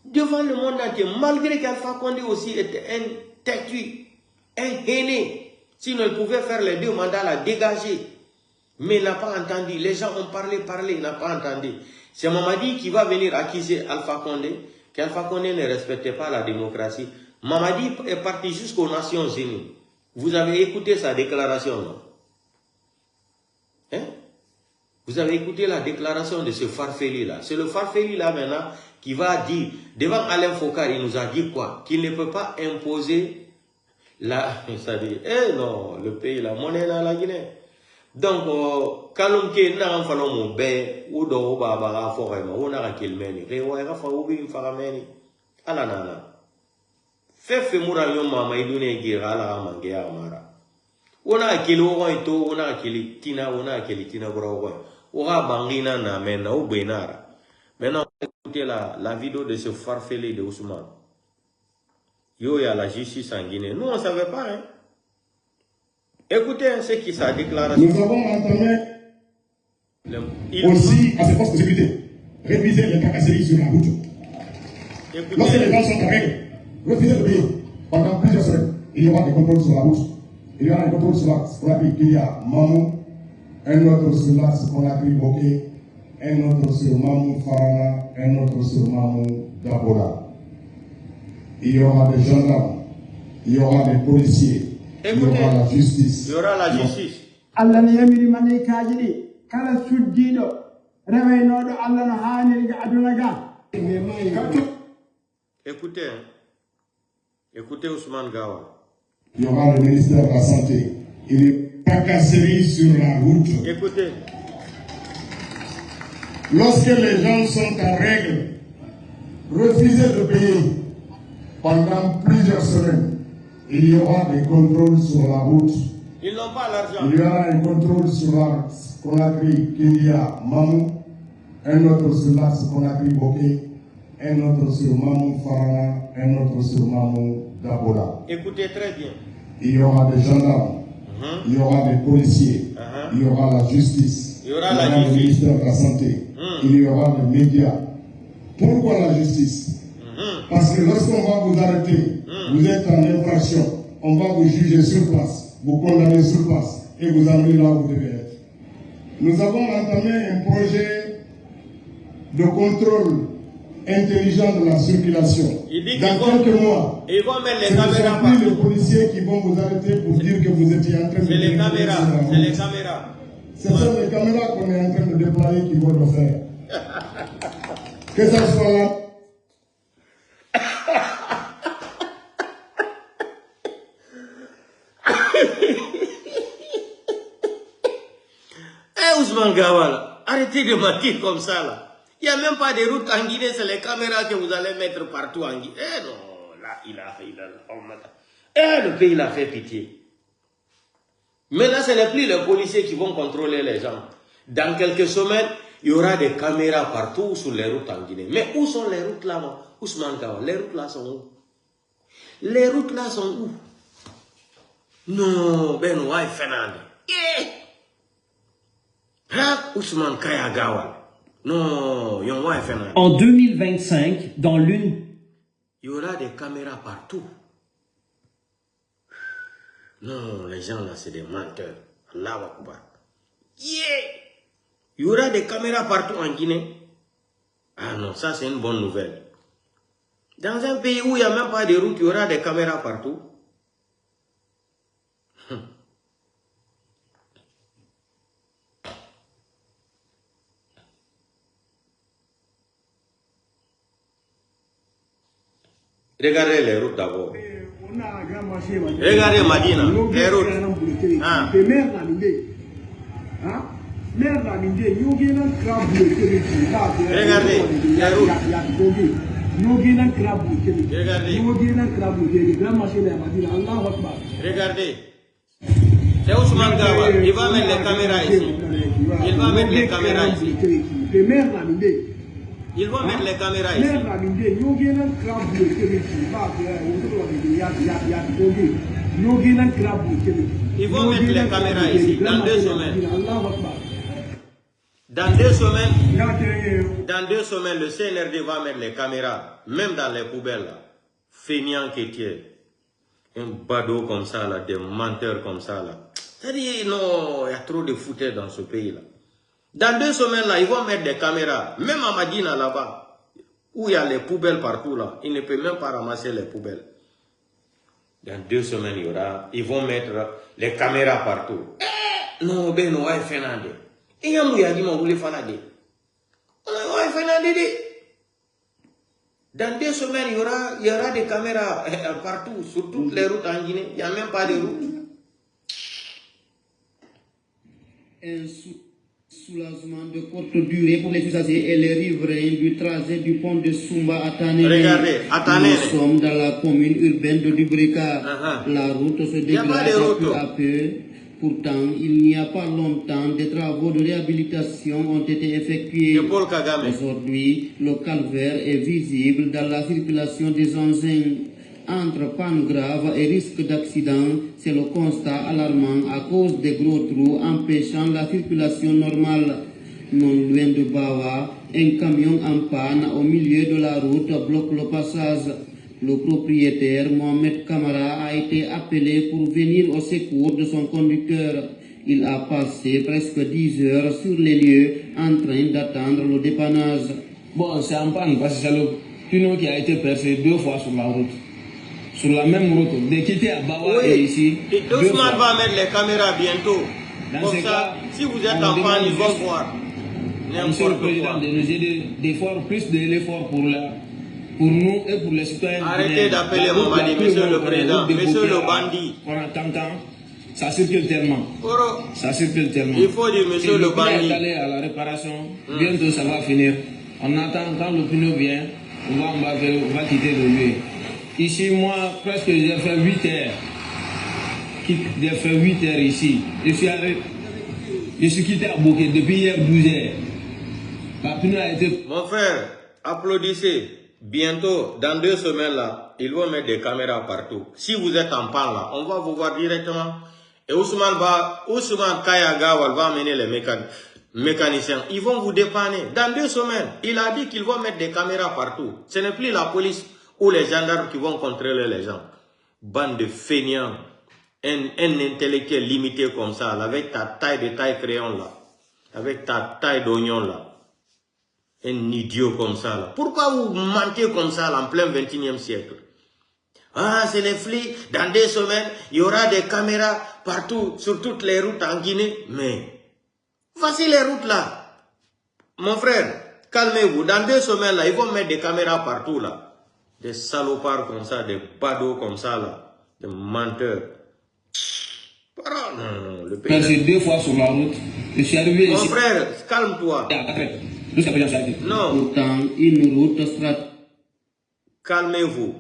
Devant le monde entier, malgré qu'Alpha Condé aussi était un têtu, un aîné. Sinon, il pouvait faire les 2 mandats là, dégager. Mais il n'a pas entendu. Les gens ont parlé, il n'a pas entendu. C'est Mamadi qui va venir accuser Alpha Condé, qu'Alpha Condé ne respectait pas la démocratie. Mamadi est parti jusqu'aux Nations Unies. Vous avez écouté sa déclaration, non? Hein? Vous avez écouté la déclaration de ce Farfeli là. C'est le Farfeli là maintenant qui va dire, devant Alain Fokar, il nous a dit quoi? Qu'il ne peut pas imposer ça dit, non, le pays, la monnaie dans la Guinée. Donc, Kalumke n'a pas fallu mon bé, ou do baba forema, ou n'a qu'il meni, rewa rafa ubi farameni, alanana. Fait moura yon mama idune gira la mange amara. Ona kilo roito, ona kilitina gros, ora bangina na mena ou benara. Maintenant, écoutez la vidéo de ce farfeli de Ousmane. Yo, il y a la justice en Guinée. Nous, on ne savait pas. Hein? Écoutez ce qui s'est déclaré. Nous avons entamé aussi à ces postes de sécurité réviser les tracasseries sur la route. Lorsque les gens sont en règle, refusez de payer pendant plusieurs semaines. Il y aura des contrôles sur la route. Il y aura des contrôles sur l'axe Conakry Kilia Mamou, un autre sur l'axe Conakry Boké, un autre sur Mamou Farana, un autre sur Mamou Dabola. Il y aura des gendarmes, il y aura des policiers, il y aura la justice. Il y aura la justice. Allah ne yamiri mane kajidi kala suddido rewenodo Allah no haniri ga aduna ga. Écoutez, écoutez Ousmane Gawa. Il y aura le ministère de la Santé. Il est tracasserie sur la route. Écoutez. Lorsque les gens sont en règle, refusez de payer. Pendant plusieurs semaines, il y aura des contrôles sur la route. Ils n'ont pas l'argent. Il y aura un contrôle sur l'axe Conakry Kilia Mamou, un autre sur l'axe Conakry Boké, un autre sur Mamou Farana, un autre sur Mamou Dabola. Écoutez très bien. Il y aura des gendarmes, il y aura des policiers, il y aura la justice, il y aura le ministère de la Santé, il y aura les médias. Pourquoi la justice? Parce que lorsqu'on va vous arrêter, vous êtes en infraction, on va vous juger sur place, vous condamner sur place et vous emmener là où vous devez être. Nous avons entamé un projet de contrôle intelligent de la circulation. Dans quelques mois, ils vont mettre les ce ne caméras sont plus les policiers qui vont vous arrêter pour dire que vous étiez en train de... C'est les caméras, c'est les caméras. Ce sont les caméras qu'on est en train de déployer qui vont le faire. Que ça soit là. Ousmane Gawal, arrêtez de mentir comme ça là. Il n'y a même pas de route en Guinée, c'est les caméras que vous allez mettre partout en Guinée. Eh non, là, le pays l'a fait pitié. Maintenant, ce n'est plus les policiers qui vont contrôler les gens. Dans quelques semaines, il y aura des caméras partout sur les routes en Guinée. Mais où sont les routes là, Ousmane Gawal? Les routes là sont où? Les routes là sont où? Non, Benoît Fernandez. Ousmane Kaya Gawal. Non, Yonwa Fernandez. En 2025, dans l'une... Il y aura des caméras partout. Non, les gens là, c'est des menteurs. Allah Akbar. Il y aura des caméras partout en Guinée. Ah non, ça c'est une bonne nouvelle. Dans un pays où il n'y a même pas de route, il y aura des caméras partout. Regardez les routes d'abord. Regardez Madina, les routes. Ah. Regardez les routes. Regardez. C'est Ousmane Gawal. Il va mettre les caméras ici. Il va mettre les caméras ici. Ils vont mettre les caméras ici. Ils vont mettre les caméras ici dans 2 semaines. Dans 2 semaines, le CNRD va mettre les caméras, même dans les poubelles là. Feignant que tu es. Un badaud comme ça là, des menteurs comme ça là. C'est-à-dire, non, il y a trop de fouteurs dans ce pays là. Dans 2 semaines là, ils vont mettre des caméras, même à Madina là-bas, où il y a les poubelles partout là, ils ne peuvent même pas ramasser les poubelles. Dans 2 semaines, ils vont mettre les caméras partout. Non, Benoît Fernandez. Et il y a dit, on voulait Fernandez. Dans 2 semaines, il y aura des caméras partout, sur toutes les routes en Guinée. Il n'y a même pas de route. Soulagement de courte durée pour les usagers et les riverains du trajet du pont de Sumba à Tanene. Regardez, à Tanene. Nous sommes dans la commune urbaine de Dubrika. La route se dégrade peu à peu. Pourtant, il n'y a pas longtemps, des travaux de réhabilitation ont été effectués. Aujourd'hui, le calvaire est visible dans la circulation des engins. Entre panne grave et risque d'accident, c'est le constat alarmant à cause des gros trous empêchant la circulation normale. Non loin de Bawa, un camion en panne au milieu de la route bloque le passage. Le propriétaire Mohamed Kamara a été appelé pour venir au secours de son conducteur. Il a passé presque 10 heures sur les lieux en train d'attendre le dépannage. Bon, c'est en panne parce que c'est le pneu qui a été percé 2 fois sur la route. Sur la même route, de quitter à Bawa et ici. Ousmane va mettre les caméras bientôt. Dans comme ce ça, cas, si vous êtes en panne, ils vont voir. Monsieur le Président, de nous aider d'efforts, plus de l'effort pour nous et pour les citoyens. Arrêtez d'appeler Mamadi, monsieur le Président, monsieur le bandit. En attendant, ça circule tellement. Ça circule tellement. Il faut dire monsieur le bandit. On est allé à la réparation, bientôt ça va finir. On attend quand le pneu vient, on va quitter le lieu. Ici, moi, presque j'ai fait 8 heures. J'ai fait 8 heures ici. Je suis quitté à Bouquet depuis hier 12 heures. La pneu a été... Mon frère, applaudissez. Bientôt, dans 2 semaines là, ils vont mettre des caméras partout. Si vous êtes en panne là, on va vous voir directement. Et Ousmane Kaya Gawal va amener les mécaniciens. Ils vont vous dépanner. Dans 2 semaines, il a dit qu'ils vont mettre des caméras partout. Ce n'est plus la police ou les gendarmes qui vont contrôler les gens. Bande de feignants. Un intellectuel limité comme ça, là, avec ta taille de taille crayon là. Avec ta taille d'oignon là. Un idiot comme ça là. Pourquoi vous mentez comme ça là, en plein 21e siècle? Ah, c'est les flics. Dans 2 semaines, il y aura des caméras partout, sur toutes les routes en Guinée. Mais, voici les routes là. Mon frère, Calmez-vous. Dans 2 semaines, là, ils vont mettre des caméras partout, là. Des salopards comme ça, des badauds comme ça, là. Des menteurs. Non, le pays. J'ai 2 fois sur la route. Je suis arrivé ici. Mon frère, calme-toi. Non. Pourtant, une route sera... Calmez-vous.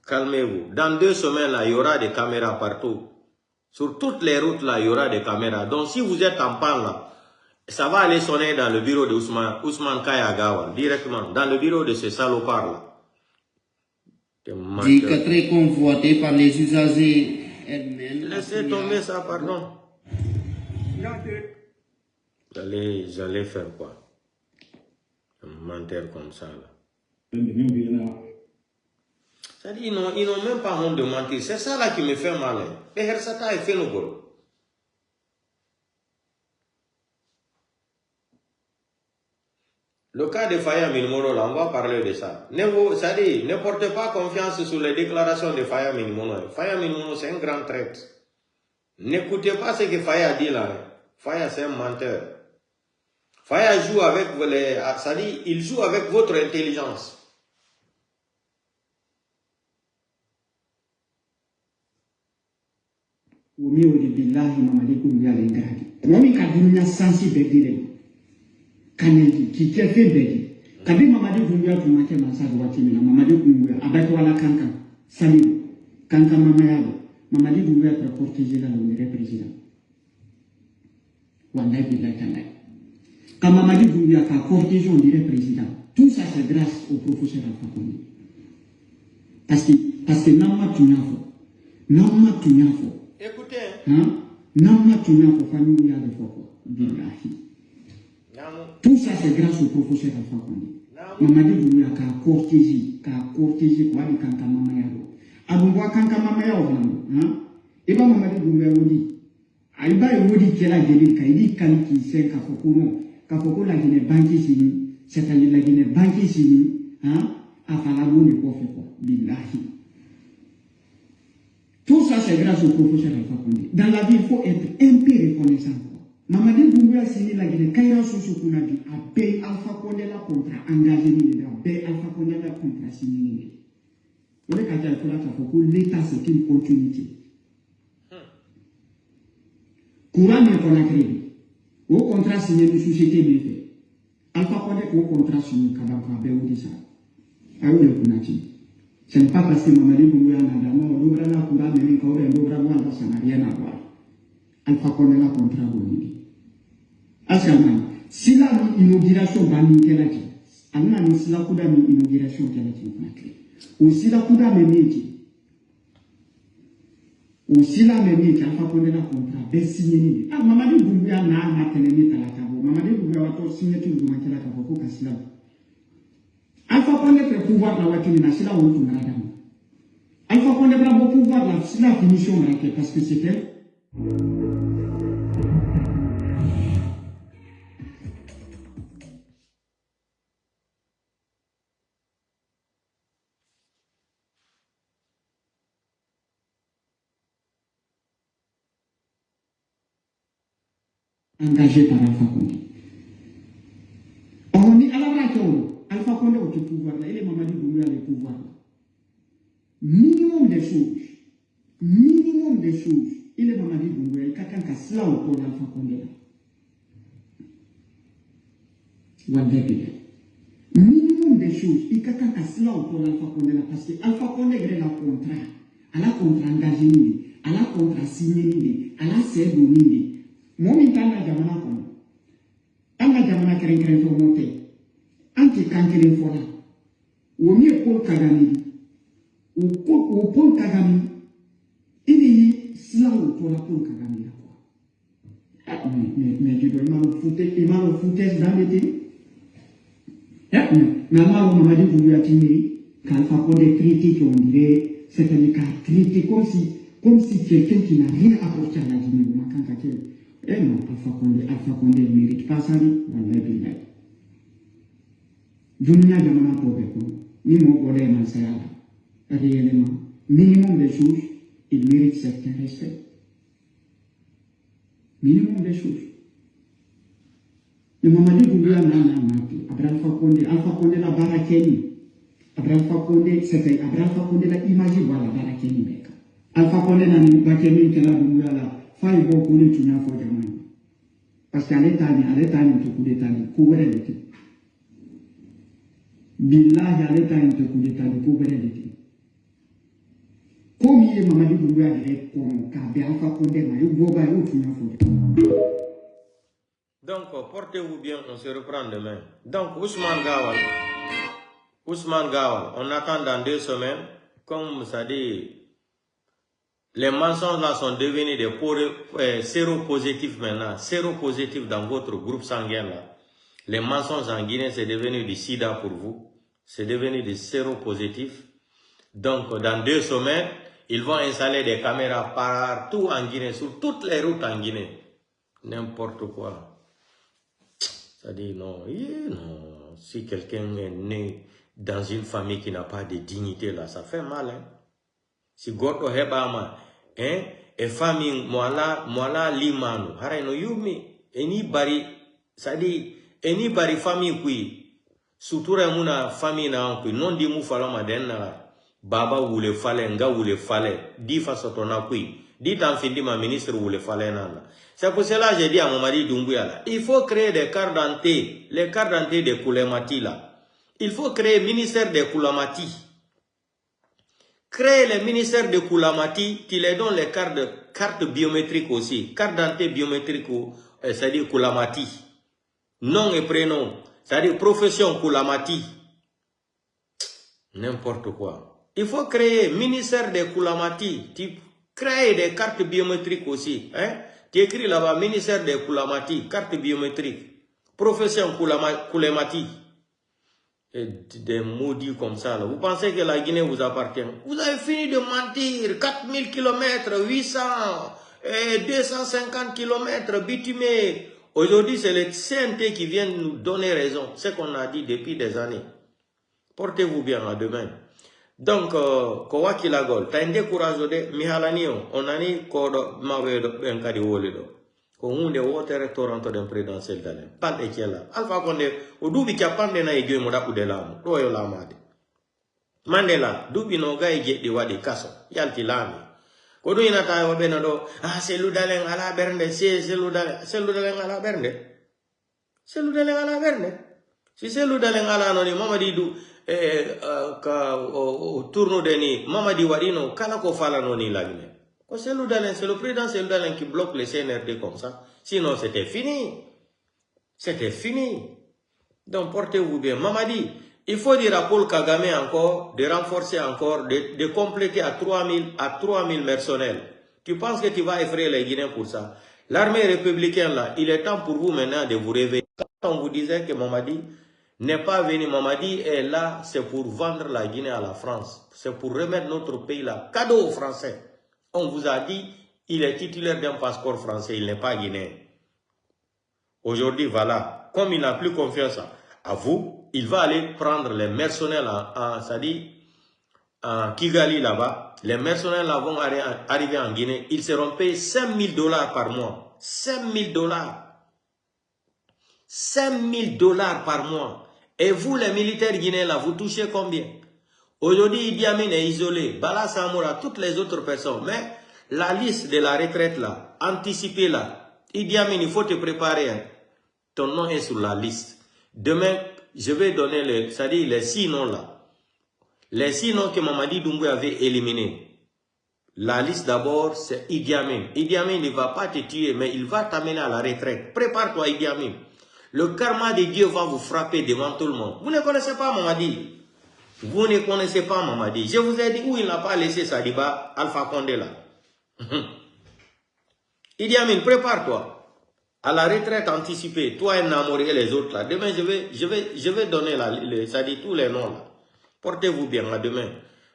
Calmez-vous. Dans 2 semaines, là, il y aura des caméras partout. Sur toutes les routes, là, il y aura des caméras. Donc, si vous êtes en panne, là, ça va aller sonner dans le bureau de Ousmane Kayagawa, directement, dans le bureau de ce salopard, là. Dit que très convoité par les usagers elles-mêmes. Laissez tomber ça, pardon. J'allais faire quoi? Un menteur comme ça, là. C'est-à-dire, ils n'ont même pas honte de mentir. C'est ça là qui me fait mal. Et Hersata est fait le gros. Le cas de Faya Minimono, là, on va parler de ça. C'est-à-dire, ne portez pas confiance sur les déclarations de Faya Minimono. Faya Minimono, c'est un grand traître. N'écoutez pas ce que Faya dit là. Faya, c'est un menteur. Faya joue avec c'est-à-dire, il joue avec votre intelligence. Umi odi billahi mamalikum ya lengradi. Wami kadunya sansi bedire. Kaneli kikefe bedi. Kabi mamadi vungia tumake masadu watimina. Mamadi kunguya abatu wala kanka. Salibu. Kanka mama yabo. Mamadi vungia pra protéger la lomere président. Wallahi billahi tanay. Quand mamadi vungia ka protéger on dirait président. Tout ça c'est grâce au professeur Alpha Condé. Parce que nama tunyafo. Nama tunyafo. Écoutez. Nama tunyafo famille ya de foko. Billahi. Tout ça c'est grâce au professeur Alpha Condé. Mamadi Doumbouya ka cortéger kwa kanka mama yabo. Abumwa kanka mama yabo namo. Eba Mamadi Doumbouya wodi. Aiba wodi kela geli ka idi kaliki sen ka fokuno. Ka foko la gine banki sini. C'est-à-dire la gine banki sini. Afala bonde ko fe ko. Billahi. Tout ça c'est grâce au professeur Alpha Condé. Dans la vie il faut être un peu reconnaissant. Mamadi Doumbouya sini la gine kaira susu kuna bi abe Alpha Condé la contrat engagé ni abe Alpha Condé la contrat signé ni. On est quand il faut la l'État c'est une continuité. Courant mais qu'on a créé. Au contrat signé de société mais Alpha Condé au contrat signé kabako abe ou ça. Ah oui le kunati. Ce n'est pas parce que Mamadi Doumbouya n'a non l'obra la courant mais quand on l'obra moi ça n'a rien à voir. Alpha Condé la contrat bonidi. Askalman, si la inauguration banni kelati, amna ni sila kuda mi inauguration kelati nakle. O sila kuda memeki. O sila memeki Alpha Condé la contrat be signé ni. Ah Mamadi Doumbouya na matene ni talata bo. Mamadi Doumbouya wato signature du makela ka ko kasila. Alpha Condé fait pouvoir la watini na sila wutu na adamu. Alpha Condé bra bo pouvoir la sila finition na ke parce que c'était engagé par Alpha Condé. On dit à la radio, Alpha Condé a le pouvoir là, il est Mamadi Doumbouya le pouvoir là. Minimum des choses, il est Mamadi Doumbouya, il y a quelqu'un qui a cela autour d'Alpha Condé là. Minimum des choses, il y a quelqu'un qui a cela autour d'Alpha Condé là, parce que Alpha Condé a un contrat, elle a contrat engagé, elle a contrat signé, elle a servi. Momi tanga jamana kono anga jamana keren fo monte anti kankeren fo la womi Paul Kagame o Paul Kagame ini silawo to la Paul Kagame la quoi mais je dois malo fouter dans l'été mais malo Mamadi Doumbouya tini Alpha Condé critique on dirait c'est un cas critique comme si quelqu'un qui n'a rien apporté à la Guinée eh non, Alpha Condé ne mérite pas ça, wallahi billahi. Dunia jamana pobe ko, ni mo bode man sayala. Réellement, minimum des choses, il mérite certain respect. Minimum des choses. Le Mamadi Doumbouya Abraham Fakonde la Barakeni. Abraham Fakonde, c'était Abraham Fakonde la image voilà Barakeni Beka. Alpha Condé na ni Bakeni Kela Doumbouya la faille beaucoup de tunya fo jamani. Parce qu'à l'état ni coup d'état ni couvert d'été. Billahi à l'état ni coup d'état ni couvert d'été. Comme il est Mamadi Doumbouya direct comme Kabe Alpha Condé na yo boba yo tunya fo jamani. Donc, portez-vous bien, on se reprend demain. Donc, Ousmane Gawal, on attend dans 2 semaines, comme ça dit, les mensonges là sont devenus des séropositifs maintenant, séropositifs dans votre groupe sanguin là. Les mensonges en Guinée, c'est devenu du sida pour vous, c'est devenu des séropositifs. Donc, dans 2 semaines, ils vont installer des caméras partout en Guinée, sur toutes les routes en Guinée. N'importe quoi. Ça dit non, non. Si quelqu'un est né dans une famille qui n'a pas de dignité là, ça fait mal. Hein? Si Goto Hebama, hein, et famille Moala Limano, Hareno Yumi, eni bari, ça dit, eni bari famille qui, surtout muna famille na qui non di mu falama denna, baba ou le fallait, nga ou le fallait, di fasotona qui. Dites en fin de ma ministre ou le fallait nana. C'est pour cela que j'ai dit à Mamadi Doumbouya là, il faut créer des cartes d'identité, les cartes d'identité de Koulemati là. Il faut créer le ministère de Koulamati. Créer le ministère de Koulamati qui les donne les cartes biométriques aussi. Carte d'identité biométrique, c'est-à-dire Koulamati. Nom et prénom, c'est-à-dire profession Koulamati. N'importe quoi. Il faut créer ministère de Koulamati, type. Créer des cartes biométriques aussi. Hein? Tu écris là-bas, ministère des Koulamati, carte biométrique, profession Koulamati. Et des maudits comme ça. Là. Vous pensez que la Guinée vous appartient? Vous avez fini de mentir. 4000 km, 800, 250 km bitumés. Aujourd'hui, c'est le CNT qui vient nous donner raison. C'est ce qu'on a dit depuis des années. Portez-vous bien à demain. Donc, kowa kilagol, ta inde courage de mihalanio, on ani kodo mawedo benkadi wolido. Ko hunde wotere toronto den présidentiel dalen. Pal e kiela. Alpha Condé, o dubi kapande na igwe moda udelamu. Do yo lamade. Mandela, dubi no ga ije di wadi kaso. Yalti lami. Ko do ina tayo benado, selu dalen ala bernde, selu dalen ala bernde. Selu dalen ala bernde. Si selu dalen ala noni Mamadi du tourno deni Mamadi Wadino kala ko fala noni lagine. C'est le président Seloudalen qui bloque le CNRD comme ça. Sinon c'était fini. C'était fini. Donc portez-vous bien. Mamadi, il faut dire à Paul Kagame encore, de renforcer encore, de compléter à 3000 mercenaires. Tu penses que tu vas effrayer les Guinéens pour ça? L'armée républicaine là, il est temps pour vous maintenant de vous réveiller. Quand on vous disait que Mamadi n'est pas venu, Mamadi est là, c'est pour vendre la Guinée à la France. C'est pour remettre notre pays là, cadeau aux Français. On vous a dit, il est titulaire d'un passeport français, il n'est pas guinéen. Aujourd'hui, voilà, comme il n'a plus confiance à vous, il va aller prendre les mercenaires en Kigali là-bas. Les mercenaires là vont arriver en Guinée. Ils seront payés $5000 par mois. $5000. $5000 par mois. Et vous, les militaires guinéens là, vous touchez combien? Aujourd'hui, Idi Amin est isolé. Bala Samoura, toutes les autres personnes. Mais la liste de la retraite là, anticipée là, Idi Amin, il faut te préparer. Hein. Ton nom est sur la liste. Demain, je vais donner les 6 noms là. Les 6 noms que Mamadi Doumbouya avait éliminés. La liste d'abord, c'est Idi Amin. Idi Amin ne va pas te tuer, mais il va t'amener à la retraite. Prépare-toi, Idi Amin. Le karma de Dieu va vous frapper devant tout le monde. Vous ne connaissez pas Mamadi. Vous ne connaissez pas Mamadi. Je vous ai dit où il n'a pas laissé Sadiba, Alpha Condé là. Idi Amin, prépare-toi. À la retraite anticipée, toi et Namori et les autres là. Demain, je vais donner tous les noms là. Portez-vous bien à demain.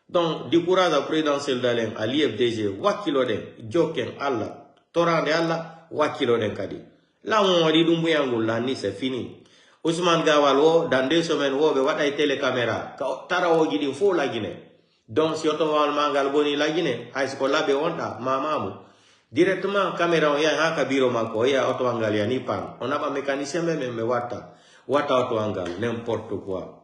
Donc, du courage à présidentiel d'Alen, à l'IFDG, Wakiloden, Djoken, Allah, Torande Allah, Wakiloden Kadi. Là, on dit Doumbouyangoul, l'année c'est fini. Ousmane Gawal, dans 2 semaines, on va être les caméras. Tarawo Gidi, faut la Guinée. Donc, si on va al Mangal Boni la Guinée, High School Labe Honta, Mamamu. Directement, caméra, on y a un kabiro mako, y a auto angal, y a nipan. On n'a pas mécanicien même, mais wata auto angal, n'importe quoi.